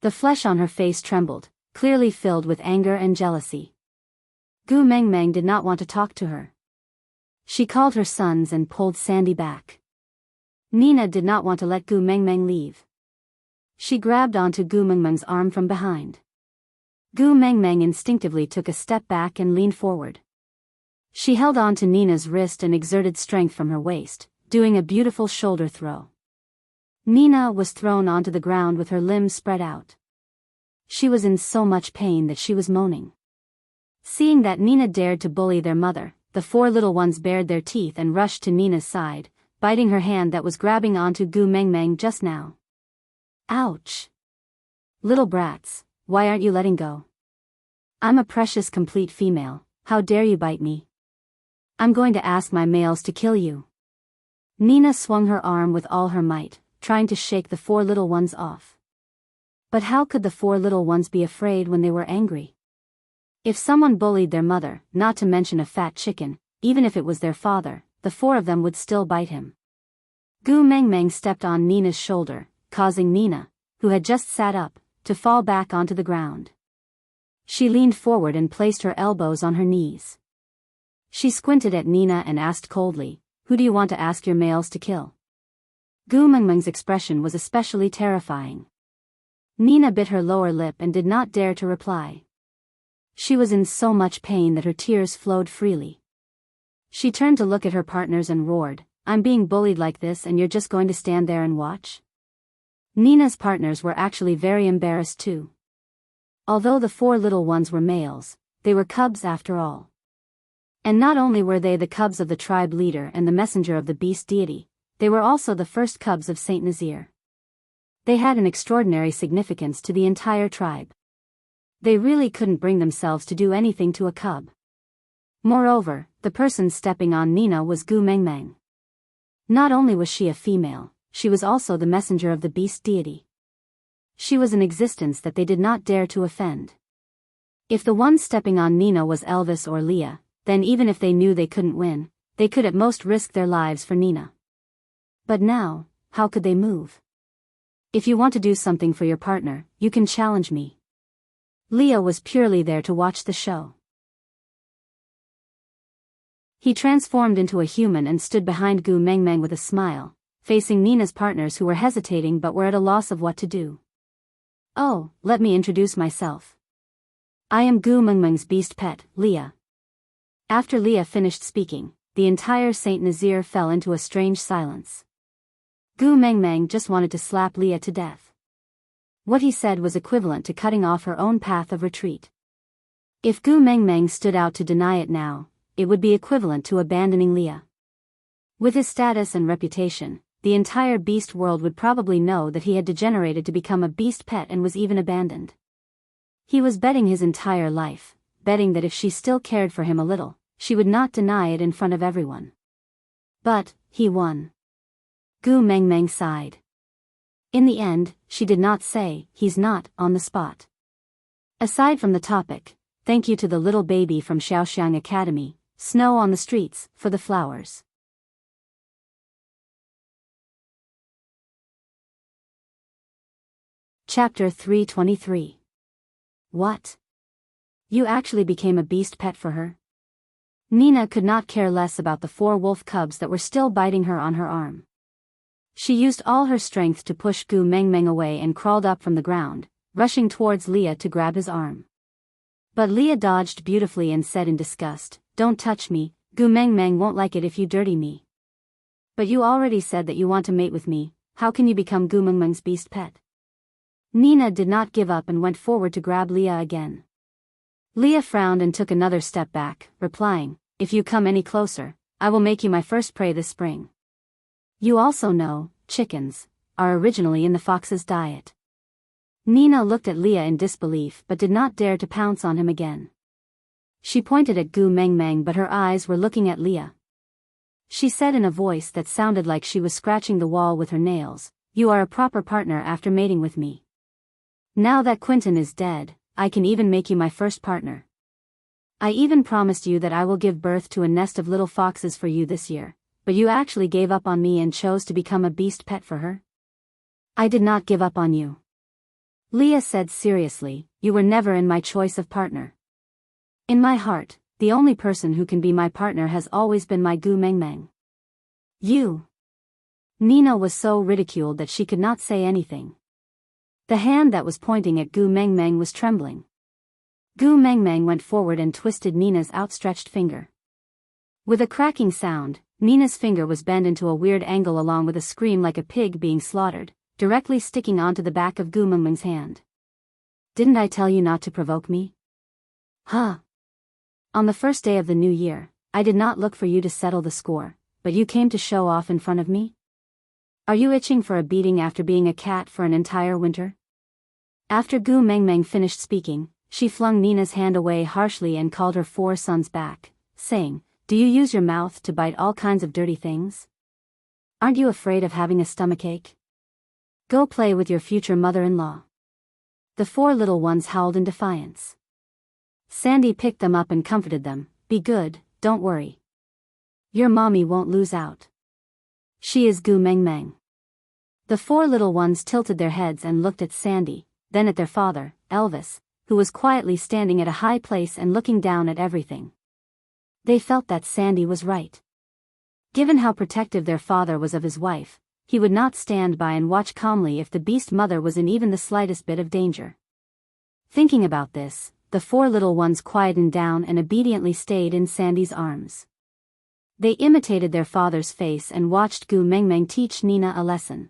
The flesh on her face trembled, clearly filled with anger and jealousy. Gu Mengmeng did not want to talk to her. She called her sons and pulled Sandy back. Nina did not want to let Gu Mengmeng leave. She grabbed onto Gu Mengmeng's arm from behind. Gu Mengmeng instinctively took a step back and leaned forward. She held on to Nina's wrist and exerted strength from her waist, doing a beautiful shoulder throw. Nina was thrown onto the ground with her limbs spread out. She was in so much pain that she was moaning. Seeing that Nina dared to bully their mother, the 4 little ones bared their teeth and rushed to Nina's side, biting her hand that was grabbing onto Gu Mengmeng just now. Ouch! Little brats, why aren't you letting go? I'm a precious complete female, how dare you bite me? I'm going to ask my males to kill you. Nina swung her arm with all her might, trying to shake the 4 little ones off. But how could the 4 little ones be afraid when they were angry? If someone bullied their mother, not to mention a fat chicken, even if it was their father, the 4 of them would still bite him. Gu Mengmeng stepped on Nina's shoulder, causing Nina, who had just sat up, to fall back onto the ground. She leaned forward and placed her elbows on her knees. She squinted at Nina and asked coldly, "Who do you want to ask your males to kill?" Gu Mengmeng's expression was especially terrifying. Nina bit her lower lip and did not dare to reply. She was in so much pain that her tears flowed freely. She turned to look at her partners and roared, "I'm being bullied like this and you're just going to stand there and watch?" Nina's partners were actually very embarrassed too. Although the 4 little ones were males, they were cubs after all. And not only were they the cubs of the tribe leader and the messenger of the beast deity, they were also the first cubs of Saint Nazir. They had an extraordinary significance to the entire tribe. They really couldn't bring themselves to do anything to a cub. Moreover, the person stepping on Nina was Gu Mengmeng. Not only was she a female, she was also the messenger of the beast deity. She was an existence that they did not dare to offend. If the one stepping on Nina was Elvis or Leah, then even if they knew they couldn't win, they could at most risk their lives for Nina. But now, how could they move? If you want to do something for your partner, you can challenge me. Leah was purely there to watch the show. He transformed into a human and stood behind Gu Mengmeng with a smile, facing Nina's partners who were hesitating but were at a loss of what to do. "Oh, let me introduce myself. I am Gu Mengmeng's beast pet, Leah." After Leah finished speaking, the entire Saint Nazir fell into a strange silence. Gu Mengmeng just wanted to slap Leah to death. What he said was equivalent to cutting off her own path of retreat. If Gu Mengmeng stood out to deny it now, it would be equivalent to abandoning Leah. With his status and reputation, the entire beast world would probably know that he had degenerated to become a beast pet and was even abandoned. He was betting his entire life, betting that if she still cared for him a little, she would not deny it in front of everyone. But, he won. Gu Mengmeng sighed. In the end, she did not say, "He's not," on the spot. Aside from the topic, thank you to the little baby from Xiaoxiang Academy, Snow on the Streets, for the flowers. Chapter 323. What? You actually became a beast pet for her? Nina could not care less about the 4 wolf cubs that were still biting her on her arm. She used all her strength to push Gu Mengmeng away and crawled up from the ground, rushing towards Leah to grab his arm. But Leah dodged beautifully and said in disgust, "Don't touch me, Gu Mengmeng won't like it if you dirty me." "But you already said that you want to mate with me, how can you become Gu Mengmeng's beast pet?" Nina did not give up and went forward to grab Leah again. Leah frowned and took another step back, replying, "If you come any closer, I will make you my first prey this spring." You also know, chickens are originally in the fox's diet. Nina looked at Leah in disbelief but did not dare to pounce on him again. She pointed at Gu Mengmeng but her eyes were looking at Leah. She said in a voice that sounded like she was scratching the wall with her nails, "You are a proper partner after mating with me. Now that Quentin is dead, I can even make you my first partner. I even promised you that I will give birth to a nest of little foxes for you this year, but you actually gave up on me and chose to become a beast pet for her." "I did not give up on you," Leah said seriously. "You were never in my choice of partner. In my heart, the only person who can be my partner has always been my Gu Mengmeng. You." Nina was so ridiculed that she could not say anything. The hand that was pointing at Gu Mengmeng was trembling. Gu Mengmeng went forward and twisted Nina's outstretched finger. With a cracking sound, Nina's finger was bent into a weird angle along with a scream like a pig being slaughtered, directly sticking onto the back of Gu Mengmeng's hand. "Didn't I tell you not to provoke me? Huh? On the first day of the new year, I did not look for you to settle the score, but you came to show off in front of me? Are you itching for a beating after being a cat for an entire winter?" After Gu Mengmeng finished speaking, she flung Nina's hand away harshly and called her 4 sons back, saying, "Do you use your mouth to bite all kinds of dirty things? Aren't you afraid of having a stomachache? Go play with your future mother-in-law." The 4 little ones howled in defiance. Sandy picked them up and comforted them, "Be good, don't worry. Your mommy won't lose out. She is Gu Mengmeng." The 4 little ones tilted their heads and looked at Sandy, then at their father, Elvis, who was quietly standing at a high place and looking down at everything. They felt that Sandy was right. Given how protective their father was of his wife, he would not stand by and watch calmly if the beast mother was in even the slightest bit of danger. Thinking about this, the 4 little ones quietened down and obediently stayed in Sandy's arms. They imitated their father's face and watched Gu Mengmeng teach Nina a lesson.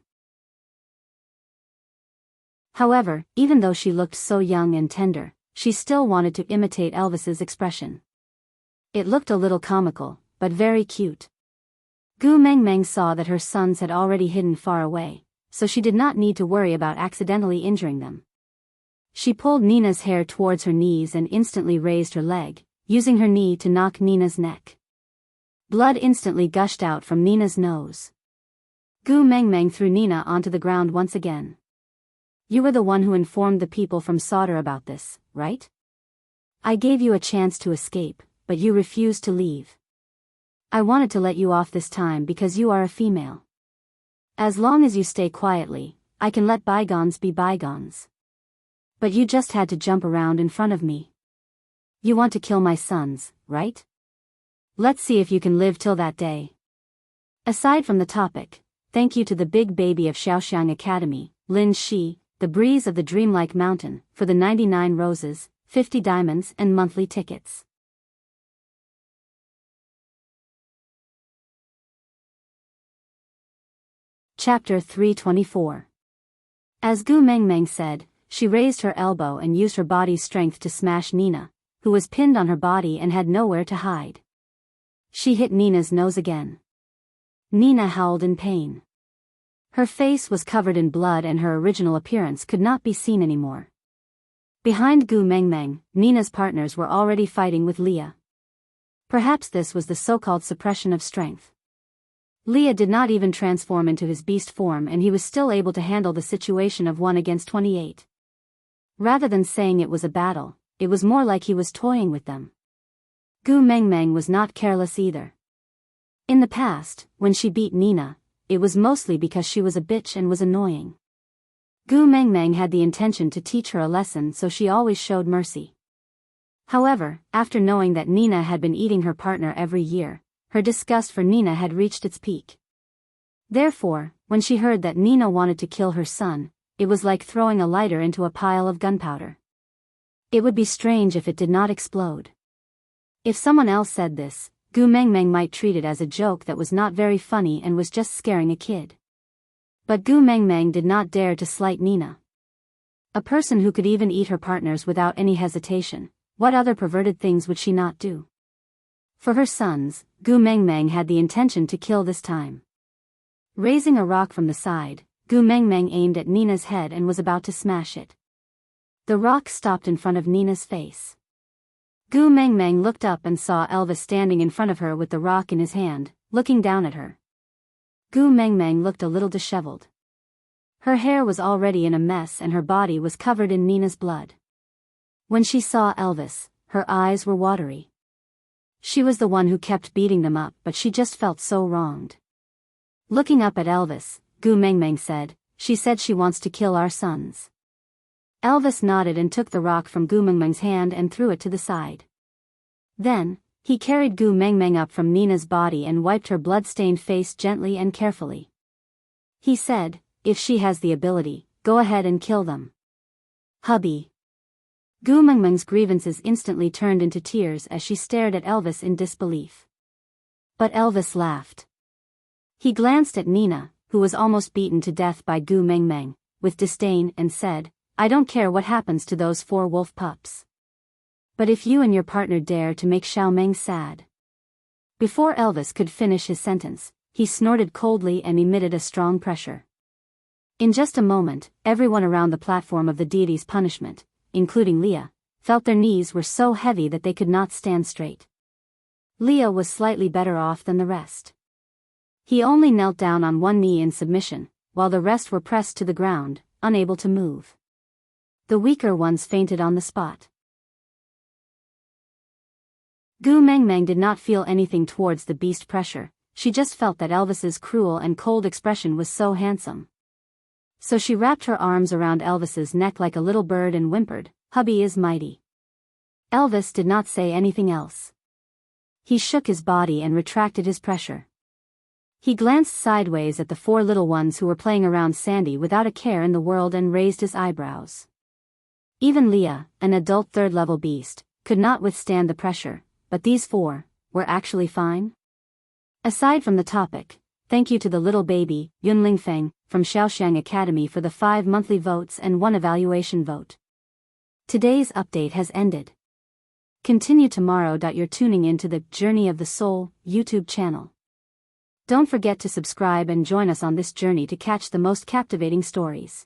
However, even though she looked so young and tender, she still wanted to imitate Elvis's expression. It looked a little comical, but very cute. Gu Mengmeng saw that her sons had already hidden far away, so she did not need to worry about accidentally injuring them. She pulled Nina's hair towards her knees and instantly raised her leg, using her knee to knock Nina's neck. Blood instantly gushed out from Nina's nose. Gu Mengmeng threw Nina onto the ground once again. "You were the one who informed the people from Sauter about this, right? I gave you a chance to escape, but you refused to leave. I wanted to let you off this time because you are a female. As long as you stay quietly, I can let bygones be bygones. But you just had to jump around in front of me. You want to kill my sons, right? Let's see if you can live till that day." Aside from the topic, thank you to the big baby of Xiaoxiang Academy, Lin Shi, the breeze of the dreamlike mountain, for the 99 roses, 50 diamonds and monthly tickets. Chapter 324. As Gu Mengmeng said, she raised her elbow and used her body's strength to smash Nina, who was pinned on her body and had nowhere to hide. She hit Nina's nose again. Nina howled in pain. Her face was covered in blood and her original appearance could not be seen anymore. Behind Gu Mengmeng, Nina's partners were already fighting with Leah. Perhaps this was the so-called suppression of strength. Leah did not even transform into his beast form and he was still able to handle the situation of 1 against 28. Rather than saying it was a battle, it was more like he was toying with them. Gu Mengmeng was not careless either. In the past, when she beat Nina, it was mostly because she was a bitch and was annoying. Gu Mengmeng had the intention to teach her a lesson, so she always showed mercy. However, after knowing that Nina had been eating her partner every year, her disgust for Nina had reached its peak. Therefore, when she heard that Nina wanted to kill her son, it was like throwing a lighter into a pile of gunpowder. It would be strange if it did not explode. If someone else said this, Gu Mengmeng might treat it as a joke that was not very funny and was just scaring a kid. But Gu Mengmeng did not dare to slight Nina. A person who could even eat her partners without any hesitation, what other perverted things would she not do? For her sons, Gu Mengmeng had the intention to kill this time. Raising a rock from the side, Gu Mengmeng aimed at Nina's head and was about to smash it. The rock stopped in front of Nina's face. Gu Mengmeng looked up and saw Elvis standing in front of her with the rock in his hand, looking down at her. Gu Mengmeng looked a little disheveled. Her hair was already in a mess and her body was covered in Nina's blood. When she saw Elvis, her eyes were watery. She was the one who kept beating them up, but she just felt so wronged. Looking up at Elvis, Gu Mengmeng said, "She said she wants to kill our sons." Elvis nodded and took the rock from Gu Mengmeng's hand and threw it to the side. Then, he carried Gu Mengmeng up from Nina's body and wiped her blood-stained face gently and carefully. He said, "If she has the ability, go ahead and kill them." "Hubby." Gu Mengmeng's grievances instantly turned into tears as she stared at Elvis in disbelief. But Elvis laughed. He glanced at Nina, who was almost beaten to death by Gu Mengmeng, with disdain and said, "I don't care what happens to those 4 wolf pups. But if you and your partner dare to make Xiaomeng sad." Before Elvis could finish his sentence, he snorted coldly and emitted a strong pressure. In just a moment, everyone around the platform of the deity's punishment, including Leah, felt their knees were so heavy that they could not stand straight. Leah was slightly better off than the rest. He only knelt down on one knee in submission, while the rest were pressed to the ground, unable to move. The weaker ones fainted on the spot. Gu Mengmeng did not feel anything towards the beast pressure, she just felt that Elvis's cruel and cold expression was so handsome. So she wrapped her arms around Elvis's neck like a little bird and whimpered, "Hubby is mighty." Elvis did not say anything else. He shook his body and retracted his pressure. He glanced sideways at the 4 little ones who were playing around Sandy without a care in the world and raised his eyebrows. Even Leah, an adult 3rd-level beast, could not withstand the pressure, but these 4 were actually fine. Aside from the topic, thank you to the little baby, Yunling Feng, from Xiaoxiang Academy for the 5 monthly votes and 1 evaluation vote. Today's update has ended. Continue tomorrow. You're tuning in to the Journey of the Soul YouTube channel. Don't forget to subscribe and join us on this journey to catch the most captivating stories.